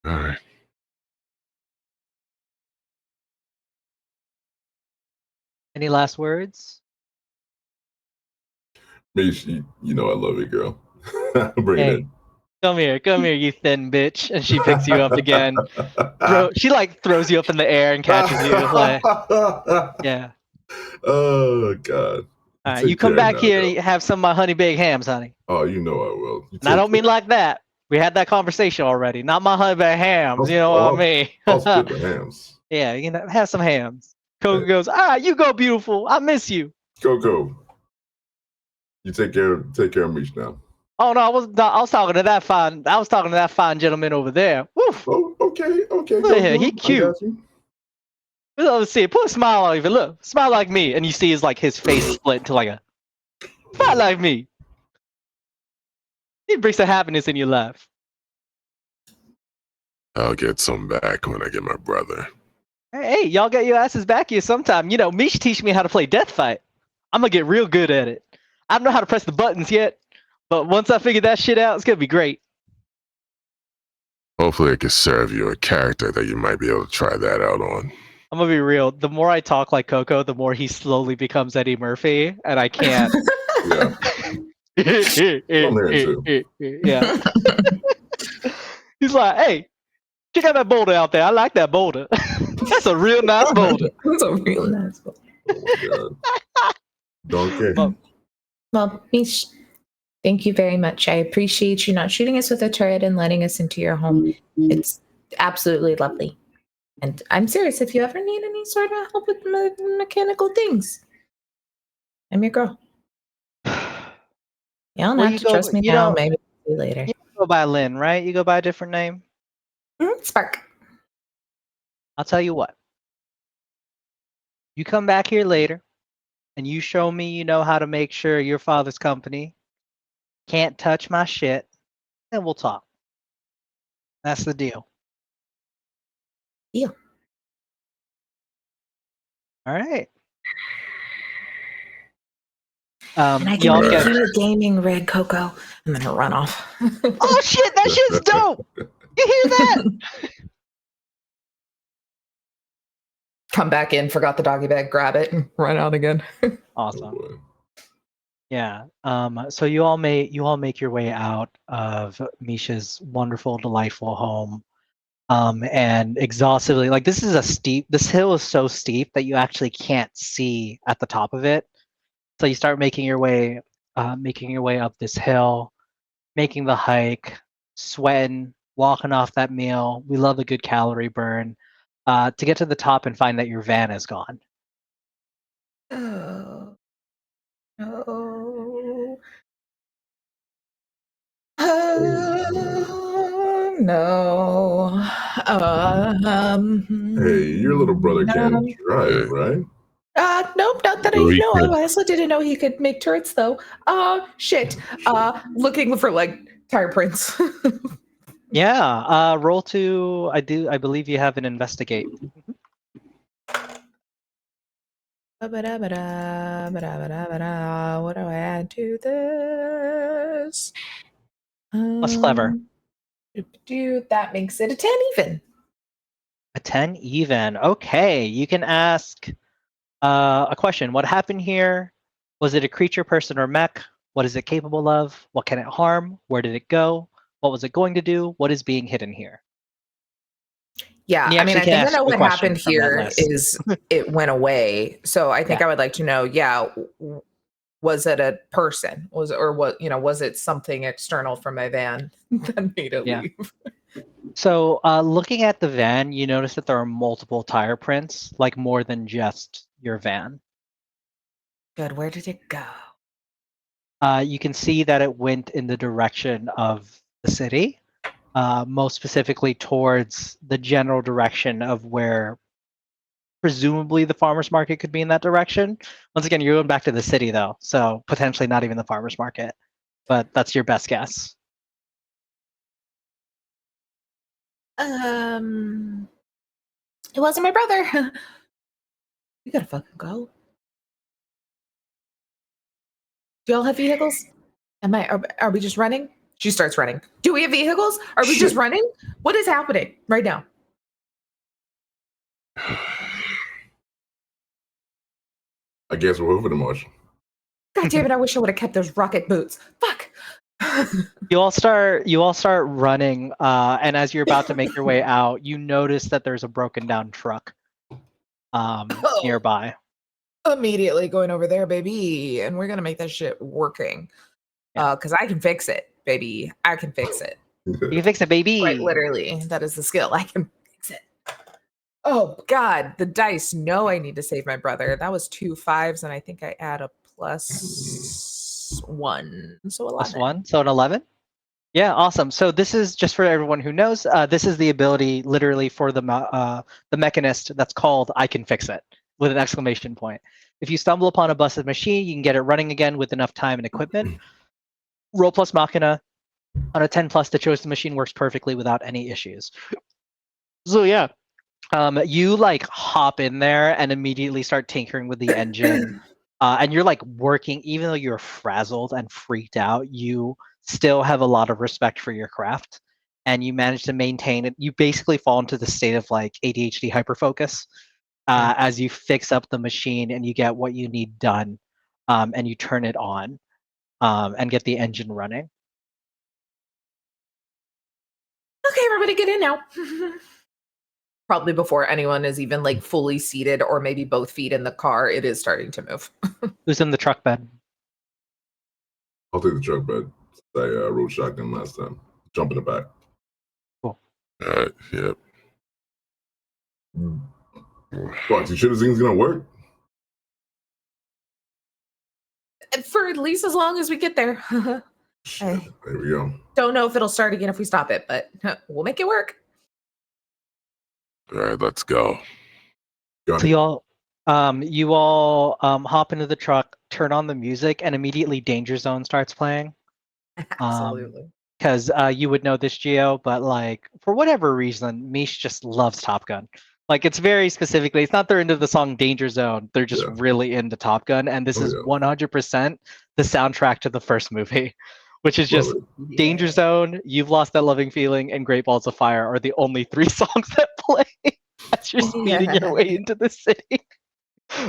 All right. Any last words? You know I love you, girl. Bring it in. Come here, you thin bitch. And she picks you up again. She like throws you up in the air and catches you. Like, yeah. Oh God. All right, you come back here and have some of my honey baked hams, honey. Oh, you know I will. And I don't mean like that. We had that conversation already. Not my honey baked hams. You know what I mean? I'll spit the hams. Yeah, you know, have some hams. Coco goes, you go, beautiful. I miss you. Coco, you take care of Mish now. Oh no, I was talking to that fine. I was talking to that fine gentleman over there. Woof. Oh, okay. Look at him, he I cute. got you. Let's see. Put a smile on you. Look, smile like me, and you see his face split into like a smile like me. It brings some happiness in your life. I'll get some back when I get my brother. Hey, y'all get your asses back here sometime. You know, Mish teach me how to play Death Fight. I'm gonna get real good at it. I don't know how to press the buttons yet, but once I figure that shit out, it's gonna be great. Hopefully, I can serve you a character that you might be able to try that out on. I'm gonna be real. The more I talk like Coco, the more he slowly becomes Eddie Murphy, and I can't. Yeah. I'm there too. Yeah. He's like, hey, check out that boulder out there. I like that boulder. That's a real nice boulder. That's a real nice boulder. Oh my God. Donkey. Well, Mish, thank you very much. I appreciate you not shooting us with a turret and letting us into your home. It's absolutely lovely. And I'm serious. If you ever need any sort of help with mechanical things, I'm your girl. You don't Well, have you to go- trust me you now. don't- Maybe later. You go by Lynn, right? You go by a different name. Spark. I'll tell you what. You come back here later, and you show me you know how to make sure your father's company can't touch my shit, then we'll talk. That's the deal. Deal. All right. And I can y'all make get. you a gaming rig, Coco. I'm gonna run off. Oh shit! That shit's dope. You hear that? Come back in, forgot the doggy bag, grab it, and run out again. Awesome. Oh, boy. Yeah. So you all make your way out of Misha's wonderful, delightful home. And exhaustively, like this hill is so steep that you actually can't see at the top of it. So you start making your way up this hill, making the hike, sweating, walking off that meal. We love a good calorie burn. To get to the top and find that your van is gone. Oh no. No. Hey, your little brother can drive, right? Nope, not that I We know could- of. I also didn't know he could make turrets though. Shit. Looking for like tire prints. Yeah. Roll to. I believe you have an investigate. What do I add to this? What's clever? That makes it a 10 even. A 10 even. Okay, you can ask a question. What happened here? Was it a creature, person, or mech? What is it capable of? What can it harm? Where did it go? What was it going to do? What is being hidden here? Yeah, And you I mean, actually I can think I ask know the what question happened from that here list. is it went away. So I think Yeah. I would like to know, was it a person? Was it something external from my van that made it Yeah. leave? So looking at the van, you notice that there are multiple tire prints, like more than just your van. Good. Where did it go? You can see that it went in the direction of the city, most specifically towards the general direction of where presumably the farmer's market could be in that direction. Once again, you're going back to the city though, so potentially not even the farmer's market, but that's your best guess. It wasn't my brother. We gotta fucking go. Do y'all have vehicles? Are we just running? She starts running. Do we have vehicles? Are we just running? What is happening right now? I guess we're moving in motion. God damn it, I wish I would have kept those rocket boots. Fuck. You all start running, and as you're about to make your way out, you notice that there's a broken down truck nearby. Immediately going over there, baby. And we're gonna make that shit working. Yeah. Because I can fix it, baby. I can fix it. You can fix it, baby. Quite literally. That is the skill. I can fix it. Oh God, the dice. No, I need to save my brother. That was 2 5s, and I think I add a plus +1, so 11. +1, so an 11. Yeah, awesome. So this is just for everyone who knows. This is the ability, literally, for the mechanist that's called "I can fix it" with an exclamation point. If you stumble upon a busted machine, you can get it running again with enough time and equipment. Roll plus Machina on a 10+ that shows the machine works perfectly without any issues. So yeah, you like hop in there and immediately start tinkering with the engine. And you're like working, even though you're frazzled and freaked out, you still have a lot of respect for your craft, and you manage to maintain it. You basically fall into the state of like ADHD hyperfocus as you fix up the machine and you get what you need done, and you turn it on and get the engine running. Okay, everybody get in now. Probably before anyone is even like fully seated or maybe both feet in the car, it is starting to move. Who's in the truck bed? I'll take the truck bed. I rode shotgun last time. Jump in the back. All right. Yep. What? You sure this thing's gonna work? For at least as long as we get there. Shit, there we go. Don't know if it'll start again if we stop it, but we'll make it work. All right, let's go. So you all hop into the truck, turn on the music, and immediately Danger Zone starts playing. Absolutely. Because you would know this, Geo, but like for whatever reason, Mish just loves Top Gun. Like it's very specifically, it's not they're into the song Danger Zone, they're just really into Top Gun, and this is 100% the soundtrack to the first movie, which is just Danger Zone, You've Lost That Loving Feeling, and Great Balls of Fire are the only 3 songs that play as you're speeding your way into the city.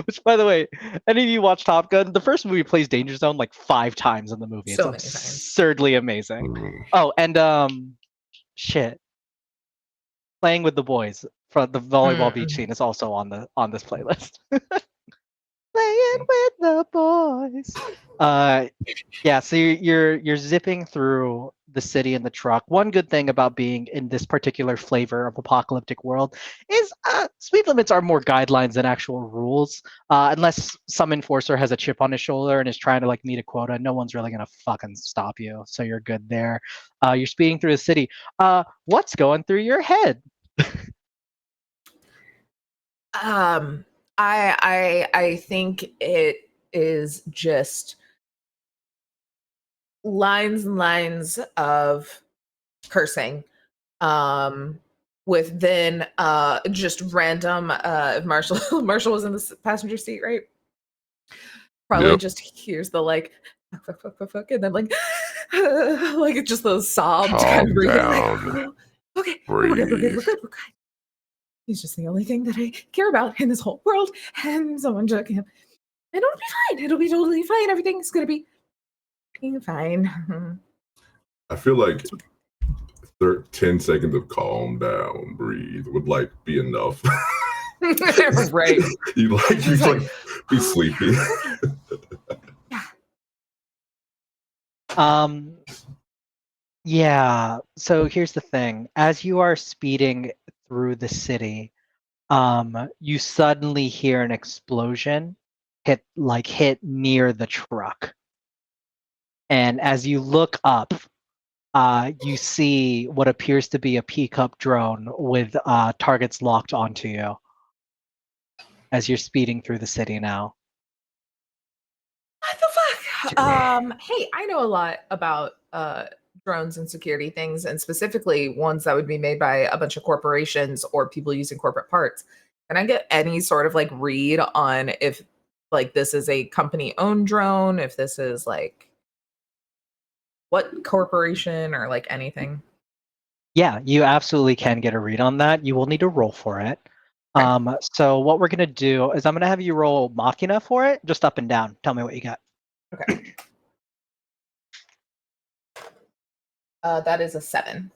Which, by the way, any of you watch Top Gun, the first movie plays Danger Zone like 5 times in the movie. So it's many times. absurdly amazing. Oh, and shit. Playing with the Boys from the volleyball beach scene is also on this playlist. Playing with the boys. Yeah, so you're zipping through the city in the truck. One good thing about being in this particular flavor of apocalyptic world is speed limits are more guidelines than actual rules. Unless some enforcer has a chip on his shoulder and is trying to like meet a quota, no one's really gonna fucking stop you. So you're good there. You're speeding through the city. What's going through your head? I think it is just lines and lines of cursing, with then just random Marshall was in the passenger seat, right? Probably just hears the like fuck, and then like like it's just those sobs kind of breathing. Like, okay, we're good. He's just the only thing that I care about in this whole world, and someone took him. And it'll be fine. It'll be totally fine. Everything's gonna be fine. I feel like 10 seconds of calm down, breathe would like be enough. Right. you like be sleepy. Yeah. So here's the thing. As you are speeding through the city, you suddenly hear an explosion hit near the truck. And as you look up, you see what appears to be a pickup drone with targets locked onto you as you're speeding through the city now. What the fuck? Hey, I know a lot about drones and security things, and specifically ones that would be made by a bunch of corporations or people using corporate parts. Can I get any sort of like read on if like this is a company owned drone, if this is like what corporation or like anything? Yeah, you absolutely can get a read on that. You will need to roll for it. Okay. So what we're gonna do is I'm gonna have you roll Machina for it, just up and down. Tell me what you got. Okay. That is a 7.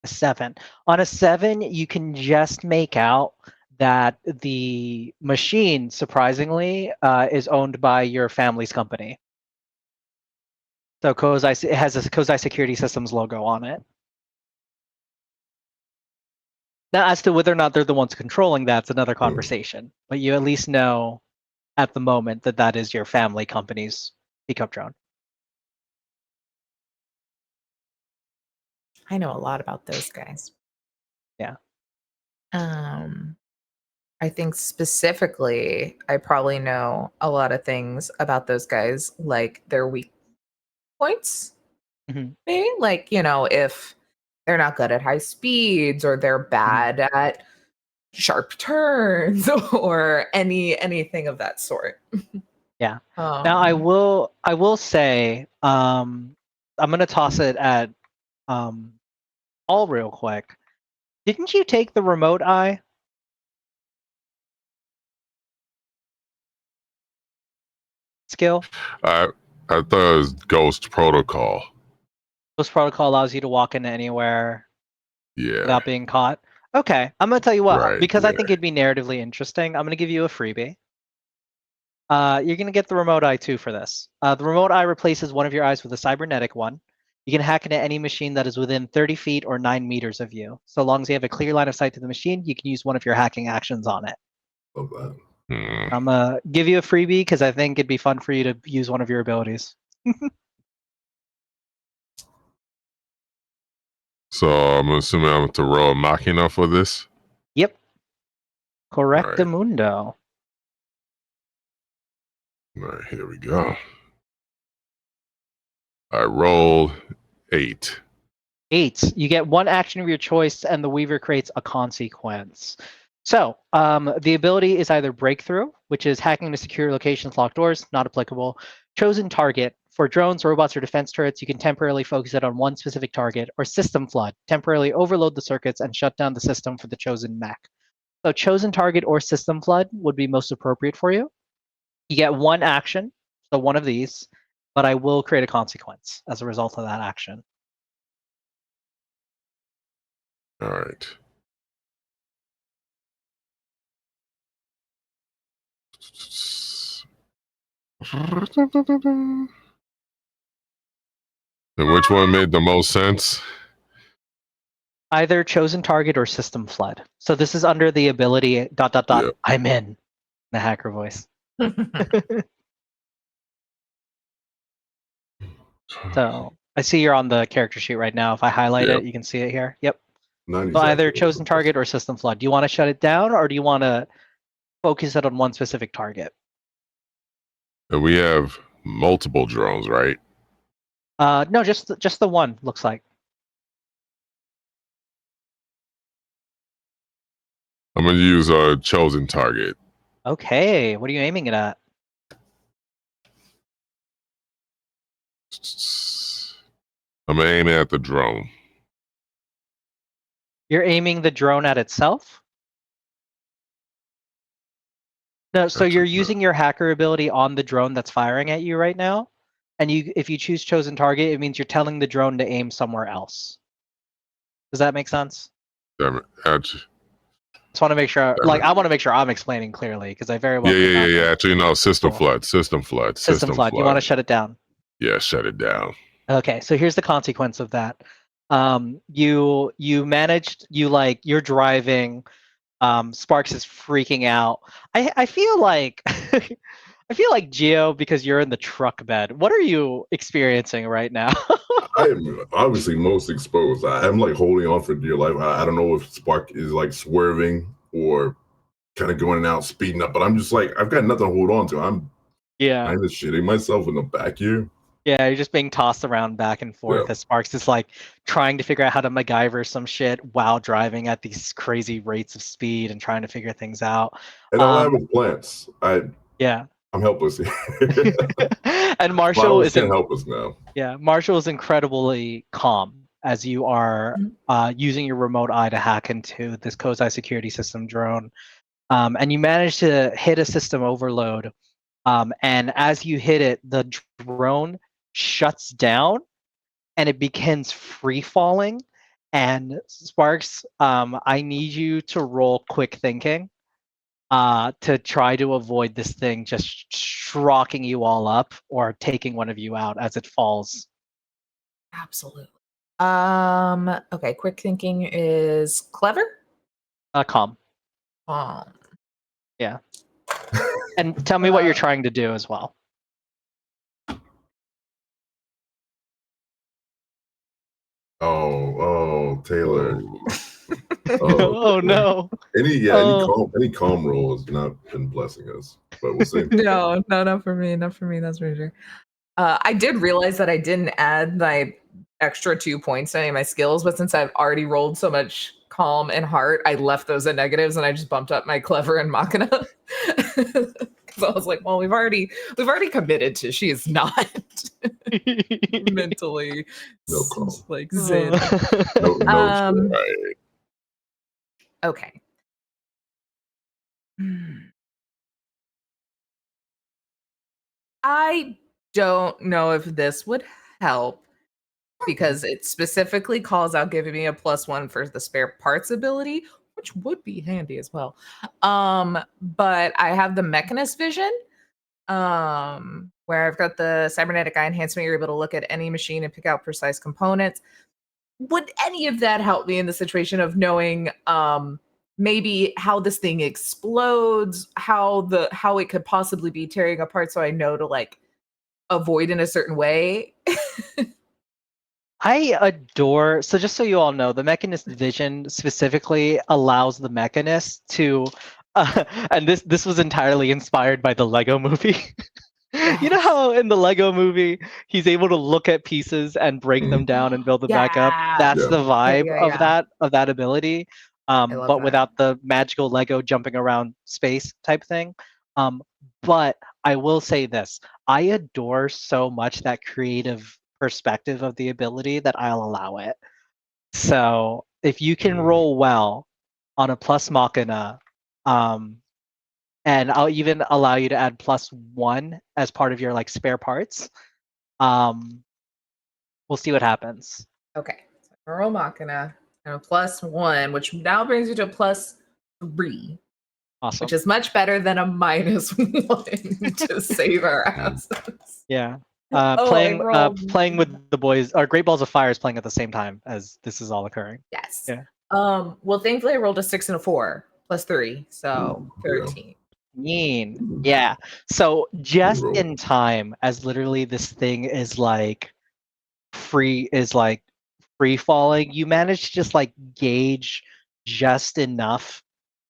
A 7. On a 7, you can just make out that the machine, surprisingly, is owned by your family's company. So it has a Kozai Security Systems logo on it. Now, as to whether or not they're the ones controlling that's another conversation. But you at least know at the moment that is your family company's pickup drone. I know a lot about those guys. Yeah. I think specifically, I probably know a lot of things about those guys, like their weak points. Mhm. Maybe, like, if they're not good at high speeds or they're bad at sharp turns or anything of that sort. Yeah. Now I will say, I'm gonna toss it at all real quick. Didn't you take the remote eye skill? I thought it was Ghost Protocol. Ghost Protocol allows you to walk into anywhere Yeah. without being caught. Okay, I'm gonna tell you what, Right, because I yeah. think it'd be narratively interesting. I'm gonna give you a freebie. You're gonna get the remote eye too for this. The remote eye replaces one of your eyes with a cybernetic one. You can hack into any machine that is within 30 feet or 9 meters of you. So long as you have a clear line of sight to the machine, you can use one of your hacking actions on it. Love that. I'm gonna give you a freebie because I think it'd be fun for you to use one of your abilities. So I'm assuming I'm to roll a Machina for this. Yep. Right. Correctamundo. All right, here we go. I rolled 8. 8. You get one action of your choice, and the Weaver creates a consequence. So the ability is either Breakthrough, which is hacking into secure locations, locked doors, not applicable. Chosen Target. For drones, robots, or defense turrets, you can temporarily focus it on one specific target. Or System Flood. Temporarily overload the circuits and shut down the system for the chosen mech. So Chosen Target or System Flood would be most appropriate for you. You get one action, so one of these, but I will create a consequence as a result of that action. All right. And which one made the most sense? Either Chosen Target or System Flood. So this is under the ability ... Yep. I'm in the hacker voice. So I see you're on the character sheet right now. If I highlight Yep. it, you can see it here. Yep. 90 So either seconds. Chosen Target or System Flood. Do you want to shut it down or do you want to focus it on one specific target? And we have multiple drones, right? No, just the one, looks like. I'm gonna use a chosen target. Okay, what are you aiming it at? I'm aiming at the drone. You're aiming the drone at itself? No, so you're using your hacker ability on the drone that's firing at you right now. And if you choose chosen target, it means you're telling the drone to aim somewhere else. Does that make sense? Damn it. Just want to make sure, I want to make sure I'm explaining clearly because I very well could not Yeah. have. Actually, no. System Cool. flood. System flood. System flood. You want to shut it down? Yeah, shut it down. Okay, so here's the consequence of that. You managed, you're driving. Sparks is freaking out. I feel like I feel like Geo, because you're in the truck bed. What are you experiencing right now? I am obviously most exposed. I'm like holding on for dear life. I don't know if Spark is like swerving or kind of going out, speeding up, but I'm just like, I've got nothing to hold on to. I'm kind of shitting myself in the back here. Yeah, you're just being tossed around back and forth as Sparks is like trying to figure out how to MacGyver some shit while driving at these crazy rates of speed and trying to figure things out. And all I have is plants. I'm helpless. And Marshall can't help us now. Yeah, Marshall is incredibly calm as you are using your remote eye to hack into this Kozai security system drone. And you manage to hit a system overload. And as you hit it, the drone shuts down and it begins free falling. And Sparks, I need you to roll quick thinking to try to avoid this thing just rocking you all up or taking one of you out as it falls. Absolutely. Okay, quick thinking is clever. Calm. Yeah. And tell me what you're trying to do as well. Oh, Taylor. Oh no. Any calm roll has not been blessing us, but we'll see. No, not for me. Not for me. That's for sure. I did realize that I didn't add my extra 2 points to any of my skills, but since I've already rolled so much calm and heart, I left those at negatives and I just bumped up my clever and machina. Because I was like, well, we've already committed to she is not mentally No calm. like zen. No, Right. Okay. I don't know if this would help because it specifically calls out giving me a +1 for the spare parts ability, which would be handy as well. But I have the mechanist vision, where I've got the cybernetic eye enhancement. You're able to look at any machine and pick out precise components. Would any of that help me in the situation of knowing maybe how this thing explodes, how it could possibly be tearing apart, so I know to like avoid in a certain way? I adore, so just so you all know, the Mechanist vision specifically allows the Mechanist to, and this was entirely inspired by the Lego movie. You know Yes. how in the Lego movie he's able to look at pieces and break them down and build them back up? Yeah. That's Yeah. the vibe Yeah. of that ability, love but that. without the magical Lego jumping around space type thing. But I will say this: I adore so much that creative perspective of the ability that I'll allow it. So if you can roll well on a plus machina, and I'll even allow you to add +1 as part of your like spare parts. We'll see what happens. Okay. So Neural Machina and a +1, which now brings you to a +3, Awesome. which is much better than a -1 to save our asses. Yeah. I rolled- Playing with the boys, or Great Balls of Fire is playing at the same time as this is all occurring. Yes. Yeah. Well, thankfully I rolled a 6 and a 4 +3, so 13. Mean. Yeah. So just in time, as literally this thing is like free falling, you manage to just like gauge just enough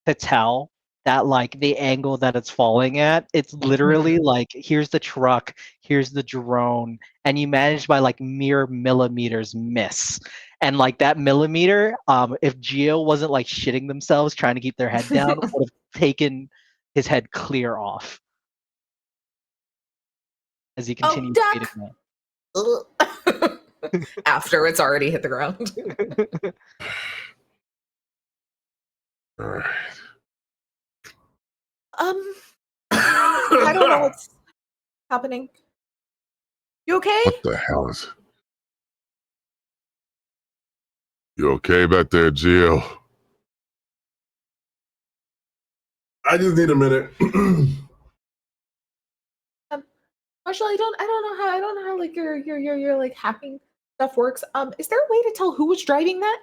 to tell that like the angle that it's falling at, it's literally like here's the truck, here's the drone, and you manage by like mere millimeters miss. And like that millimeter, if Geo wasn't like shitting themselves trying to keep their head down, would have taken his head clear off as he continues duck! beating them. After it's already hit the ground. All right. I don't know what's happening. You okay? What the hell is? You okay back there, Gio? I just need a minute. Marshall, I don't know how like your like hacking stuff works. Is there a way to tell who was driving that?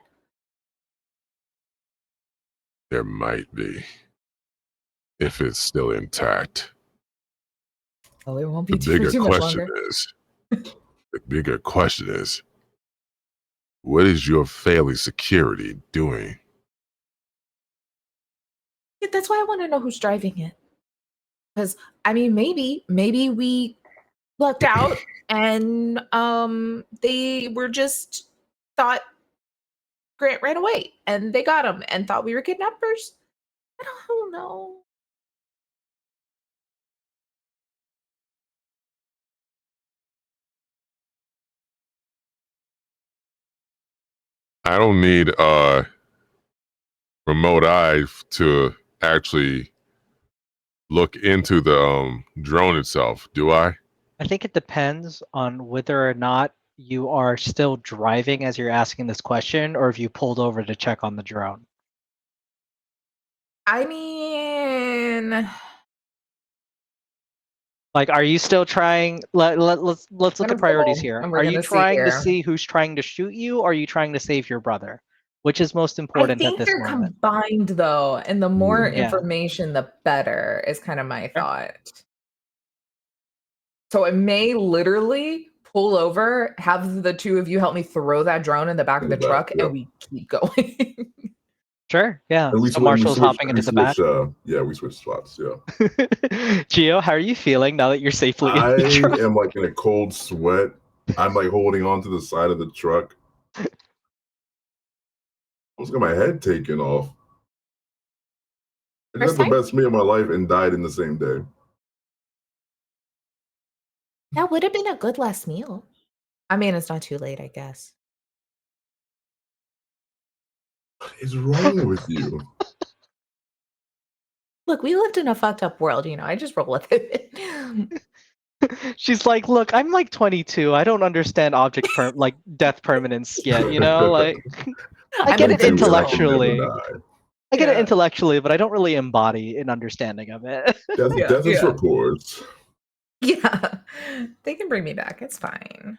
There might be, if it's still intact. Well, it won't be The bigger too much question longer. is, what is your failing security doing? Yeah, that's why I want to know who's driving it. Because I mean, maybe we lucked out and they were just thought Grant ran away and they got him and thought we were kidnappers. I don't know. I don't need a remote eye to actually look into the drone itself, do I? I think it depends on whether or not you are still driving as you're asking this question, or if you pulled over to check on the drone. I mean, Like, are you still trying? Let's look gonna at priorities roll, here. and we're Are you gonna see trying to here. see who's trying to shoot you, or are you trying to save your brother? Which is most I important at think this they're moment? combined though, and the more Yeah. information, the better is kind of my thought. So it may literally pull over, have the two of you help me throw that drone in the back of the truck, yep. and we keep going. Sure, yeah. And So Marshall's hopping into the back. We switched spots, yeah. Gio, how are you feeling now that you're safely in I the truck? am like in a cold sweat. I'm like holding on to the side of the truck. I almost got my head taken off. I First had the time? best meal of my life and died in the same day. That would have been a good last meal. I mean, it's not too late, I guess. What is wrong with you? Look, we lived in a fucked up world, you know. I just roll with it. She's like, look, I'm like 22. I don't understand like death permanence yet, you know? Like I I'm get an it 22 and I can intellectually. never die. I get it Yeah. intellectually, but I don't really embody an understanding of it. Death is for course. Yeah. They can bring me back. It's fine.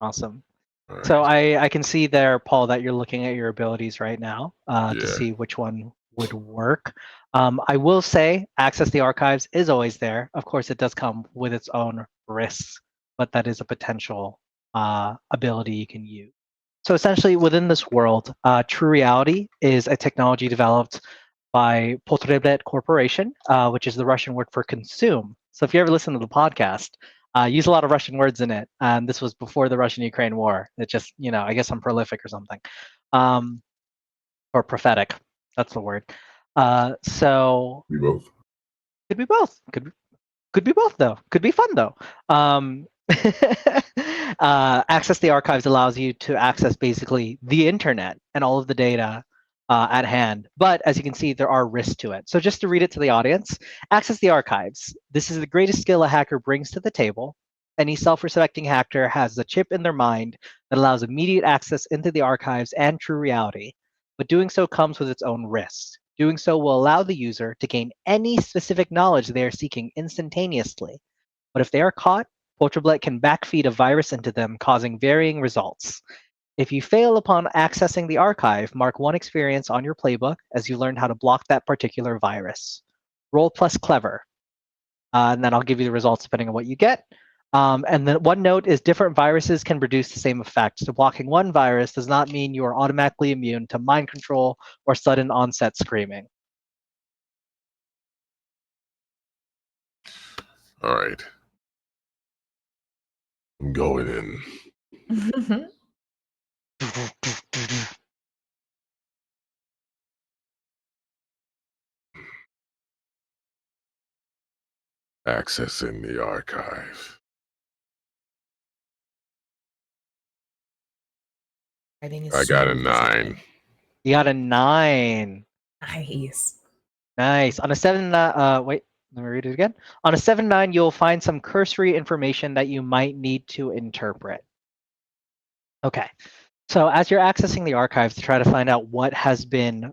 Awesome. All right. So I can see there, Paul, that you're looking at your abilities right now to Yeah. see which one would work. I will say access the archives is always there. Of course, it does come with its own risks, but that is a potential ability you can use. So essentially, within this world, True Reality is a technology developed by Apochromatic Corporation, which is the Russian word for consume. So if you ever listen to the podcast, use a lot of Russian words in it. And this was before the Russian-Ukraine war. It just, I guess I'm prolific or something, or prophetic. That's the word. So We both. could be both. Could be both though. Could be fun though. Access the archives allows you to access basically the internet and all of the data at hand. But as you can see, there are risks to it. So just to read it to the audience, access the archives. This is the greatest skill a hacker brings to the table. Any self-respecting hacker has a chip in their mind that allows immediate access into the archives and True Reality. But doing so comes with its own risks. Doing so will allow the user to gain any specific knowledge they are seeking instantaneously. But if they are caught, Ultraviolet can backfeed a virus into them, causing varying results. If you fail upon accessing the archive, mark one experience on your playbook as you learn how to block that particular virus. Roll plus clever, and then I'll give you the results depending on what you get. And then one note is different viruses can produce the same effect. So blocking one virus does not mean you are automatically immune to mind control or sudden onset screaming. All right. I'm going in. Accessing the archive. I got a 9. You got a 9. Nice. Nice. On a 7, wait, let me read it again. On a 7-9, you'll find some cursory information that you might need to interpret. Okay. So as you're accessing the archives to try to find out what has been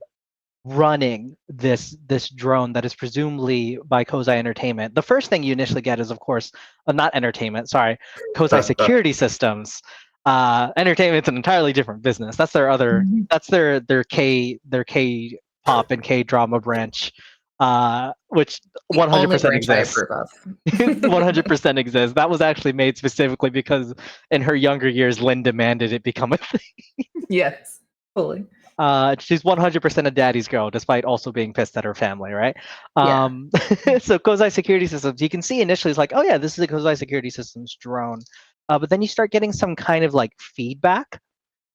running this drone that is presumably by Kozai Entertainment, the first thing you initially get is, of course, not entertainment. Sorry, Kozai Security Systems. Entertainment's an entirely different business. That's their other. That's their K pop and K drama branch, which 100% exists. 100% exists. That was actually made specifically because in her younger years, Lynn demanded it become a thing. Yes, fully. She's 100% a daddy's girl, despite also being pissed at her family, right? Yeah. So Kozai Security Systems, you can see initially it's like, oh yeah, this is a Kozai Security Systems drone. But then you start getting some kind of like feedback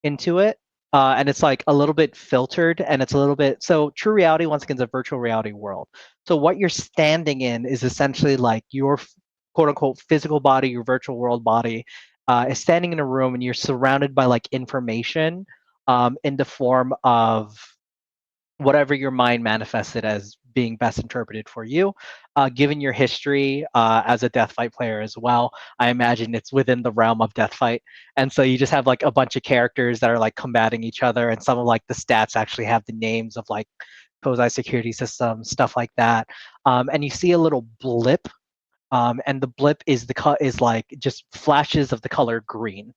into it. And it's like a little bit filtered and it's a little bit, so True Reality, once again, is a virtual reality world. So what you're standing in is essentially like your quote unquote physical body, your virtual world body is standing in a room and you're surrounded by like information in the form of whatever your mind manifested as being best interpreted for you. Given your history as a Death Fight player as well, I imagine it's within the realm of Death Fight. And so you just have like a bunch of characters that are like combating each other, and some of like the stats actually have the names of like Kozai Security Systems, stuff like that. And you see a little blip, and the blip is is like just flashes of the color green,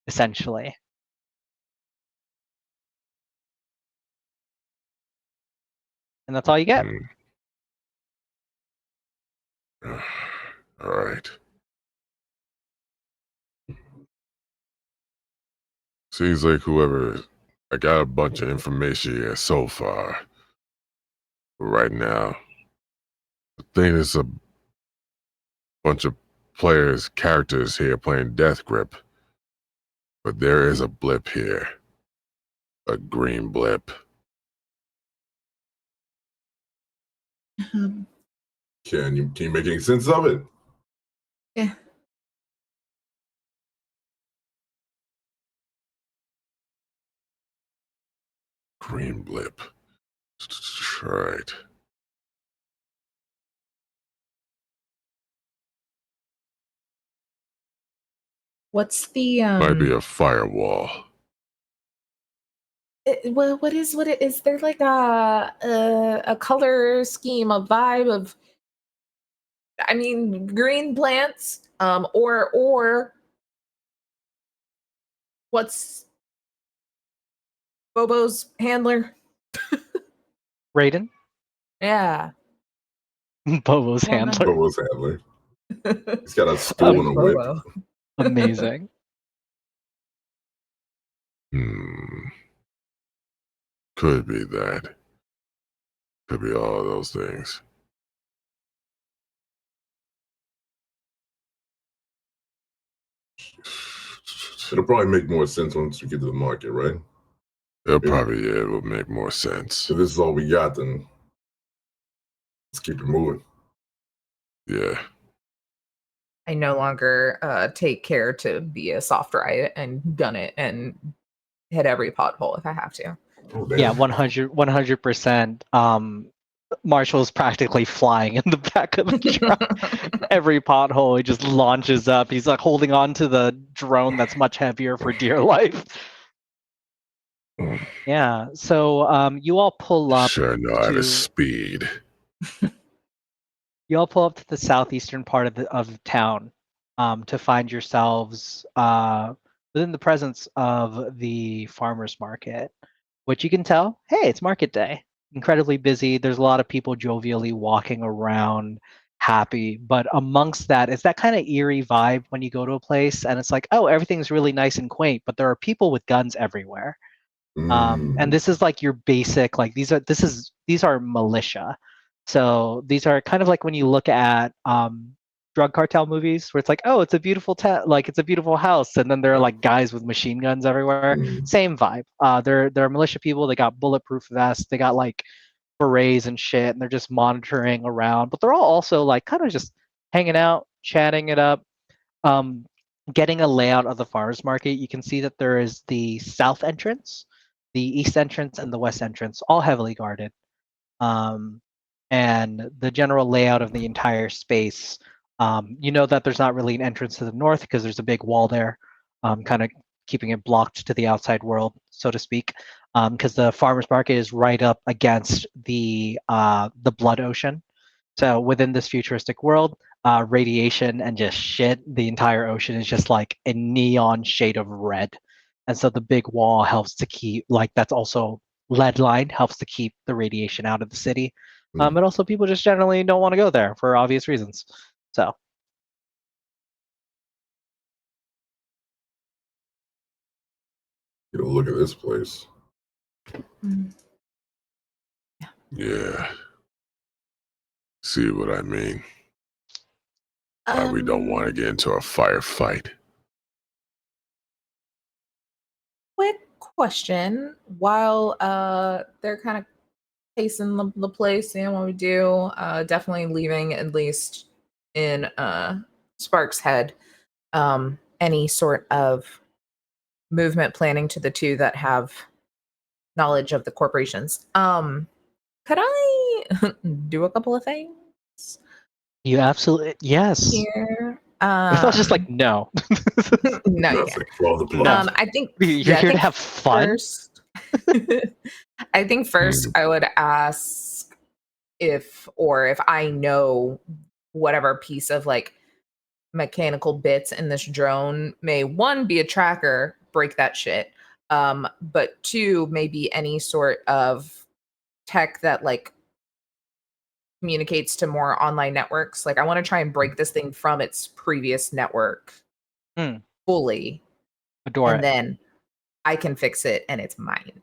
essentially. And that's all you get. All right. Seems like I got a bunch of information here so far. But right now, I think there's a bunch of characters here playing Death Grip. But there is a blip here. A green blip. Can you make any sense of it? Yeah. Green blip. Right. What's the Might be a firewall. what is there like a color scheme, a vibe of, I mean, green plants, or what's Bobo's handler? Raiden, Yeah. Bobo's Yeah, no. handler. Bobo's handler. He's got a I stool like and a whip. Bobo. Amazing. Could be that. Could be all of those things. It'll probably make more sense once we get to the market, right? It will make more sense. If this is all we got, then let's keep it moving. Yeah. I no longer take care to be a soft riot and gun it and hit every pothole if I have to. Oh, damn. Yeah, 100%. Marshall's practically flying in the back of the truck. Every pothole he just launches up. He's like holding on to the drone that's much heavier for dear life. Yeah. So you all pull up. Sure know how to to speed. you all pull up to the southeastern part of town to find yourselves within the presence of the farmers market, which you can tell, hey, it's market day. Incredibly busy. There's a lot of people jovially walking around, happy. But amongst that, it's that kind of eerie vibe when you go to a place and it's like, oh, everything's really nice and quaint, but there are people with guns everywhere. And this is like your basic, like these are militia. So these are kind of like when you look at drug cartel movies where it's like, oh, it's a beautiful it's a beautiful house, and then there are like guys with machine guns everywhere. Same vibe. They're militia people. They got bulletproof vests. They got like berets and shit, and they're just monitoring around. But they're all also like kind of just hanging out, chatting it up. Getting a layout of the farmers market, you can see that there is the south entrance, the east entrance, and the west entrance, all heavily guarded. And the general layout of the entire space, you know that there's not really an entrance to the north because there's a big wall there, kind of keeping it blocked to the outside world, so to speak, because the farmers market is right up against the blood ocean. So within this futuristic world, radiation and just shit, the entire ocean is just like a neon shade of red. And so the big wall helps to keep, like, that's also lead line, helps to keep the radiation out of the city. But also people just generally don't want to go there for obvious reasons. So You know, look at this place. Yeah. See what I mean? Why we don't want to get into a firefight. Quick question. While they're kind of pacing the place, seeing what we do, definitely leaving at least in Spark's head any sort of movement planning to the two that have knowledge of the corporations. Could I do a couple of things you absolutely, yes. here? I thought just like, no. No, you That's can't. like follow the plan. I think You're here to have fun. First, I think first I would ask if I know whatever piece of like mechanical bits in this drone may, one, be a tracker, break that shit. But two, maybe any sort of tech that like communicates to more online networks. Like I want to try and break this thing from its previous network fully, Adore and it. then I can fix it and it's mine.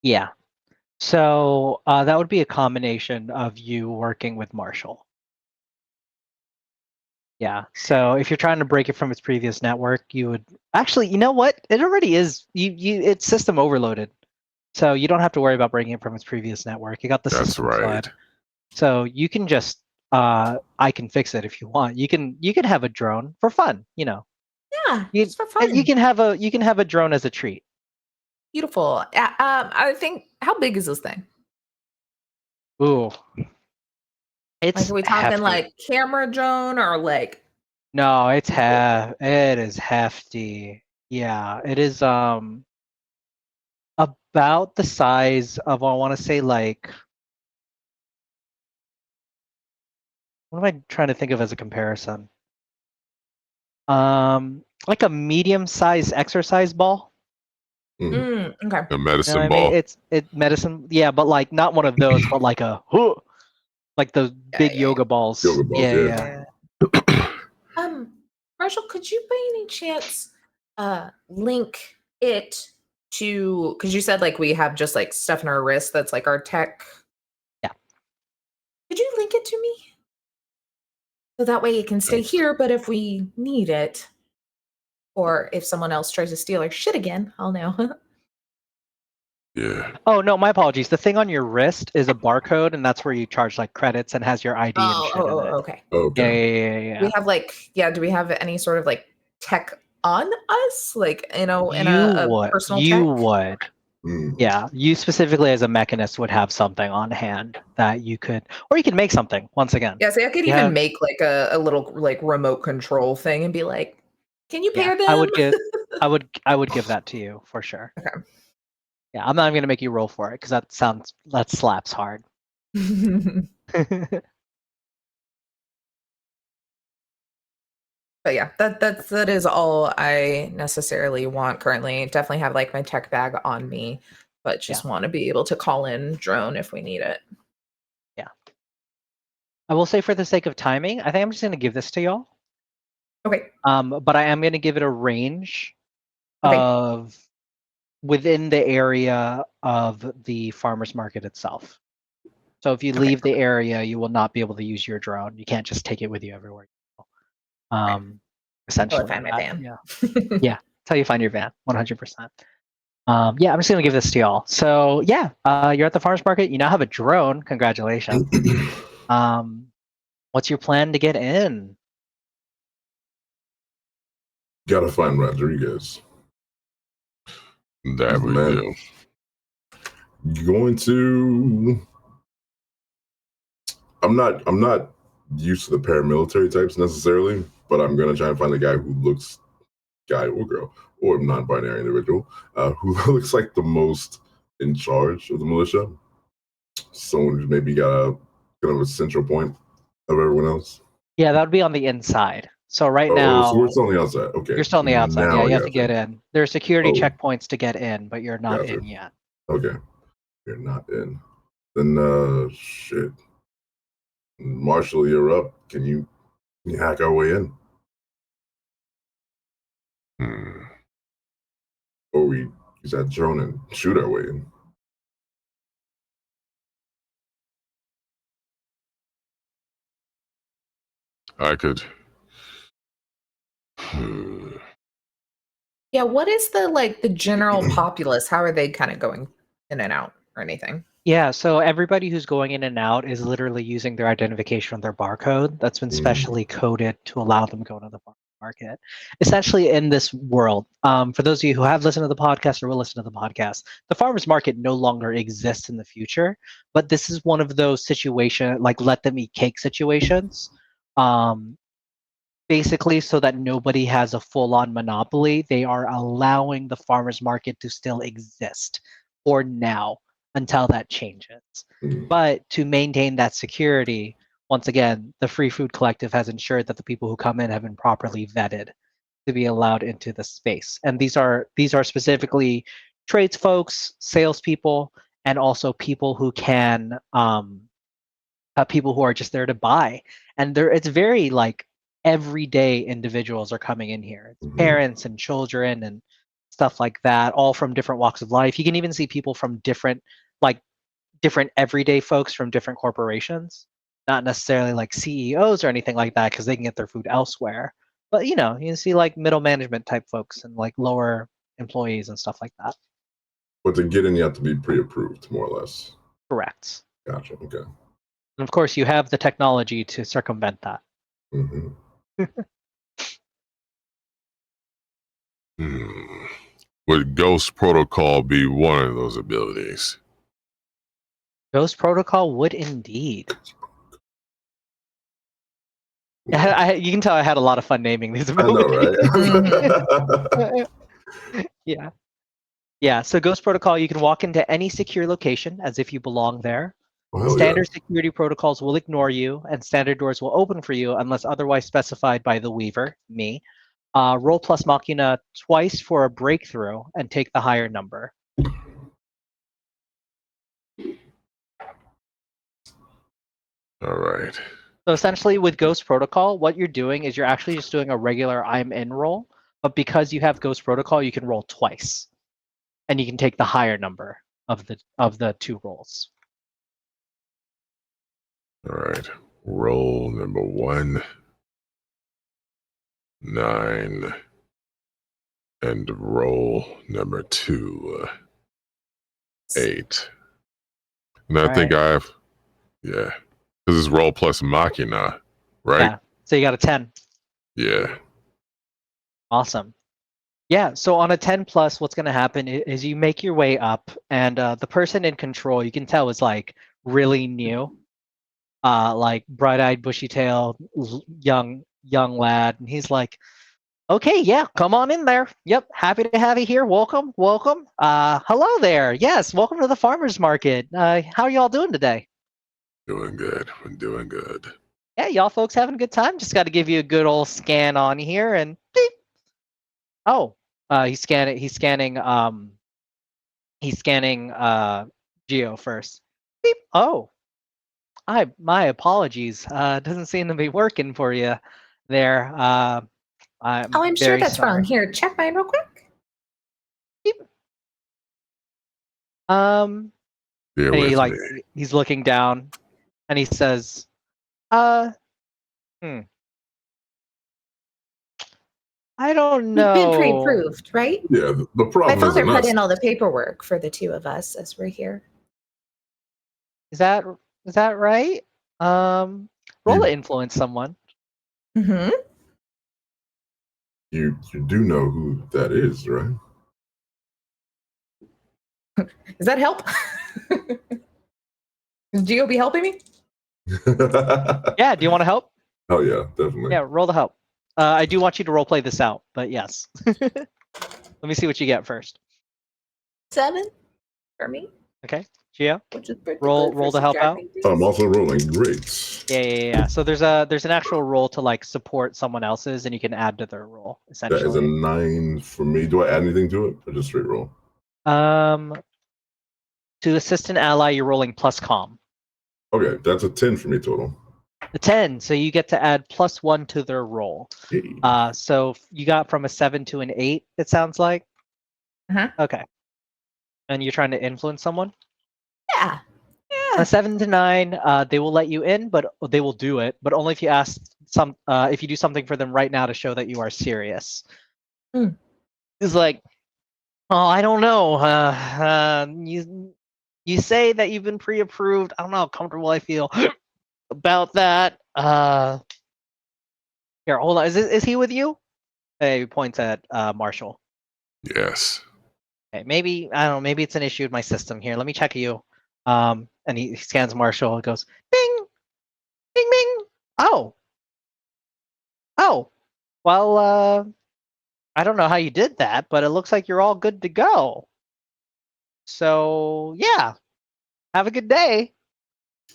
Yeah. So that would be a combination of you working with Marshall. Yeah. So if you're trying to break it from its previous network, you would actually, you know what? It already is. It's system overloaded, so you don't have to worry about breaking it from its previous network. You got the That's system right. flood, so you can just I can fix it if you want. You can have a drone for fun. Yeah, You just for fun. you can have a drone as a treat. Beautiful. I think, how big is this thing? Ooh, Like, it's are we talking hefty. like camera drone or like? No, it is hefty. Yeah, it is about the size of, I want to say, like, what am I trying to think of as a comparison? Like a medium-sized exercise ball. Okay. A You know what medicine I mean? ball. It's medicine, yeah, but like not one of those, but like like the big Yeah. yoga balls. Yoga balls, Yeah. Marshall, could you by any chance link it to, because you said like we have just like stuff in our wrist that's like our tech. Yeah. Could you link it to me? So that way it can stay here, but if we need it, or if someone else tries to steal our shit again, I'll know. Yeah. Oh no, my apologies. The thing on your wrist is a barcode, and that's where you charge like credits and has your ID and shit in it. Okay. Okay. Yeah. We have like, do we have any sort of like tech on us? Like, in You a would. personal You tech? would. Yeah, you specifically as a mechanist would have something on hand that you could, or you could make something once again. Yeah, see, I could You even have- make like a little like remote control thing and be like, can you pair them? I would give that to you for sure. Okay. Yeah, I'm not even gonna make you roll for it because that slaps hard. But yeah, that is all I necessarily want currently. Definitely have like my tech bag on me, but just want to be able to call in drone if we need it. Yeah. I will say, for the sake of timing, I think I'm just gonna give this to y'all. Okay. But I am gonna give it a range Okay. of within the area of the farmer's market itself. So if you leave the area, you will not be able to use your drone. You can't just take it with you everywhere you go. Essentially, I'll find my van. Yeah, that's how you find your van, 100%. Yeah, I'm just gonna give this to y'all. So yeah, you're at the farmers market. You now have a drone. Congratulations. What's your plan to get in? Gotta find Rodriguez. That we Man. do. Going to. I'm not used to the paramilitary types necessarily, but I'm gonna try and find a guy who looks, guy or girl or non-binary individual, who looks like the most in charge of the militia. Someone who's maybe got a kind of a central point of everyone else. Yeah, that would be on the inside. So right Oh, now, so we're still on the outside. Okay, you're still on the outside. Now Yeah, you I have to gotcha. get in. There are security Oh. checkpoints to get in, but you're not Gotcha. in yet. Okay, you're not in. Then shit. Marshall, you're up. Can you hack our way in? Or we use that drone and shoot our way in? I could. Yeah, what is the general populace? How are they kind of going in and out or anything? Yeah, so everybody who's going in and out is literally using their identification on their barcode that's been specially coded to allow them to go into the market. Essentially, in this world, for those of you who have listened to the podcast or will listen to the podcast, the farmers market no longer exists in the future, but this is one of those situations, like let them eat cake situations. Basically, so that nobody has a full-on monopoly, they are allowing the farmers market to still exist for now until that changes. But to maintain that security, once again, the Free Food Collective has ensured that the people who come in have been properly vetted to be allowed into the space. And these are specifically trades folks, salespeople, and also people who can people who are just there to buy, and it's very like everyday individuals are coming in here. It's parents and children and stuff like that, all from different walks of life. You can even see people from different everyday folks from different corporations, not necessarily like CEOs or anything like that, because they can get their food elsewhere. But you can see like middle management type folks and like lower employees and stuff like that. But to get in, you have to be pre-approved, more or less. Correct. Gotcha. Okay. And of course, you have the technology to circumvent that. Would Ghost Protocol be one of those abilities? Ghost Protocol would indeed. You can tell I had a lot of fun naming these abilities. I know, right? Yeah. So Ghost Protocol, you can walk into any secure location as if you belong there. Well, Standard security protocols will ignore you, and standard doors will open for you unless otherwise specified by the Weaver, me. Roll plus Machina twice for a breakthrough and take the higher number. All right. So essentially with Ghost Protocol, what you're doing is you're actually just doing a regular I'm in roll, but because you have Ghost Protocol, you can roll twice. And you can take the higher number of the two rolls. All right. Roll number 1, 9, and roll number 2, 8. And I think I have, because it's roll plus Machina, right? Yeah. So you got a 10. Yeah. Awesome. Yeah, so on a 10 plus, what's going to happen is you make your way up, and the person in control, you can tell, is like really new, like bright-eyed, bushy-tailed, young lad, and he's like, "Okay, yeah, come on in there. Yep, happy to have you here. Welcome, welcome. Hello there. Yes, welcome to the farmers market. How are y'all doing today?" Doing good. I'm doing good. Yeah, y'all folks having a good time. Just got to give you a good old scan on here, and beep. Oh, he's scanning. He's scanning Geo first. Beep. Oh, my apologies. Doesn't seem to be working for you there. I'm sure that's wrong. Here, check mine real quick. Beep. And he's looking down, and he says, I don't know. We've been pre-approved, right? Yeah, the problem My father isn't put us. in all the paperwork for the two of us as we're here. Is that right? Roll to influence someone. Mm-hmm. You do know who that is, right? Does that help? Is Geo be helping me? Yeah, do you want to help? Oh yeah, definitely. Yeah, roll to help. I do want you to role play this out, but yes. Let me see what you get first. 7 for me. Okay, Gio, Which is pretty roll good to help out. I'm also rolling. Great. Yeah. So there's an actual roll to like support someone else's, and you can add to their roll essentially. That is a 9 for me. Do I add anything to it, or just straight roll? To assist an ally, you're rolling plus comm. Okay, that's a 10 for me total. A 10, so you get to add +1 to their roll. Hey. So you got from a 7 to an 8, it sounds like? Uh-huh. Okay. And you're trying to influence someone? Yeah. A 7 to 9, they will let you in, but they will do it, but only if you if you do something for them right now to show that you are serious. It's like, oh, I don't know. You say that you've been pre-approved. I don't know how comfortable I feel about that. Here, hold on. Is he with you? Hey, he points at Marshall. Yes. Okay, maybe I don't know. Maybe it's an issue with my system here. Let me check you. And he scans Marshall and goes, "Bing, bing, bing." Oh. Well, I don't know how you did that, but it looks like you're all good to go. So yeah, have a good day.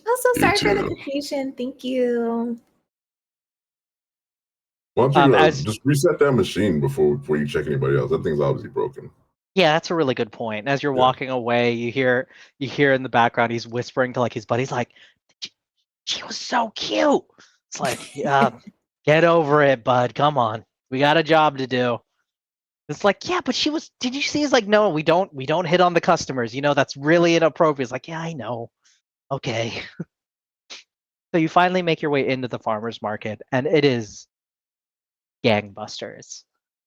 Also, sorry for the confusion. Thank you. Why don't you just reset that machine before you check anybody else? That thing's obviously broken. Yeah, that's a really good point. As you're walking away, you hear in the background he's whispering to like his buddies, like, She was so cute. It's like, yeah, get over it, bud. Come on, we got a job to do. It's like, yeah, but she was. Did you see? It's like, no, we don't hit on the customers. That's really inappropriate. It's like, yeah, I know. Okay. So you finally make your way into the farmer's market, and it is gangbusters.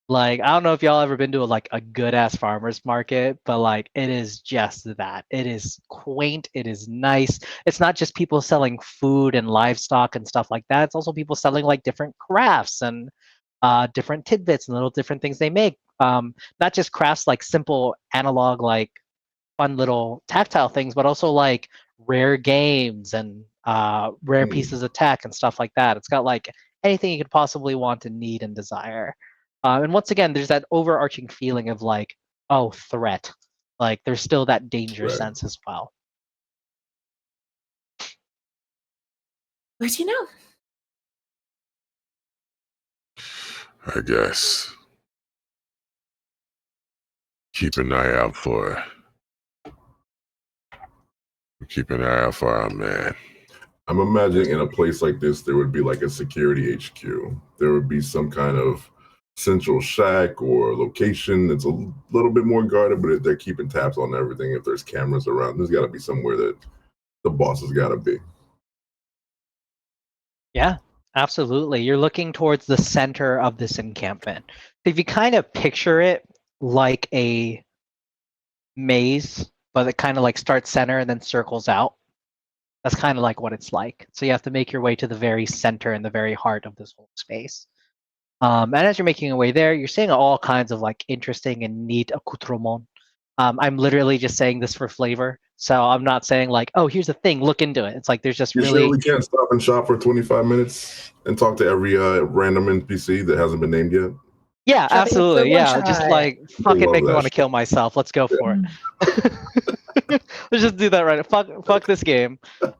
Like, I don't know if y'all ever been to a good ass farmer's market, but like it is just that. It is quaint, it is nice. It's not just people selling food and livestock and stuff like that. It's also people selling like different crafts and different tidbits and little different things they make. Not just crafts like simple analog like fun little tactile things, but also like rare games and rare pieces of tech and stuff like that. It's got like anything you could possibly want and need and desire. And once again, there's that overarching feeling of like, oh, threat. Like there's still that danger Right. sense as well. Where'd you know? I guess. Keep an eye out for our man. I'm imagining in a place like this, there would be like a security HQ. There would be some kind of central shack or location that's a little bit more guarded, but they're keeping tabs on everything. If there's cameras around, there's got to be somewhere that the boss has got to be. Yeah, absolutely. You're looking towards the center of this encampment. If you kind of picture it like a maze, but it kind of like starts center and then circles out. That's kind of like what it's like. So you have to make your way to the very center and the very heart of this whole space. And as you're making your way there, you're seeing all kinds of like interesting and neat accoutrements. I'm literally just saying this for flavor. So I'm not saying like, oh, here's a thing, look into it. It's like there's just You really. sure we can't stop and shop for 25 minutes and talk to every random NPC that hasn't been named yet? Yeah, Try to get absolutely. the Yeah, one just shot. like fucking love make me that want to shit. kill myself. Let's go for it. Let's just do that right. Fuck this game.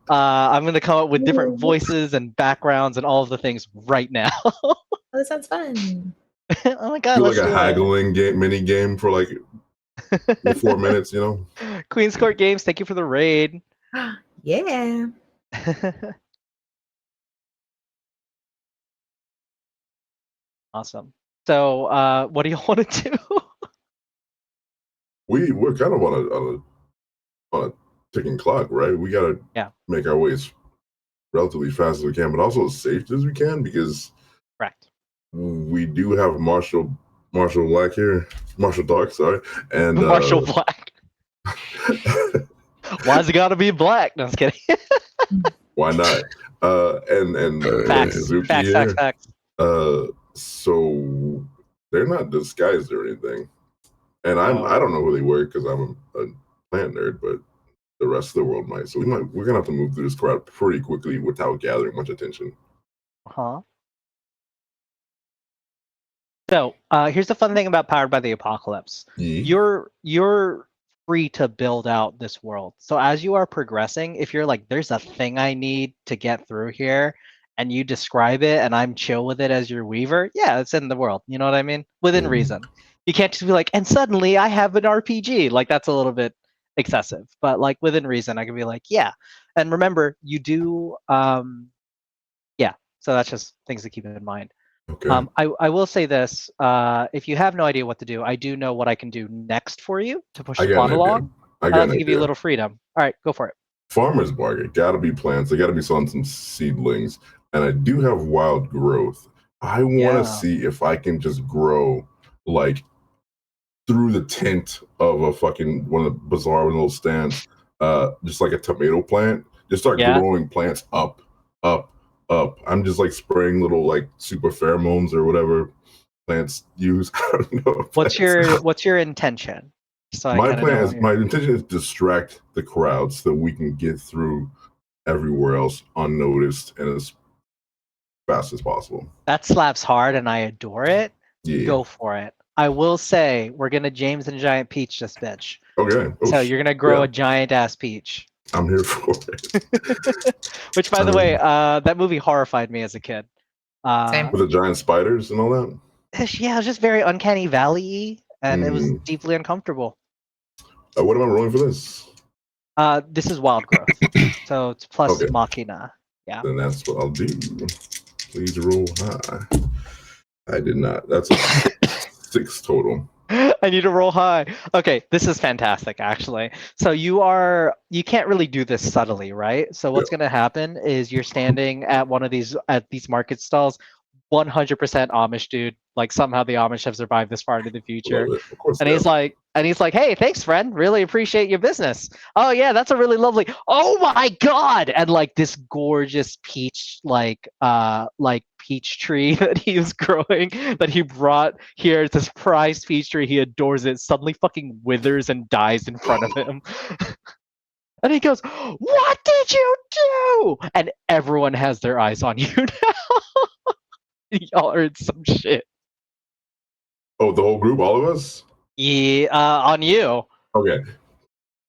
I'm gonna come up with different voices and backgrounds and all of the things right now. Oh, that sounds fun. Oh my god, Do let's like a do haggling game, mini game for like it. 4 minutes, you know? Queen's Court Games, thank you for the raid. Yeah. Awesome. So, what do you want to do? We're kind of on a ticking clock, right? We gotta make our way as relatively fast as we can, but also as safe as we can, because Correct. we do have Marshall Black here, Marshall Dark, sorry, and Marshall Black. Why's it gotta be black? No, I'm just kidding. why not? And Facts. Kazuki Facts. here. Facts. So they're not disguised or anything, and I don't know who they were because I'm a plant nerd, but the rest of the world might. So we're gonna have to move through this crowd pretty quickly without gathering much attention. Huh. So here's the fun thing about Powered by the Apocalypse. Yeah. You're free to build out this world. So as you are progressing, if you're like, there's a thing I need to get through here, and you describe it, and I'm chill with it as your weaver, yeah, it's in the world. You know what I mean? Within reason. You can't just be like, and suddenly I have an RPG. Like that's a little bit excessive. But like within reason, I can be like, yeah. And remember, you do yeah. So that's just things to keep in mind. Okay. I will say this: if you have no idea what to do, I do know what I can do next for you to push the plot along. I'd like to give you a little freedom. All right, go for it. Farmer's market, gotta be plants. They gotta be selling some seedlings, and I do have wild growth. I want to see if I can just grow like through the tent of a fucking one of the bizarre little stands, just like a tomato plant. Just start growing plants up. I'm just like spraying little like super pheromones or whatever plants use. I don't know. What's your intention? So my intention is distract the crowd so that we can get through everywhere else unnoticed and as fast as possible. That slaps hard, and I adore it. Yeah. Go for it. I will say we're gonna James and Giant Peach this bitch. Okay. So you're gonna grow a giant ass peach. I'm here for it. Which, by the way, that movie horrified me as a kid. With the giant spiders and all that? Yeah, it was just very Uncanny Valley-y, and it was deeply uncomfortable. What am I rolling for this? This is wild growth. So it's plus Machina. Yeah. Then that's what I'll do. Please roll high. I did not. That's a 6 total. I need to roll high. Okay, this is fantastic, actually. So you can't really do this subtly, right? So what's going to happen is you're standing at one of these market stalls, 100% Amish dude. Like somehow the Amish have survived this far into the future. Love it. Of course. And he's like, hey, thanks, friend. Really appreciate your business. Oh yeah, that's a really lovely. Oh my god! And like this gorgeous peach, like peach tree that he was growing, that he brought here. It's this prized peach tree. He adores it. Suddenly, fucking withers and dies in front of him. And he goes, "What did you do?" And everyone has their eyes on you now. Y'all are in some shit. Oh, the whole group, all of us? Yeah, on you. Okay.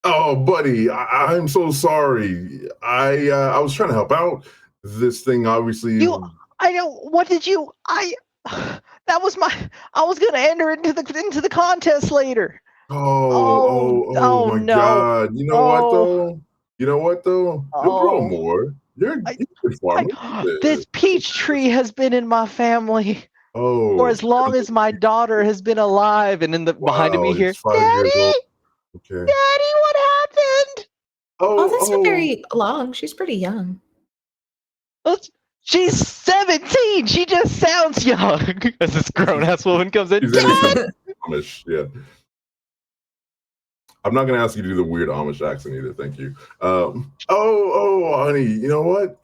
Oh, buddy, I'm so sorry. I was trying to help out. This thing obviously. I don't. What did you? That was my. I was gonna enter into the contest later. Oh my no. God! You know what though? You'll grow Oh. more. You're good farmer. This peach tree has been in my family for as long as my daughter has been alive. And in the behind me here, he's 5 Daddy, years old. Okay. Daddy, what happened? Oh, that's not very long. She's pretty young. She's 17. She just sounds young. As this grown-ass woman comes in. Amish, yeah. I'm not gonna ask you to do the weird Amish accent either. Thank you. Honey, you know what?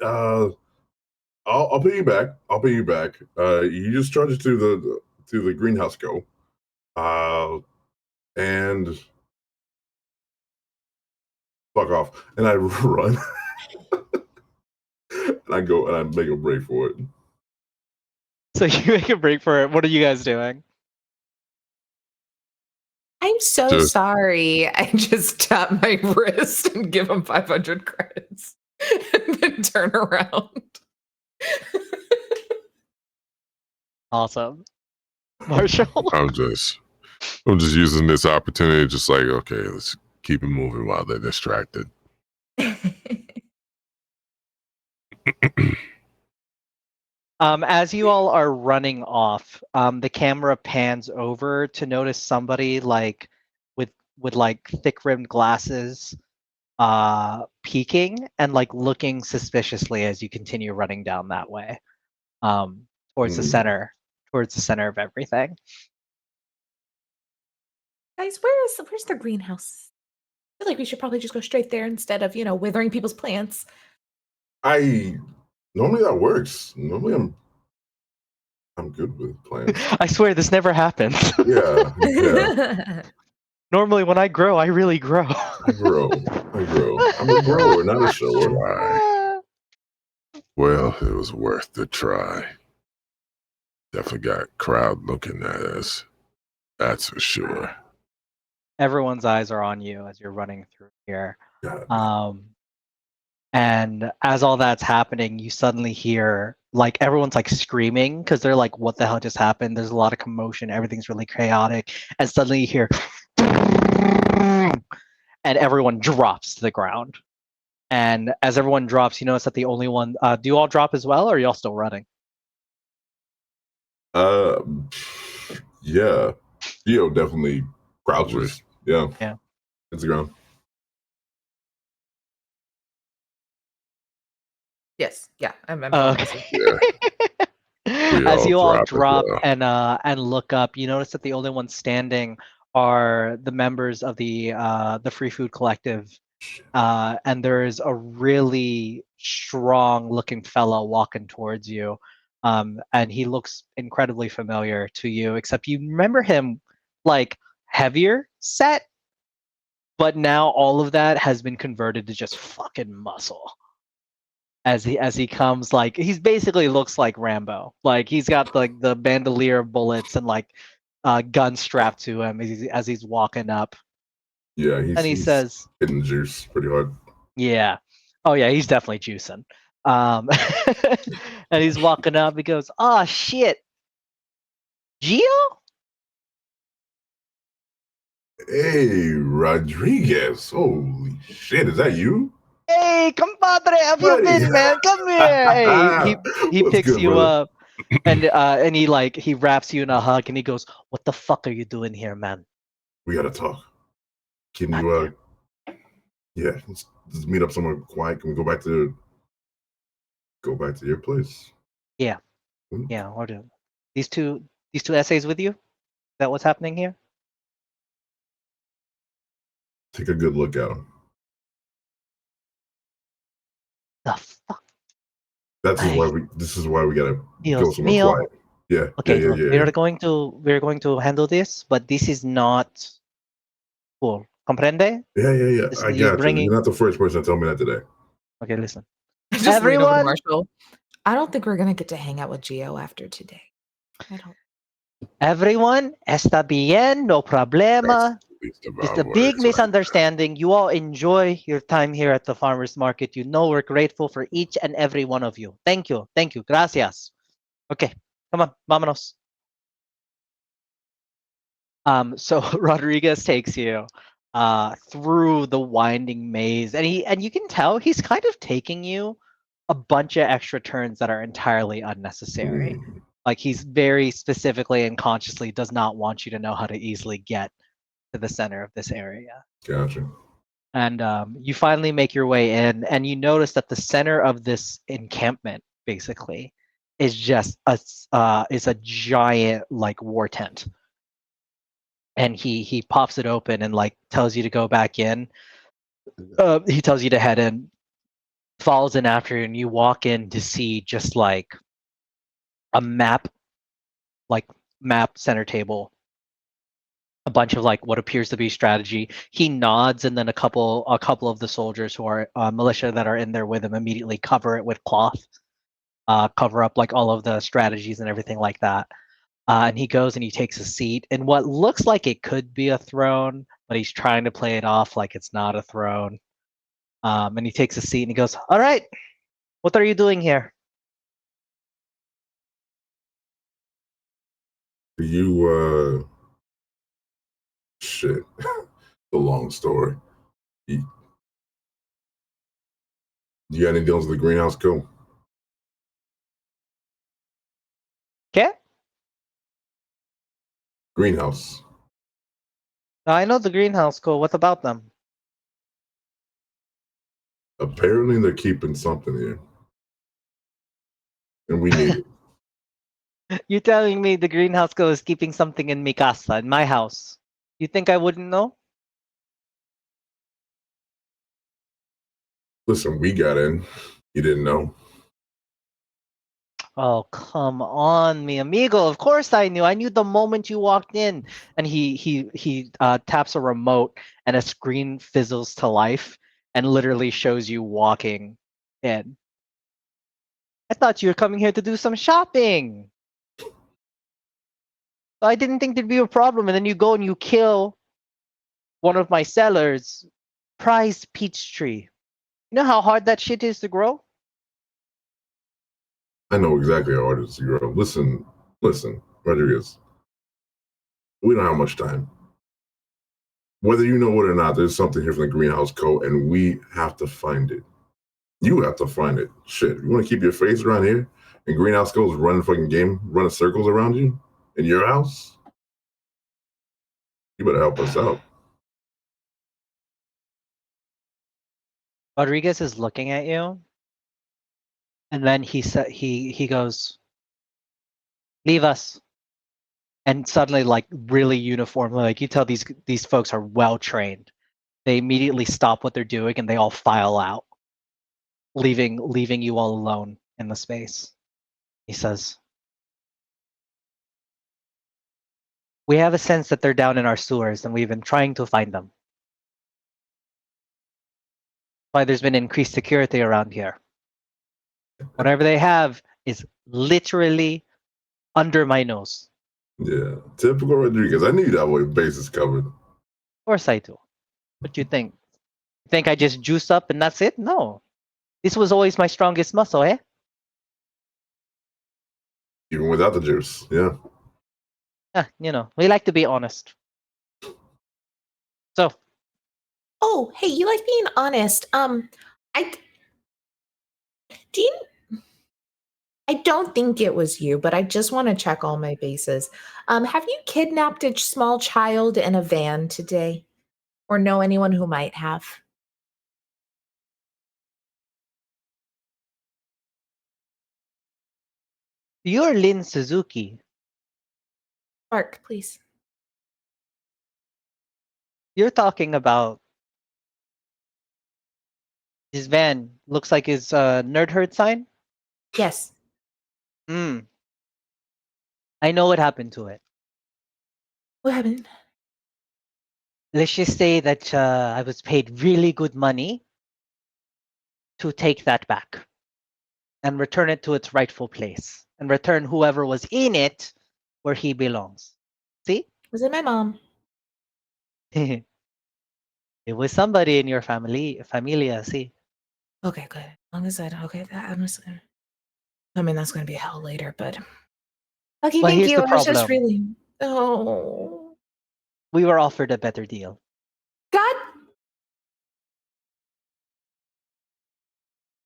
I'll pay you back. You just charge it to the greenhouse go. And fuck off. And I run. And I go and I make a break for it. So you make a break for it. What are you guys doing? I'm so sorry. I just tap my wrist and give him 500 credits and then turn around. Awesome. Marshall? I'm just using this opportunity, just like, okay, let's keep it moving while they're distracted. As you all are running off, the camera pans over to notice somebody like with like thick-rimmed glasses peeking and like looking suspiciously as you continue running down that way towards the center of everything. Guys, where's the greenhouse? I feel like we should probably just go straight there instead of, withering people's plants. Normally that works. Normally I'm good with plants. I swear this never happens. Yeah. Normally when I grow, I really grow. I grow. I'm a grower, not a shower. Well, it was worth the try. Definitely got a crowd looking at us. That's for sure. Everyone's eyes are on you as you're running through here. God. And as all that's happening, you suddenly hear like everyone's like screaming because they're like, what the hell just happened? There's a lot of commotion. Everything's really chaotic. And suddenly you hear and everyone drops to the ground. And as everyone drops, you notice that the only one, do you all drop as well or are y'all still running? Yeah. Geo definitely crouches. Yeah. It's the ground. Yes. Yeah. I'm Okay. Yeah. As you all drop well. and look up, you notice that the only ones standing are the members of the Free Food Collective, and there is a really strong-looking fellow walking towards you, and he looks incredibly familiar to you. Except you remember him like heavier set, but now all of that has been converted to just fucking muscle. As he comes, like he's basically looks like Rambo. Like he's got like the bandolier of bullets and like gun strapped to him as he's walking up. Yeah, he says, hitting the juice pretty hard. Yeah. Oh yeah, he's definitely juicing. And he's walking up. He goes, "Oh shit, Gio? Hey, Rodriguez. Holy shit, is that you?" Hey, compadre, have you Buddy. been, man? Come here. Hey, he What's picks good, you brother? up and he wraps you in a hug and he goes, "What the fuck are you doing here, man?" We gotta talk. Can God you yeah, let's meet up somewhere quiet. Can we go back to your place? Yeah. Hmm? Yeah, or do these two essays with you? Is that what's happening here? Take a good look at them. The fuck? This is why we gotta go Dios somewhere mío. quiet. Yeah. Okay, look, Yeah. we're going to handle this, but this is not cool. Comprende? Yeah. This, I you're got you. bringing. You're not the first person to tell me that today. Okay, listen. Just lean over to Everyone, Marshall. I don't think we're gonna get to hang out with Gio after today. I don't. everyone, está bien, no problema. That's the least of It's our a big worries. misunderstanding. You all enjoy your time here at the farmers market. You know we're grateful for each and every one of you. Thank you. Gracias. Okay, come on, vámonos. So Rodriguez takes you through the winding maze, and you can tell he's kind of taking you a bunch of extra turns that are entirely unnecessary. Hmm, Like he's very specifically and consciously does not want you to know how to easily get to the center of this area. gotcha. And you finally make your way in, and you notice that the center of this encampment basically is just a giant like war tent. And he pops it open and like tells you to go back in. He tells you to head in, follows in after you, and you walk in to see just like a map center table, a bunch of like what appears to be strategy. He nods, and then a couple of the soldiers who are militia that are in there with him immediately cover it with cloth, cover up like all of the strategies and everything like that. And he goes and he takes a seat in what looks like it could be a throne, but he's trying to play it off like it's not a throne. And he takes a seat and he goes, "All right, what are you doing here?" Do you shit. It's a long story. You got any deals with the greenhouse co? Okay, Greenhouse. I know the greenhouse. Cool. What about them? Apparently they're keeping something here. And we need it. You telling me the greenhouse go is keeping something in mi casa, in my house? You think I wouldn't know? Listen, we got in. You didn't know. Oh, come on, mi amigo. Of course I knew. I knew the moment you walked in. And he taps a remote and a screen fizzles to life and literally shows you walking in. I thought you were coming here to do some shopping. I didn't think there'd be a problem. And then you go and you kill one of my sellers, prized peach tree. You know how hard that shit is to grow? I know exactly how hard it is to grow. Listen, Rodriguez. We don't have much time. Whether you know it or not, there's something here from the Greenhouse Co., and we have to find it. You have to find it. Shit, you want to keep your face around here? And Greenhouse Co.'s running fucking game, running circles around you in your house? You better help us out. Rodriguez is looking at you, and then he goes, "Leave us." And suddenly, like really uniformly, like you tell these folks are well trained. They immediately stop what they're doing and they all file out, leaving you all alone in the space. He says, "We have a sense that they're down in our sewers, and we've been trying to find them. Why there's been increased security around here. Whatever they have is literally under my nose." Yeah, typical Rodriguez. I knew that way. Bases covered. Of course I do. What you think? You think I just juice up and that's it? No. This was always my strongest muscle, eh? Even without the juice. Yeah. You know, we like to be honest. So, Oh, hey, you like being honest. I Dean, I don't think it was you, but I just want to check all my bases. Have you kidnapped a small child in a van today, or know anyone who might have? You're Lin Suzuki. Mark, please. You're talking about his van. Looks like his nerd herd sign. Yes. Hmm. I know what happened to it. What happened? Let's just say that I was paid really good money to take that back and return it to its rightful place and return whoever was in it where he belongs. See? Was it my mom? It was somebody in your familia, see? Okay, good. As long as I'm just gonna. I mean, that's gonna be hell later, but okay. Well, Thank here's you. the I was just problem. really. Oh We were offered a better deal. God!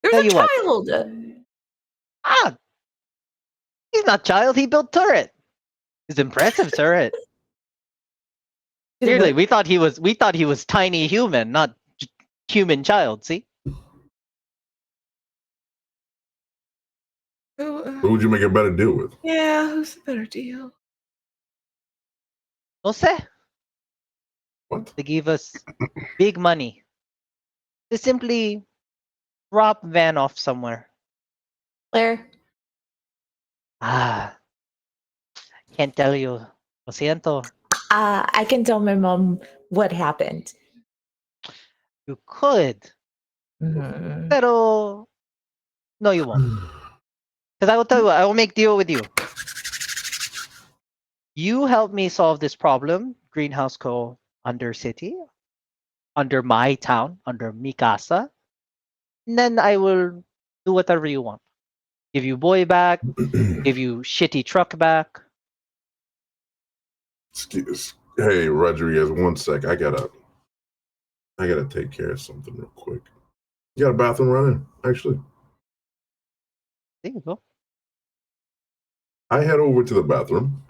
There's Tell a you what. child. Ah, he's not child. He built turret. It's impressive turret. Clearly, What? we thought he was tiny human, not human child. See? Who would you make a better deal with? Yeah, who's the better deal? No sé. What? They gave us big money to simply drop Van off somewhere. Claire. Ah, can't tell you. Lo siento. I can tell my mom what happened. You could, Mhm. pero no, you won't. Because I will tell you what, I will make deal with you. You help me solve this problem, Greenhouse Co. under city, under my town, under Mikasa. And then I will do whatever you want. Give you boy back, give you shitty truck back. Hey, Rodriguez, 1 sec. I gotta take care of something real quick. You got a bathroom running, actually. There you go. I head over to the bathroom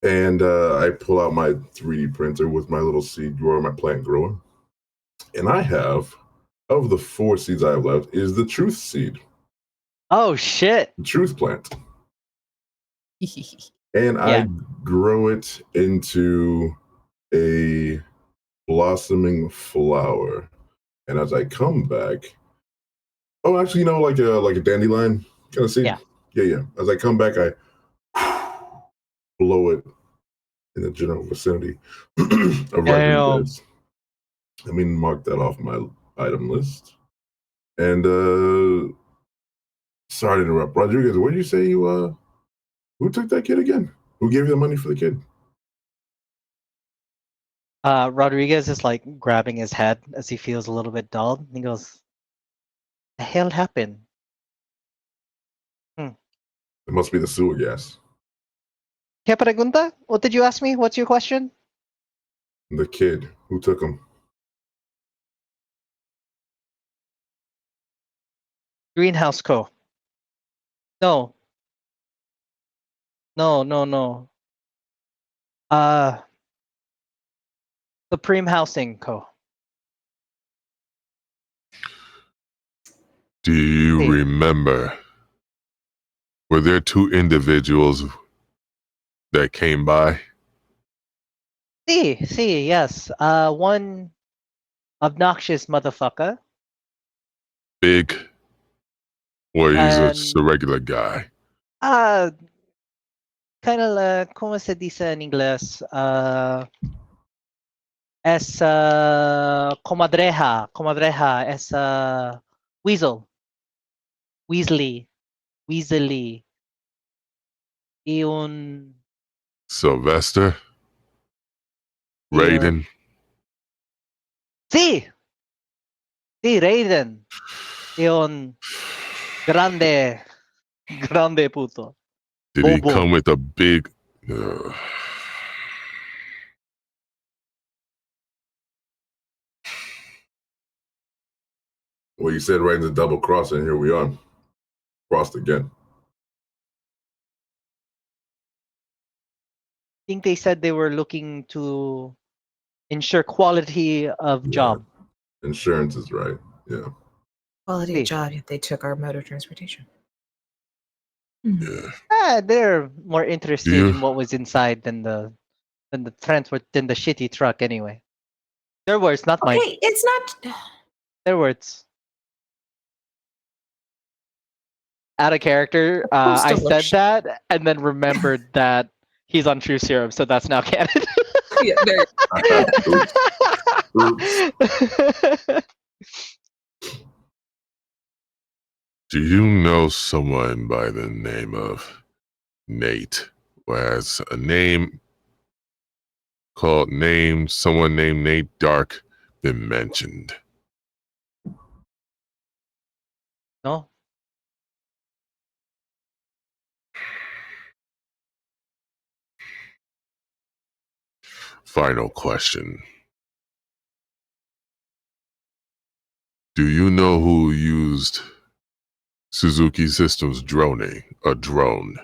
and I pull out my 3D printer with my little seed grower, my plant grower. And I have, of the 4 seeds I have left, is the truth seed, Oh shit. the truth plant. And Yeah. I grow it into a blossoming flower. And as I come back, oh, actually, like a dandelion kind of seed. Yeah. As I come back, I blow it in the general vicinity of Rodriguez. I mean, mark that off my item list. And sorry to interrupt, Rodriguez. What did you say you who took that kid again? Who gave you the money for the kid? Rodriguez is like grabbing his head as he feels a little bit dulled. He goes, "The hell happened?" It must be the sewer gas. ¿Qué pregunta? What did you ask me? What's your question? The kid who took him. Greenhouse Co. No. No. Supreme Housing Co. Do you Hey. remember? Were there 2 individuals that came by? See, yes. One obnoxious motherfucker. Big, or he's just a And regular guy? kind of como se dice en inglés? Es comadreja, es weasel, weaselly, y un Sylvester? y un- Raiden? sí, Raiden, y un grande puto, Did he bobo. come with a big... Well, you said right into double cross, and here we are. Crossed again. I think they said they were looking to ensure quality of Yeah. job. Insurance is right. Yeah. Quality See. of job, yet they took our mode of transportation. Yeah. They're more interested You- in what was inside than the shitty truck anyway. Their words, not mine. Okay, it's not. Their words. Out of character, supposed to I look said that and then remembered that he's on True Serum, so that's now canon. Yeah, there Oops. Oops. Do you know someone by the name of Nate? Or has a name someone named Nate Dark been mentioned? No. Final question. Do you know who used Suzuki Systems a drone?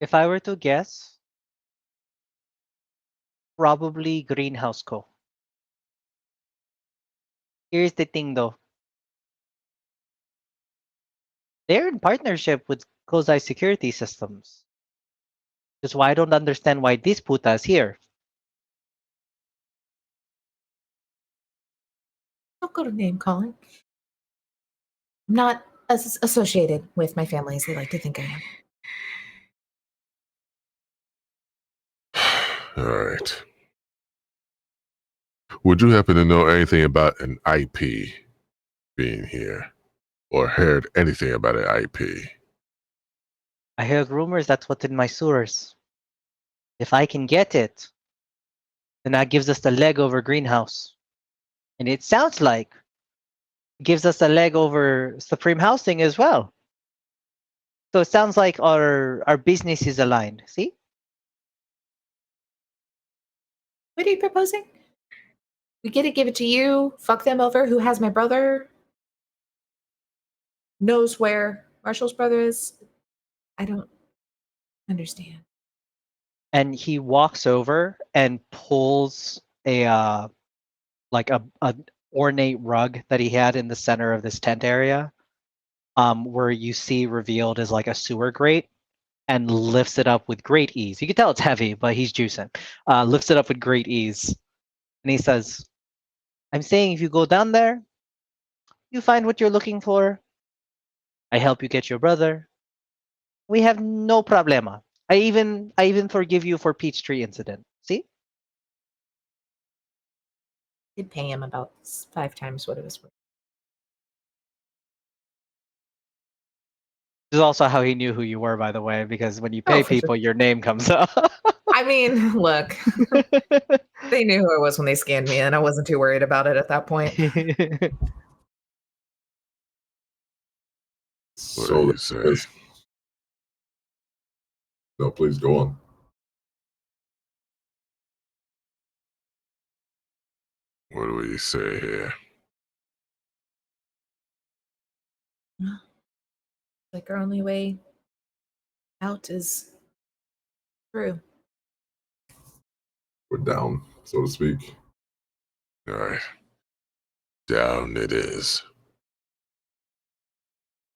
If I were to guess, probably Greenhouse Co. Here's the thing though. They're in partnership with Kozai Security Systems. That's why I don't understand why this puta is here. Don't go to name calling. I'm not associated with my family as they like to think I am. All right. Would you happen to know anything about an IP being here? Or heard anything about an IP? I heard rumors that's what's in my sewers. If I can get it, then that gives us the leg over Greenhouse. And it sounds like it gives us a leg over Supreme Housing as well. So it sounds like our business is aligned. See? What are you proposing? We get it, give it to you, fuck them over. Who has my brother? Knows where Marshall's brother is. I don't understand. And he walks over and pulls a like a ornate rug that he had in the center of this tent area, where you see revealed as like a sewer grate, and lifts it up with great ease. You can tell it's heavy, but he's juicing. Lifts it up with great ease, and he says, "I'm saying if you go down there, you find what you're looking for. I help you get your brother. We have no problema. I even forgive you for Peachtree incident. See?" Did pay him about 5 times what it was worth. This is also how he knew who you were, by the way, because when you Oh, pay for sure. people, your name comes up. I mean, look, they knew who I was when they scanned me, and I wasn't too worried about it at that point. What So do you say? no, please go on. What do we say here? Like our only way out is through. We're down, so to speak. All right. Down it is.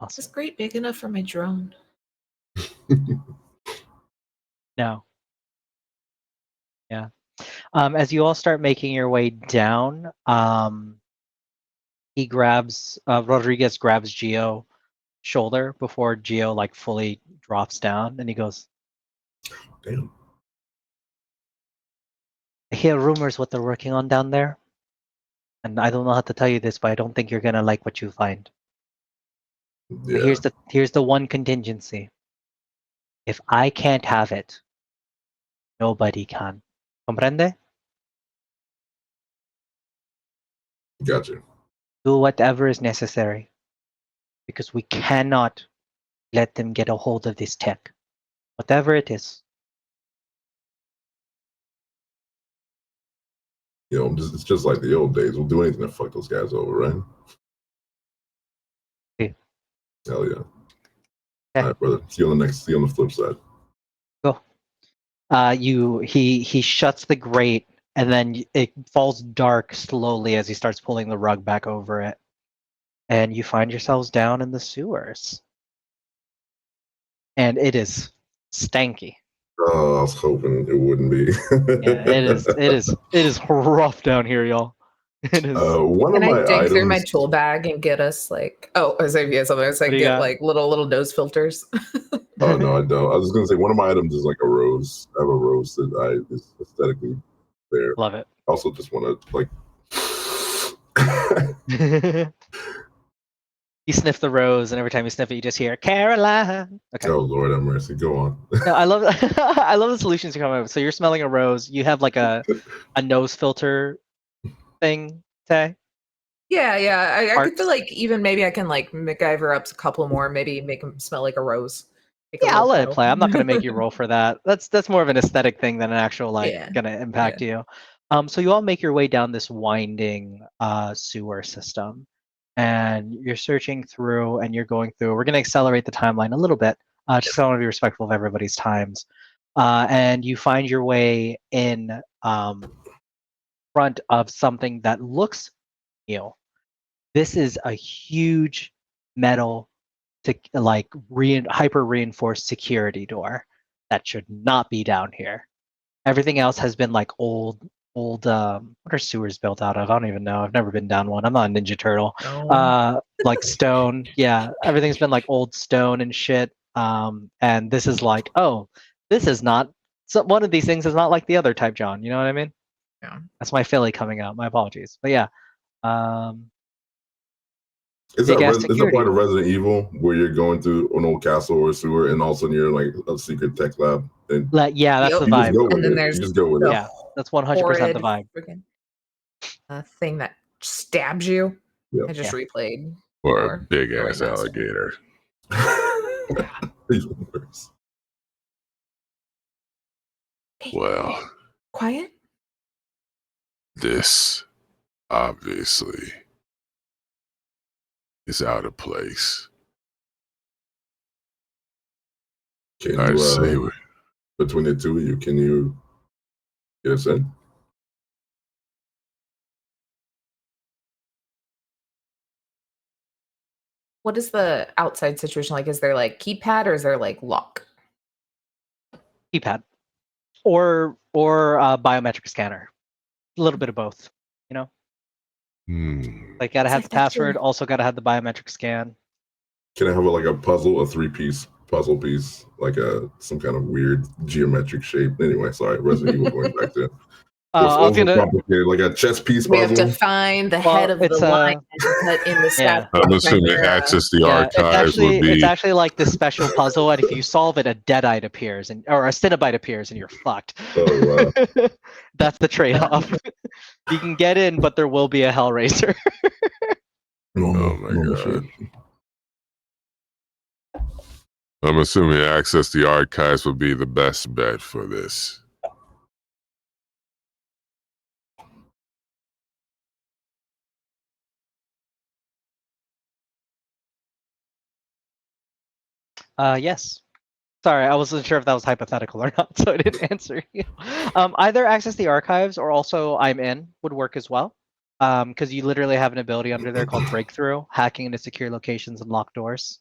Is this great big enough for my drone? No. Yeah. As you all start making your way down, Rodriguez grabs Gio shoulder before Gio like fully drops down, and he goes, Damn. "I hear rumors what they're working on down there, and I don't know how to tell you this, but I don't think you're gonna like what you find. But Yeah. here's the one contingency. If I can't have it, nobody can. Comprende? Gotcha. Do whatever is necessary, because we cannot let them get a hold of this tech, whatever it is. it's just like the old days. We'll do anything to fuck those guys over, right? Yeah. Hell yeah. Okay. All right, brother. See you on the flip side. Cool. He shuts the grate, and then it falls dark slowly as he starts pulling the rug back over it, and you find yourselves down in the sewers, and it is stanky. Oh, I was hoping it wouldn't be. Yeah, it is rough down here, y'all. It is. One Can of I my dig through my items. tool bag and get us like as if you had something, it's What like do you get got? like little nose filters. Oh no, I don't. I was just gonna say one of my items is like a rose. I have a rose that is aesthetically there. Love it. I also just want to like. You sniff the rose, and every time you sniff it, you just hear Caroline. Okay. Oh Lord have mercy. Go on. No, I love I love the solutions you come up with. So you're smelling a rose. You have like a nose filter thing, Tay. Yeah. I could feel Parts. like even maybe I can like MacGyver up a couple more, maybe make them smell like a rose. Take a Yeah, I'll little let it petal. play. I'm not gonna make you roll for that. That's more of an aesthetic thing than an actual like Yeah. gonna impact you. So you all make your way down this winding sewer system, and you're searching through, and you're going through. We're gonna accelerate the timeline a little bit, just 'cause I want to be respectful of everybody's times. And you find your way in front of something that looks new. This is a huge metal to like hyper reinforced security door that should not be down here. Everything else has been like old what are sewers built out of? I don't even know. I've never been down one. I'm not a Ninja Turtle. Like stone. Yeah, everything's been like old stone and shit. And this is like, oh, this is not one of these things is not like the other type, John. You know what I mean? Yeah. That's my Philly coming out. My apologies. But yeah. Is Big ass that security part of door. Resident Evil where you're going through an old castle or sewer and all of a sudden you're in like a secret tech lab and Yeah, that's Yep. the you just vibe. go with And then it. there's You just go with the it. Yeah, that's 100% the horrid vibe. freaking thing that stabs you. Yeah. I just replayed. Or a Or big really ass nice. alligator. These words. Well, Quiet. this obviously is out of place. Can I'd say you between the two of you, can you get us in? What is the outside situation like? Is there like keypad or is there like lock? Keypad or biometric scanner. A little bit of both. You know, like gotta It's have like the that password. Also gotta have the biometric scan. Can I have a puzzle, a 3-piece puzzle piece, like some kind of weird geometric shape? Anyway, sorry, Resident Evil going back there. It's I was gonna. overcomplicated, like a chess piece we have to puzzle. find the Well, head of it's the line and put in the yeah. stack. I'm assuming Chimera. access the Yeah, archives would be it's actually like this special puzzle, and if you solve it, a deadite appears, or a Cinnabite appears, and you're fucked. Oh wow. That's the trade-off. You can get in, but there will be a Hellraiser. Oh my shit. god. I'm assuming access the archives would be the best bet for this. Yes. Sorry, I wasn't sure if that was hypothetical or not, so I didn't answer you. Either access the archives or also I'm in would work as well. Because you literally have an ability under there called breakthrough, hacking into secure locations and locked doors.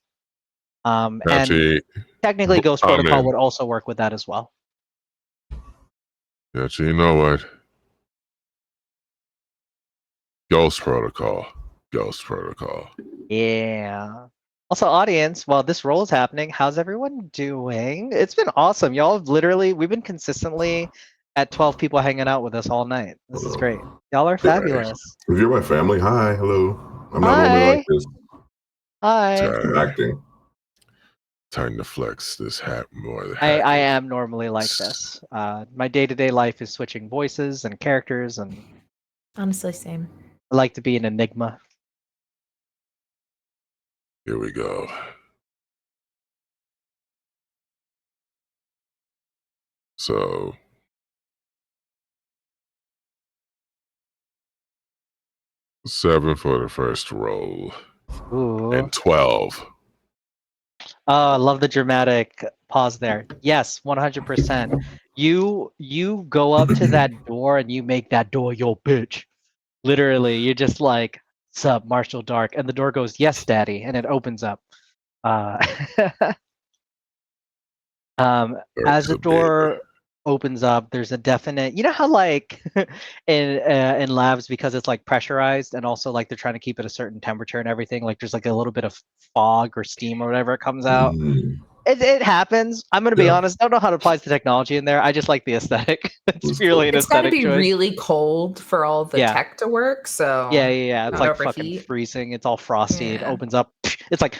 And Actually, technically Ghost I'm Protocol in. would also work with that as well. Actually, you know what? Ghost Protocol. Ghost Protocol. Yeah. Also, audience, while this roll is happening, how's everyone doing? It's been awesome. Y'all have we've been consistently at 12 people hanging out with us all night. This is great. Y'all are fabulous. If you're my family, hi, hello. I'm not normally Hi. like this. Hi. I'm acting. Time to flex this hat more. I am normally like this. My day-to-day life is switching voices and characters, and Honestly, same. I like to be an enigma. Here we go. So 7 for the first roll. Ooh. And 12. I love the dramatic pause there. Yes, 100%. You go up to that door and you make that door your bitch. Literally, you're just like, "Sup, Marshall Dark," and the door goes, "Yes, Daddy," and it opens up. As the door opens up, there's a definite. You know how like in labs, because it's like pressurized and also like they're trying to keep it a certain temperature and everything. Like there's like a little bit of fog or steam or whatever it comes out. Mm, It happens. I'm gonna be Yeah. honest. I don't know how to apply the technology in there. I just like the aesthetic. It's It's purely cool. an It's got to aesthetic be choice. really cold for all the Yeah. tech to work. So Yeah. It's not like fucking overheat. freezing. It's all frosty. It Yeah. opens up. It's like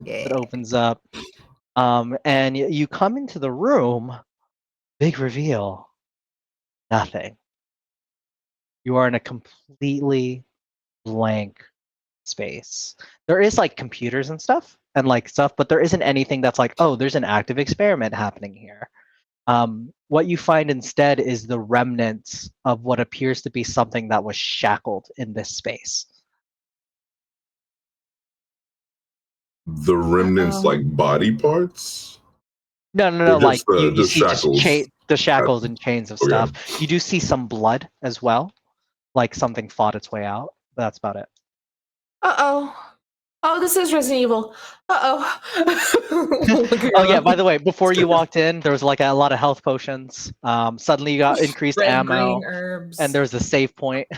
Yeah. it opens up. And you come into the room. Big reveal. Nothing. You are in a completely blank space. There is like computers and stuff and like stuff, but there isn't anything that's like, oh, there's an active experiment happening here. What you find instead is the remnants of what appears to be something that was shackled in this space. The remnants, like body parts. No. Or Like just you just see just shackles. the shackles and chains of Okay. stuff. You do see some blood as well, like something fought its way out. That's about it. Oh, this is Resident Evil. Oh yeah, by the way, before you walked in, there was like a lot of health potions. Suddenly you got increased Red, ammo, green herbs. and there was a save point.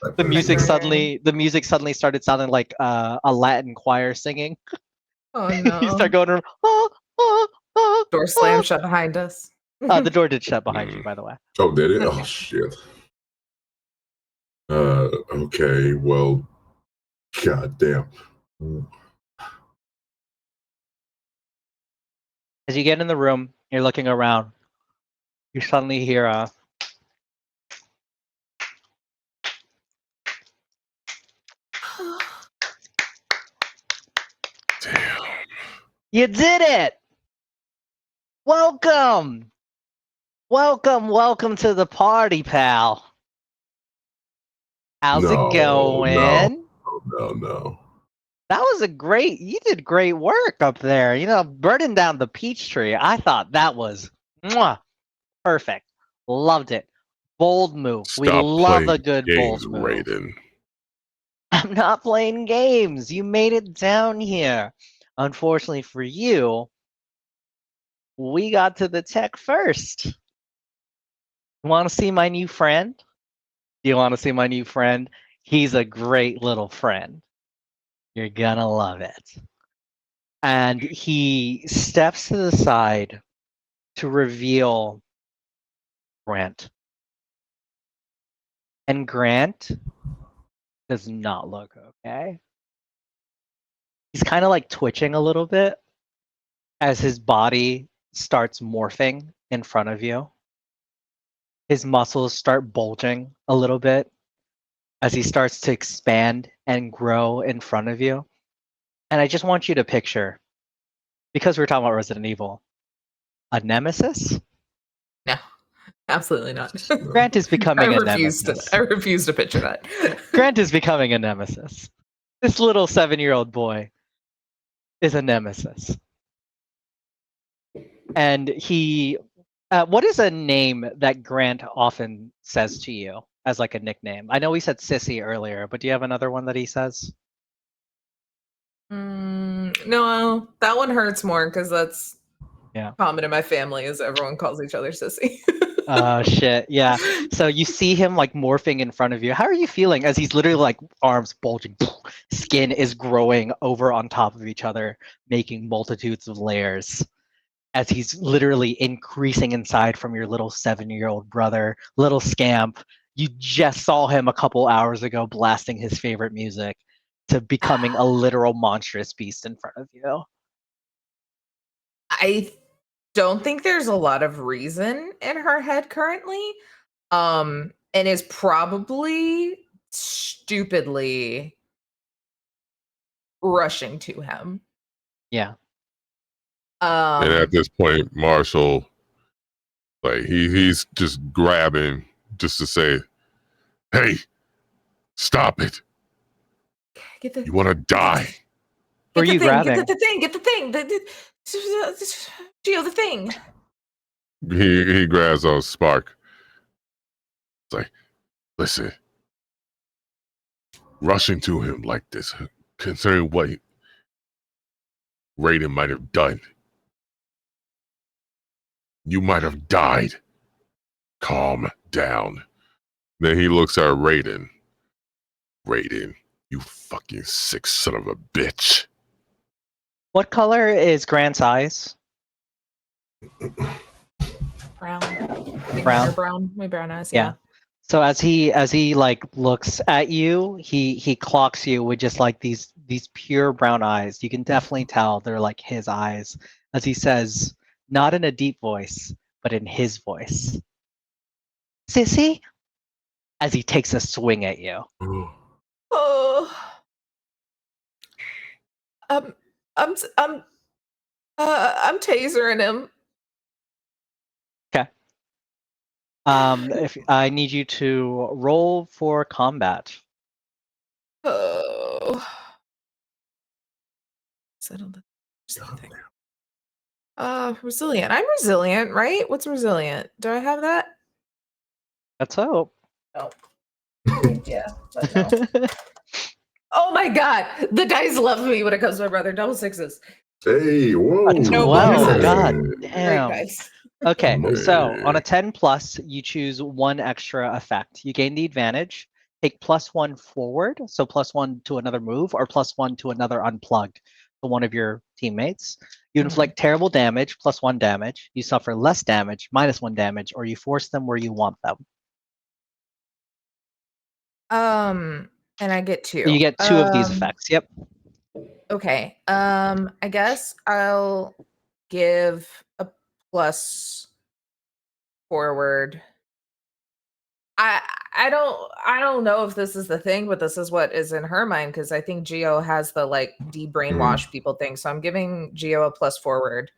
Like the music Burger. suddenly started sounding like a Latin choir singing. Oh You start no. going around, ah, ah, ah, Door slam shut behind us. the door did shut behind you, by the way. Oh, did it? Okay. Oh shit. Okay, well, god damn. As you get in the room, you're looking around. You suddenly hear a Damn. You did it! Welcome! Welcome to the party, pal. How's it going? No. That was you did great work up there. You know, burning down the peach tree. I thought that was perfect. Loved it. Bold move. We Stop love playing a good games, bold move. Raiden. I'm not playing games. You made it down here. Unfortunately for you, we got to the tech first. You want to see my new friend? Do you want to see my new friend? He's a great little friend. You're gonna love it. And he steps to the side to reveal Grant. And Grant does not look okay. He's kind of like twitching a little bit as his body starts morphing in front of you. His muscles start bulging a little bit as he starts to expand and grow in front of you. And I just want you to picture, because we're talking about Resident Evil, a nemesis. No, absolutely not. Grant is becoming a refuse nemesis. I refuse to picture that. Grant is becoming a nemesis. This little 7-year-old boy is a nemesis. And he, what is a name that Grant often says to you as like a nickname? I know we said Sissy earlier, but do you have another one that he says? No, that one hurts more because that's common in my family. Is everyone calls each other sissy. Oh shit, yeah. So you see him like morphing in front of you. How are you feeling as he's literally like arms bulging, skin is growing over on top of each other, making multitudes of layers as he's literally increasing inside from your little 7-year-old brother, little scamp. You just saw him a couple hours ago blasting his favorite music to becoming a literal monstrous beast in front of you. I don't think there's a lot of reason in her head currently. And is probably stupidly rushing to him. Yeah. And at this point, Marshall, like he's just grabbing just to say, Hey, stop it. Get the You want to die. Who are you thing. grabbing? Get the thing. Get the thing. Geo, the thing. He grabs a Spark. It's like, listen, rushing to him like this, considering what Raiden might have done, you might have died. Calm down. Then he looks at Raiden. Raiden, you fucking sick son of a bitch. What color is Grant's eyes? Brown. Brown. Brown. My brown eyes. Yeah. So as he like looks at you, he clocks you with just like these pure brown eyes. You can definitely tell they're like his eyes. As he says, not in a deep voice, but in his voice. Sissy? As he takes a swing at you. Oh. I'm tasering him. Okay. If I need you to roll for combat. Oh. Settle the thing. Resilient. I'm resilient, right? What's resilient? Do I have that? Let's hope. No. Yeah. But no. Oh my god, the dice love me when it comes to my brother. Double sixes. Hey, whoa. No Wow, bonuses. god Great damn. dice. Okay, so Hey. on a 10 plus, you choose one extra effect. You gain the advantage, take +1 forward, so +1 to another move, or +1 to another unplugged to one of your teammates. You inflict terrible damage, +1 damage. You suffer less damage, -1 damage, or you force them where you want them. And I get two. You get 2 of these effects. Yep. Okay. I guess I'll give a plus forward. I don't know if this is the thing, but this is what is in her mind because I think Geo has the like de-brainwash people thing. So I'm giving Geo a plus forward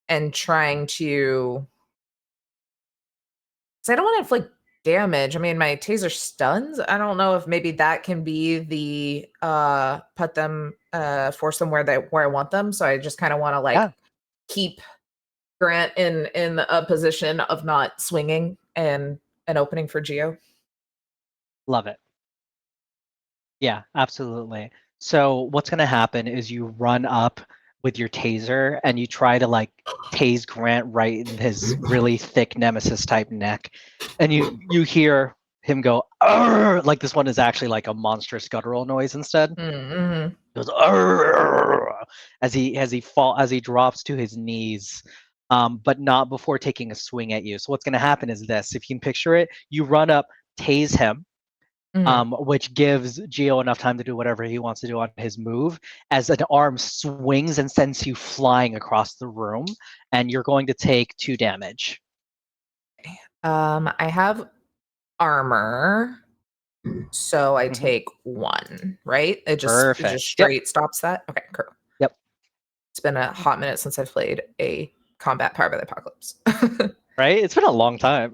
and trying to. So I don't want to inflict damage. I mean, my taser stuns. I don't know if maybe that can be the put them force them where I want them. So I just kind of want to like keep Grant in a position of not swinging and an opening for Geo. Love it. Yeah, absolutely. So what's going to happen is you run up with your taser and you try to like tase Grant right in his really thick nemesis type neck, and you hear him go "Arr!" Like this one is actually like a monstrous guttural noise instead. Mm-hmm. He goes "Arr!" as he drops to his knees. But not before taking a swing at you. So what's going to happen is this: if you can picture it, you run up, tase him, which gives Geo enough time to do whatever he wants to do on his move as an arm swings and sends you flying across the room, and you're going to take 2 damage. I have armor, so I take 1, right? It just straight stops that. Okay, cool. Yep. It's been a hot minute since I've played a combat Power by the Apocalypse. Right? It's been a long time.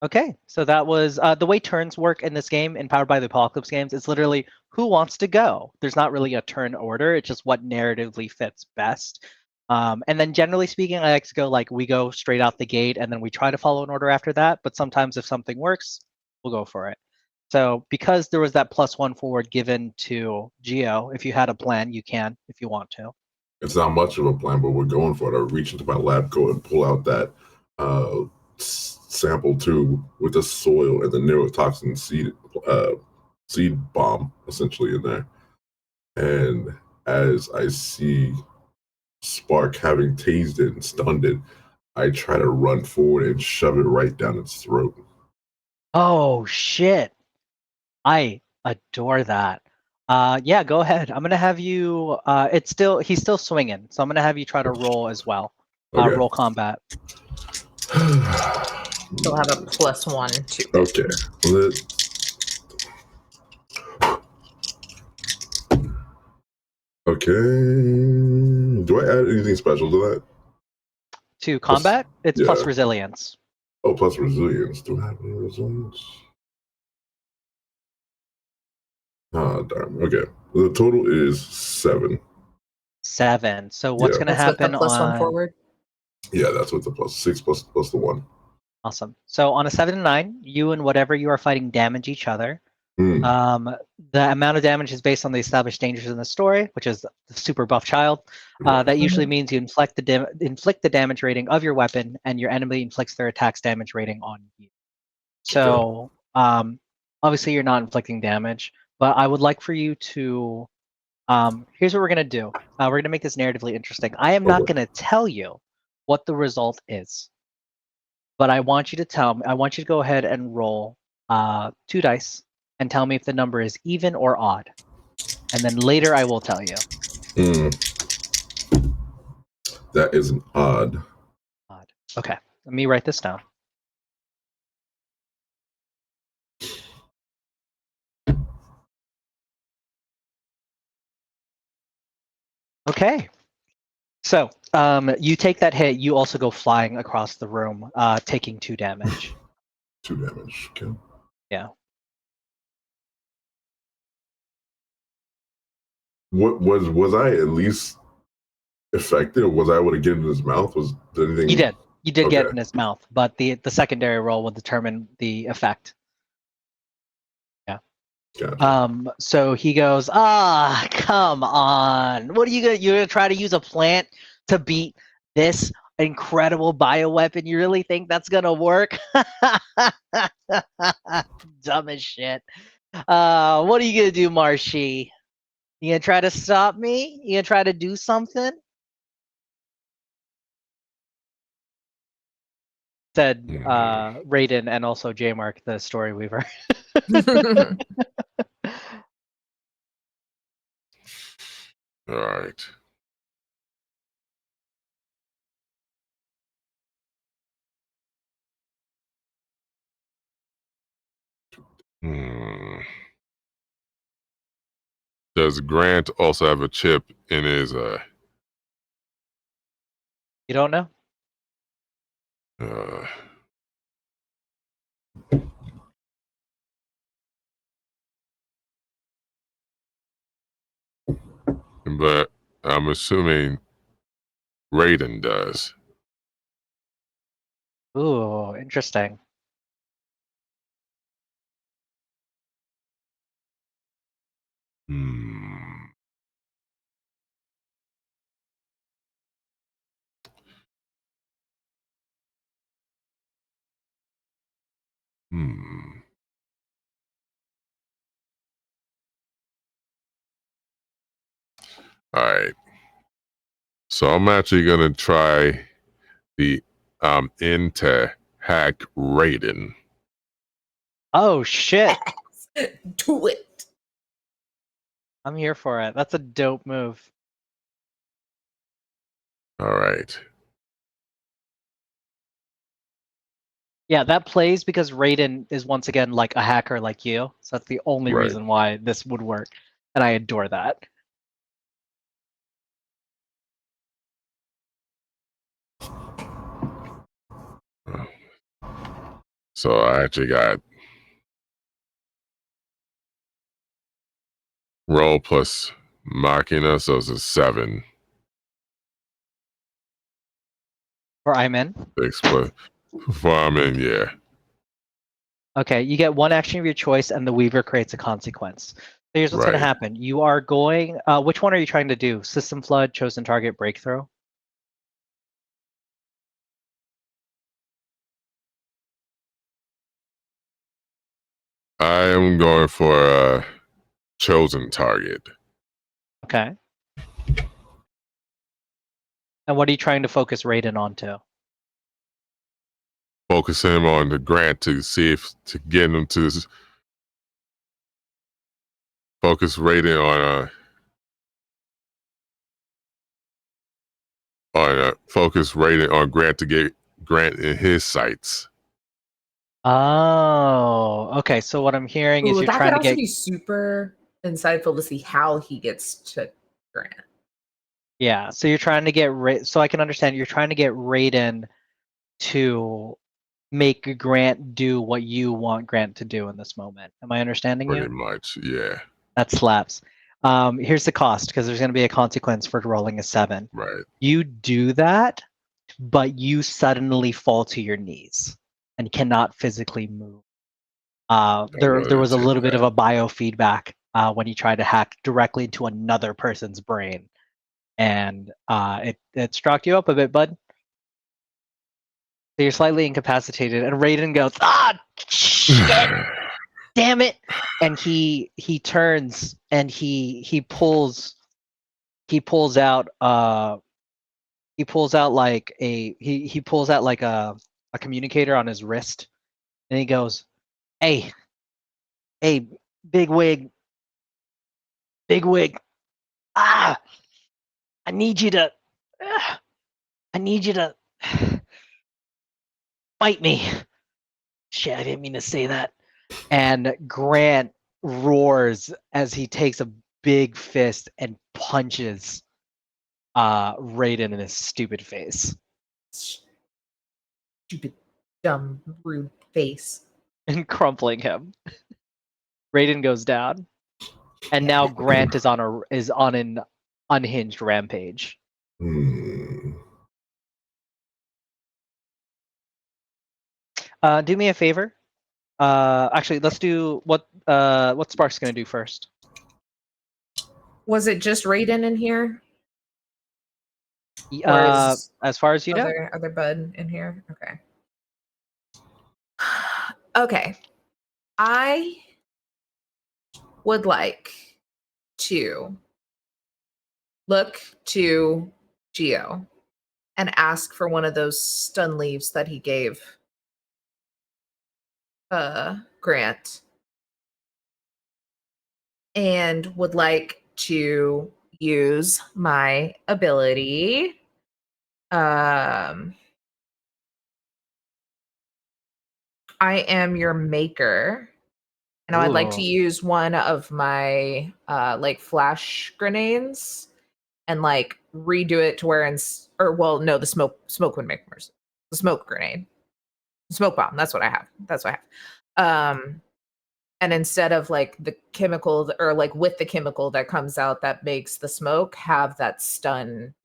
Okay, so that was the way turns work in this game in Powered by the Apocalypse games. It's literally who wants to go. There's not really a turn order. It's just what narratively fits best. And then generally speaking, I like to go like we go straight out the gate and then we try to follow an order after that. But sometimes if something works, we'll go for it. So because there was that +1 forward given to Geo, if you had a plan, you can if you want to. It's not much of a plan, but we're going for it. I reach into my lab coat and pull out that sample tube with the soil and the neurotoxin seed bomb essentially in there. And as I see Spark having tased it and stunned it, I try to run forward and shove it right down its throat. Oh shit. I adore that. Yeah, go ahead. I'm gonna have you. He's still swinging, so I'm gonna have you try to roll as well. Okay. Roll combat. You'll have a +1 too. Okay. Okay. Do I add anything special to that? To combat, it's plus resilience. Oh, plus resilience. Do I have any resilience? Ah, darn. Okay. The total is 7. 7. So what's Yeah. going to That's with the happen +1 on... forward. Yeah, that's what the plus 6 plus the 1. Awesome. So on a 7 and 9, you and whatever you are fighting damage each other. Mm. The amount of damage is based on the established dangers in the story, which is the super buff child. That usually means you inflict the damage rating of your weapon, and your enemy inflicts their attack's damage rating on you. So obviously you're not inflicting damage, but I would like for you to... here's what we're going to do. We're going to make this narratively interesting. I am not going to tell you what the result is, but I want you to go ahead and roll 2 dice and tell me if the number is even or odd. And then later I will tell you. That is an odd. Odd. Okay, let me write this down. Okay. So you take that hit, you also go flying across the room, taking 2 damage. 2 damage. Okay. Yeah. What was I at least affected? Or was I able to get in his mouth? Was there anything? You did get Okay. in his mouth, but the secondary roll will determine the effect. Yeah. Gotcha. So he goes, come on. What are you're gonna try to use a plant to beat this incredible bioweapon? You really think that's gonna work? Dumb as shit. What are you gonna do, Marshy? You gonna try to stop me? You gonna try to do something? Said Raiden and also Jemarc, the story weaver. All right. Does Grant also have a chip in his You don't know? But I'm assuming Raiden does. Ooh, interesting. All right. So I'm actually gonna try the into hack Raiden. Oh shit. Do it. I'm here for it. That's a dope move. All right. Yeah, that plays because Raiden is once again like a hacker like you. So that's the only Right. reason why this would work. And I adore that. So I actually got roll plus Machina, so it's a 7. For I'm in. 6 plus farming, yeah. Okay, you get 1 action of your choice and the Weaver creates a consequence. So here's what's gonna Right. happen. You are going which one are you trying to do? System Flood, Chosen Target, Breakthrough? I am going for a chosen target. Okay. And what are you trying to focus Raiden onto? Focus him on the Grant to see if to get him to focus Raiden focus Raiden on Grant to get Grant in his sights. Oh, okay. So what I'm hearing is Ooh, you're that trying could to also get... be super insightful to see how he gets to Grant. Yeah, so you're trying to get so I can understand you're trying to get Raiden to make Grant do what you want Grant to do in this moment. Am I understanding Pretty you? much, yeah. That slaps. Here's the cost, because there's going to be a consequence for rolling a 7. Right. You do that, but you suddenly fall to your knees and cannot physically move. There was a little bit of a biofeedback when you tried to hack directly into another person's brain, and it struck you up a bit, bud. So you're slightly incapacitated, and Raiden goes, "Ah, shit, damn it!" And he turns and he pulls out he pulls out like a communicator on his wrist, and he goes, "Hey, big wig, ah, I need you to fight me." Shit, I didn't mean to say that. And Grant roars as he takes a big fist and punches Raiden in his stupid face. Stupid, dumb, rude face. And crumpling him. Raiden goes down. And now Grant is on an unhinged rampage. Do me a favor. Actually, let's do what Spark's gonna do first. Was it just Raiden in here? Or is As far as you know. other bud in here? Okay. Okay. I would like to look to Geo and ask for one of those stun leaves that he gave Grant, and would like to use my ability I am your maker, and I'd like to Ooh. use one of my like flash grenades and like redo it to where the smoke would make mercy. The smoke grenade. The smoke bomb, that's what I have. And instead of like the chemical or like with the chemical that comes out that makes the smoke, have that stun.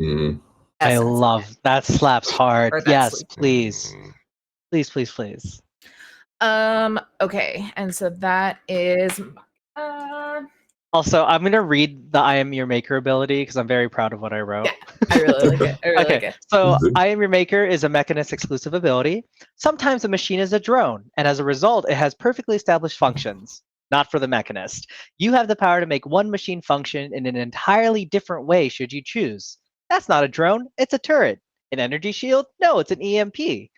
I love that. Slaps hard. Yes, please. Please. Okay, and so that is Also, I'm gonna read the I am your maker ability because I'm very proud of what I wrote. Yeah, I really like it. I really like it. So I am your maker is a Mechanist exclusive ability. Sometimes a machine is a drone, and as a result, it has perfectly established functions. Not for the Mechanist. You have the power to make one machine function in an entirely different way should you choose. That's not a drone, it's a turret. An energy shield? No, it's an EMP.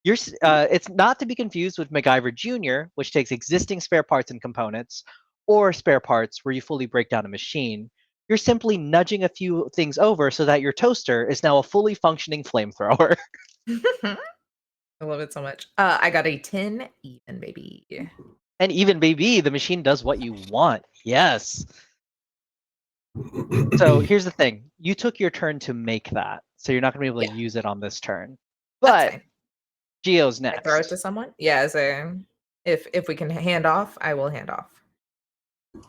It's not to be confused with MacGyver Jr., which takes existing spare parts and components, or spare parts where you fully break down a machine. You're simply nudging a few things over so that your toaster is now a fully functioning flamethrower. I love it so much. I got a 10 even, baby. And even, baby, the machine does what you want. Yes. So here's the thing. You took your turn to make that, so you're not going to be able to use it on this turn. But Geo's next. I throw it to someone? Yeah, so if we can hand off, I will hand off.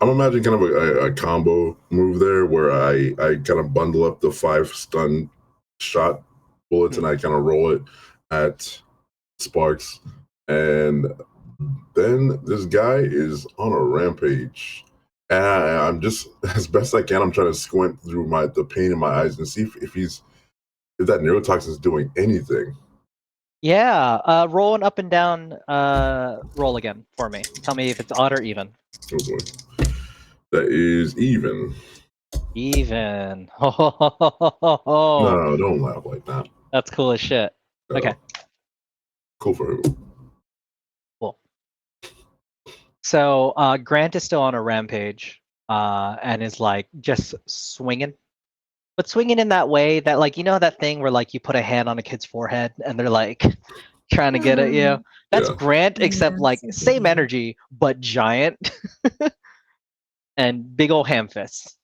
I'm imagining kind of a combo move there where I kind of bundle up the 5 stun shot bullets and I kind of roll it at Sparks. And then this guy is on a rampage. And I'm just, as best I can, I'm trying to squint through the pain in my eyes and see if that neurotoxin is doing anything. Yeah, roll an up and down roll again for me. Tell me if it's odd or even. Oh boy. That is even. Even. No, don't laugh like that. That's cool as shit. Okay. Cool for who? Cool. So Grant is still on a rampage and is like just swinging. But swinging in that way that, like, you know that thing where like you put a hand on a kid's forehead and they're like trying to get at you? That's Grant, except like same energy, but giant. And big old ham fists.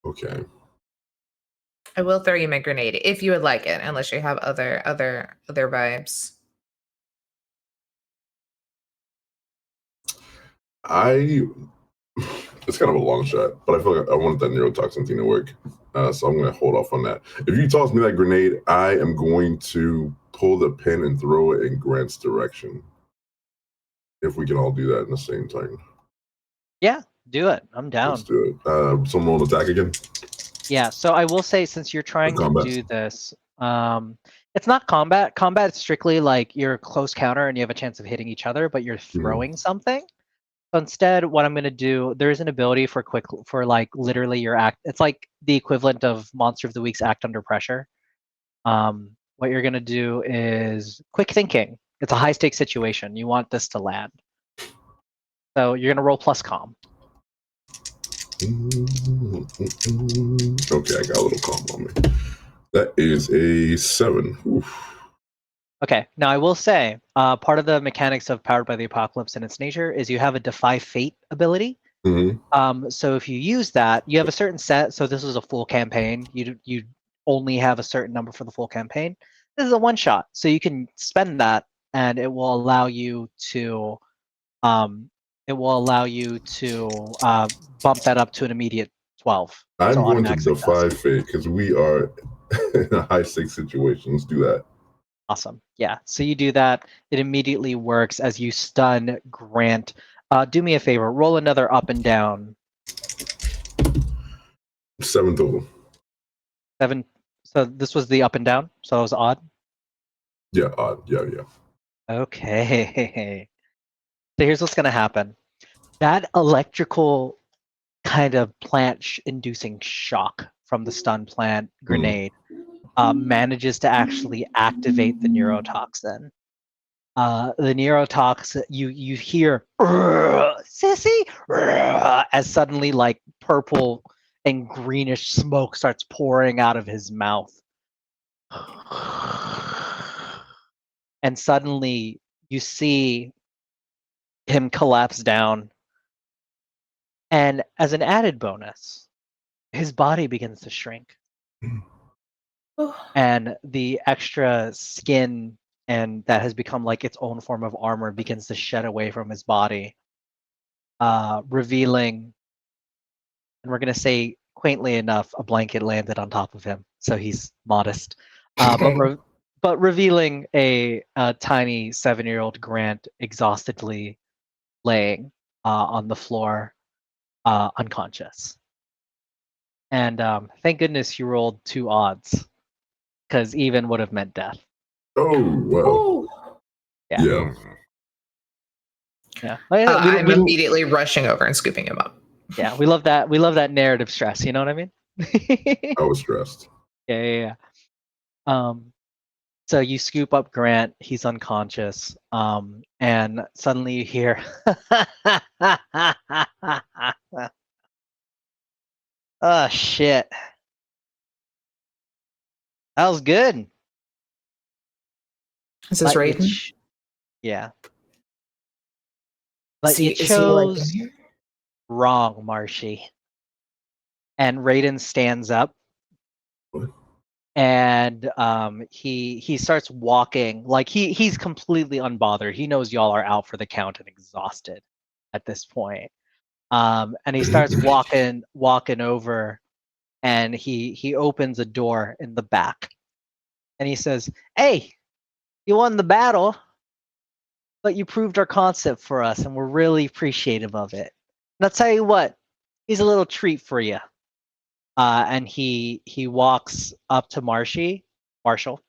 Okay. I will throw you my grenade if you would like it, unless you have other vibes. It's kind of a long shot, but I feel like I want that neurotoxin thing to work. So I'm going to hold off on that. If you toss me that grenade, I am going to pull the pin and throw it in Grant's direction. If we can all do that in the same time. Yeah, do it. I'm down. Let's do it. Someone will attack again? Yeah, so I will say, since you're trying to do this, it's not combat. Combat is strictly like you're close counter and you have a chance of hitting each other, but you're throwing something. So instead, what I'm going to do, there's an ability for like literally your act. It's like the equivalent of Monster of the Week's Act Under Pressure. What you're going to do is quick thinking. It's a high stakes situation. You want this to land. So you're going to roll plus calm. Okay, I got a little calm on me. That is a 7. Oof. Okay, now I will say, part of the mechanics of Powered by the Apocalypse and its nature is you have a Defy Fate ability. So if you use that, you have a certain set. So this is a full campaign. You only have a certain number for the full campaign. This is a one shot, so you can spend that, and it will allow you to, bump that up to an immediate 12. I'm so going to automatic success. defy fate because we are in a high stakes situation. Let's do that. Awesome. Yeah. So you do that. It immediately works as you stun Grant. Do me a favor. Roll another up and down. 7 total. 7. So this was the up and down. So it was odd. Yeah, odd. Yeah. Okay. So here's what's going to happen. That electrical kind of plant-inducing shock from the stun plant grenade manages to actually activate the neurotoxin. The neurotoxin, you hear sissy as suddenly like purple and greenish smoke starts pouring out of his mouth. And suddenly you see him collapse down. And as an added bonus, his body begins to shrink. And the extra skin and that has become like its own form of armor begins to shed away from his body, revealing, and we're going to say quaintly enough, a blanket landed on top of him, so he's modest, but revealing a tiny 7-year-old Grant exhaustedly laying on the floor, unconscious. And thank goodness you rolled 2 odds, because even would have meant death. Oh, well. Yeah. I'm immediately rushing over and scooping him up. Yeah, we love that. We love that narrative stress. You know what I mean? I was stressed. Yeah. So you scoop up Grant. He's unconscious. And suddenly you hear, oh shit, that was good. Is this Raiden? Yeah. But you chose wrong, Marshy. And Raiden stands up. What? And he starts walking like he's completely unbothered. He knows y'all are out for the count and exhausted at this point. And he starts walking over, and he opens a door in the back, and he says, "Hey, you won the battle, but you proved our concept for us, and we're really appreciative of it. And I'll tell you what, here's a little treat for you." And he walks up to Marshall,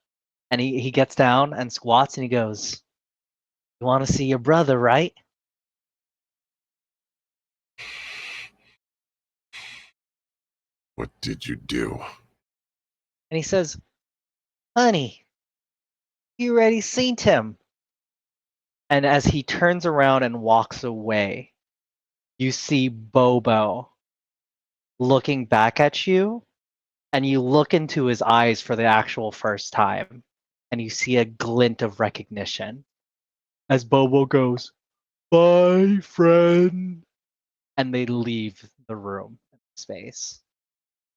and he gets down and squats, and he goes, "You want to see your brother, right?" What did you do? And he says, "Honey, you already seen him." And as he turns around and walks away, you see Bobo looking back at you, and you look into his eyes for the actual first time, and you see a glint of recognition as Bobo goes, "Bye, friend," and they leave the room space.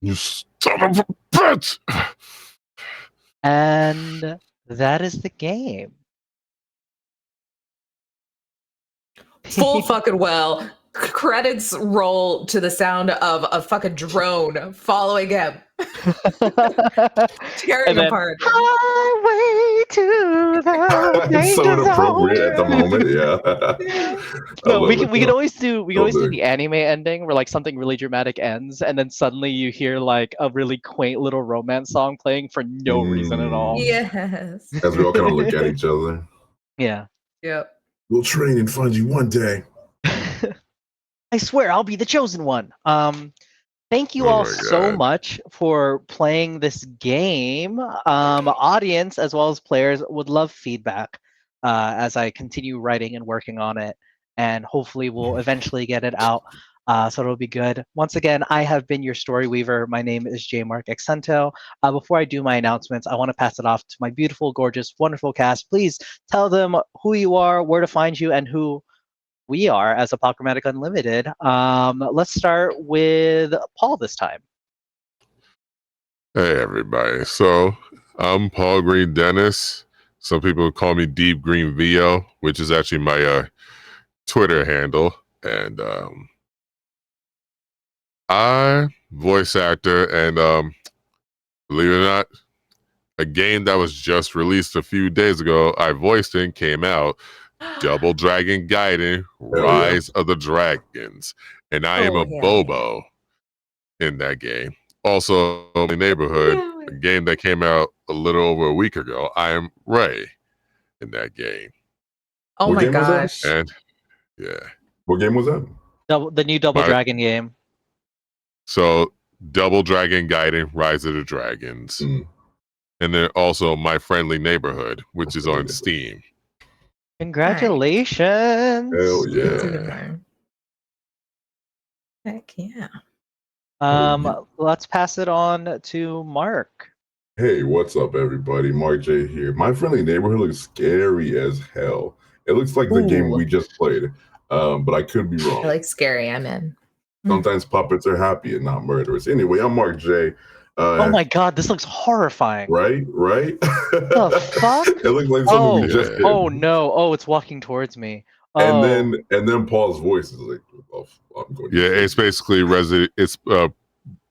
You son of a Bitch! And that is the game. Full fucking well. Credits roll to the sound of a fucking drone following him, tearing And then, apart. highway to the It's danger so inappropriate zone. at the moment. Yeah. Yeah. I No, love we it, could though. always do dig. the anime ending where like something really dramatic ends, and then suddenly you hear like a really quaint little romance song playing for no reason at all. Yes. As we all kind of look at each other. Yeah. Yep. We'll train and find you one day. I swear I'll be the chosen one. Thank you Oh all my so God. much for playing this game. Audience as well as players would love feedback as I continue writing and working on it, and hopefully we'll eventually get it out. So it'll be good. Once again, I have been your story weaver. My name is Jemarc Axinto. Before I do my announcements, I want to pass it off to my beautiful, gorgeous, wonderful cast. Please tell them who you are, where to find you, and who we are as Apochromatic Unlimited. Let's start with Paul this time. Hey, everybody. So, I'm Paul Green Dennis. Some people call me Deep Green VO, which is actually my Twitter handle. And I voice actor, and believe it or not, a game that was just released a few days ago, I voiced in, came out, Double Dragon Gaiden, Rise of the Dragons. And I am Oh, a hell Bobo in that game. Also, in the neighborhood, a game that came out a little over a week ago, I am Ray in that game. Oh What my game was that? gosh. And yeah. What game was that? The new Double Dragon game. So Double Dragon Gaiden, Rise of the Dragons. Mm. And then also My Friendly Neighborhood, which is on Steam. Congratulations. Hell That's a yeah. good one. Heck yeah. Let's pass it on to Mark. Hey, what's up, everybody? Mark J here. My Friendly Neighborhood looks scary as hell. It looks like the game we just played, but I could be wrong. I like scary. I'm in. Sometimes puppets are happy and not murderers. Anyway, I'm Mark J. Oh my god, this looks horrifying. Right? The fuck? It looks like something we just did. Oh no! Oh, it's walking towards me. And Oh. then Paul's voice is like, oh, I'm going to Yeah, it's basically Resident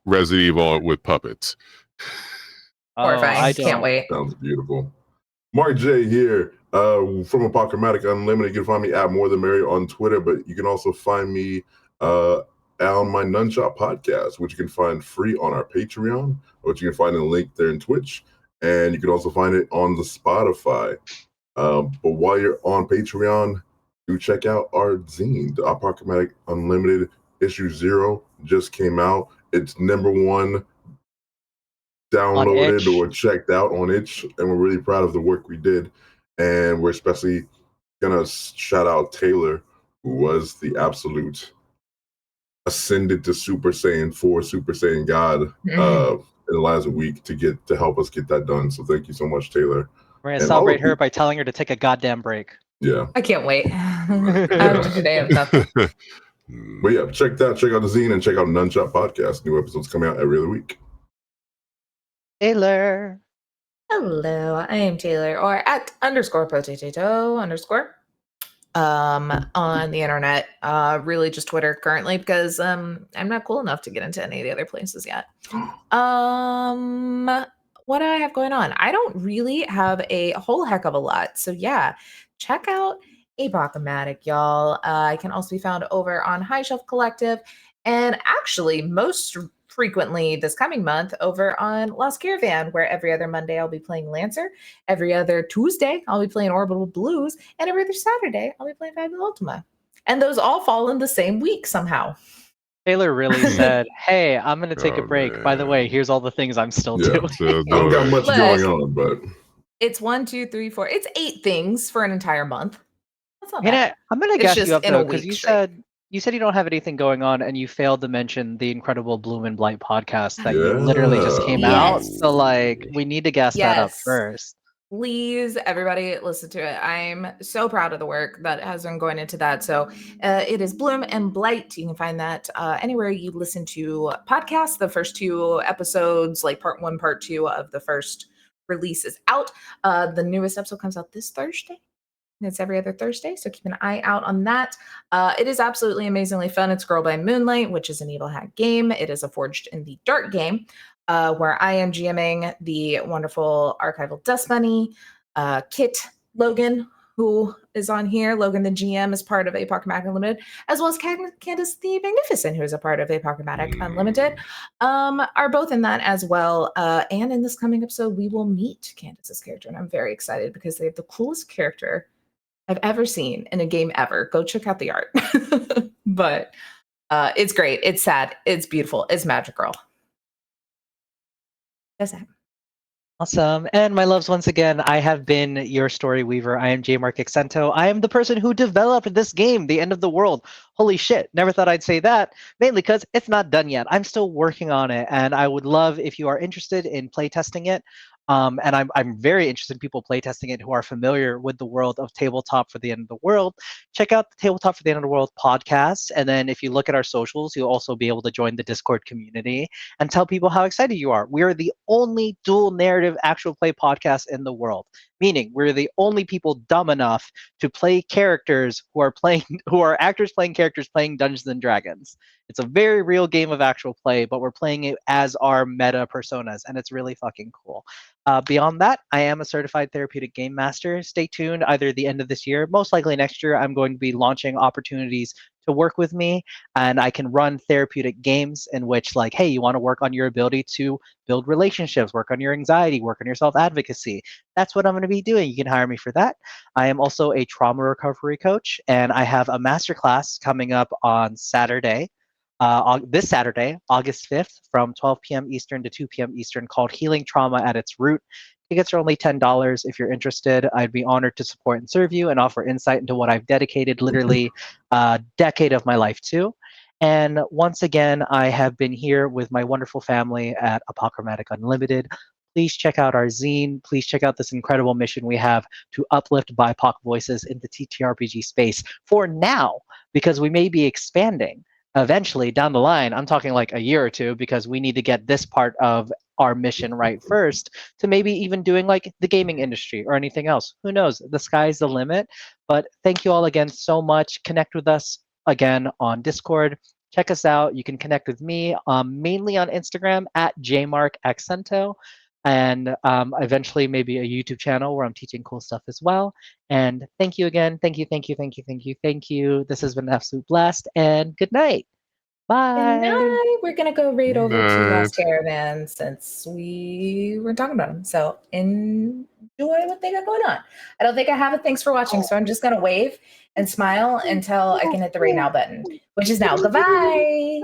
Evil with puppets. Horrifying. I Can't wait. Sounds beautiful. Mark J here from Apochromatic Unlimited. You can find me at More Than Mary on Twitter, but you can also find me on my Nunshot podcast, which you can find free on our Patreon, which you can find a link there in Twitch, and you can also find it on the Spotify. But while you're on Patreon, do check out our zine, the Apochromatic Unlimited issue 0 just came out. It's #1 downloaded or checked out on itch, and we're really proud of the work we did. And we're especially gonna shout out Taylor, who was the absolute ascended to Super Saiyan 4, Super Saiyan God in the last week to help us get that done. So thank you so much, Taylor. We're gonna celebrate her by telling her to take a goddamn break. Yeah. I can't wait. After today, I'm nothing. But yeah, check out the zine and check out Nunshot Podcast. New episodes coming out every other week. Taylor. Hello, I am Taylor, or at _potato_ on the internet. Really just Twitter currently because I'm not cool enough to get into any of the other places yet. What do I have going on? I don't really have a whole heck of a lot. So yeah, check out Apochromatic, y'all. I can also be found over on High Shelf Collective, and actually most frequently this coming month over on Lost Caravan, where every other Monday I'll be playing Lancer, every other Tuesday I'll be playing Orbital Blues, and every other Saturday I'll be playing Fabulous Ultima. And those all fall in the same week somehow. Taylor really said, hey, I'm going to take a break. Man. By the way, here's all the things I'm still doing. I don't got much going on, but it's 1, 2, 3, 4. It's 8 things for an entire month. That's not bad. I'm going to gas you up in a though, because week you said you don't have anything going on, and you failed to mention the incredible Bloom and Blight podcast that you literally just came out. So like, we need to gas that up first. Please, everybody, listen to it. I'm so proud of the work that has been going into that. So it is Bloom and Blight. You can find that anywhere you listen to podcasts. The first 2 episodes, like part 1, part 2 of the first release is out. The newest episode comes out this Thursday. It's every other Thursday, so keep an eye out on that. It is absolutely amazingly fun. It's Girl by Moonlight, which is an Evil Hat game. It is a Forged in the Dark game, where I am GMing the wonderful archival Dust Bunny, Kit Logan, who is on here. Logan, the GM, is part of Apochromatic Unlimited, as well as Candace the Magnificent, who is a part of Apochromatic Unlimited, are both in that as well. And in this coming episode, we will meet Candace's character, and I'm very excited because they have the coolest character I've ever seen in a game ever. Go check out the art. But it's great. It's sad. It's beautiful. It's magical. That's that. Awesome. And my loves, once again, I have been your story weaver. I am Jemarc Axinto. I am the person who developed this game, The End of the World. Holy shit. Never thought I'd say that, mainly because it's not done yet. I'm still working on it, and I would love if you are interested in playtesting it. And I'm very interested in people playtesting it who are familiar with the world of Tabletop for the End of the World. Check out the Tabletop for the End of the World podcast. And then if you look at our socials, you'll also be able to join the Discord community and tell people how excited you are. We are the only dual narrative actual play podcast in the world, meaning we're the only people dumb enough to play characters who are actors playing characters playing Dungeons and Dragons. It's a very real game of actual play, but we're playing it as our meta personas, and it's really fucking cool. Beyond that, I am a certified therapeutic game master. Stay tuned. Either the end of this year, most likely next year, I'm going to be launching opportunities to work with me, and I can run therapeutic games in which, like, hey, you want to work on your ability to build relationships, work on your anxiety, work on your self-advocacy. That's what I'm going to be doing. You can hire me for that. I am also a trauma recovery coach, and I have a masterclass coming up on Saturday. This Saturday, August 5th, from 12 p.m. Eastern to 2 p.m. Eastern, called Healing Trauma at Its Root. Tickets are only $10. If you're interested, I'd be honored to support and serve you and offer insight into what I've dedicated literally a decade of my life to. And once again, I have been here with my wonderful family at Apochromatic Unlimited. Please check out our zine. Please check out this incredible mission we have to uplift BIPOC voices in the TTRPG space for now, because we may be expanding eventually down the line. I'm talking like a year or two, because we need to get this part of our mission right first, to maybe even doing like the gaming industry or anything else. Who knows? The sky's the limit. But thank you all again so much. Connect with us again on Discord. Check us out. You can connect with me mainly on Instagram at Jemarc Axinto, and eventually maybe a YouTube channel where I'm teaching cool stuff as well. And thank you again. Thank you, thank you, thank you, thank you, thank you. This has been an absolute blast, and good night. Good Bye. night. We're gonna go raid over to Night. Lost Caravan since we were talking about them. So enjoy what they got going on. I don't think I have a thanks for watching, so I'm just gonna wave and smile until I can hit the raid now button, which is now. Goodbye.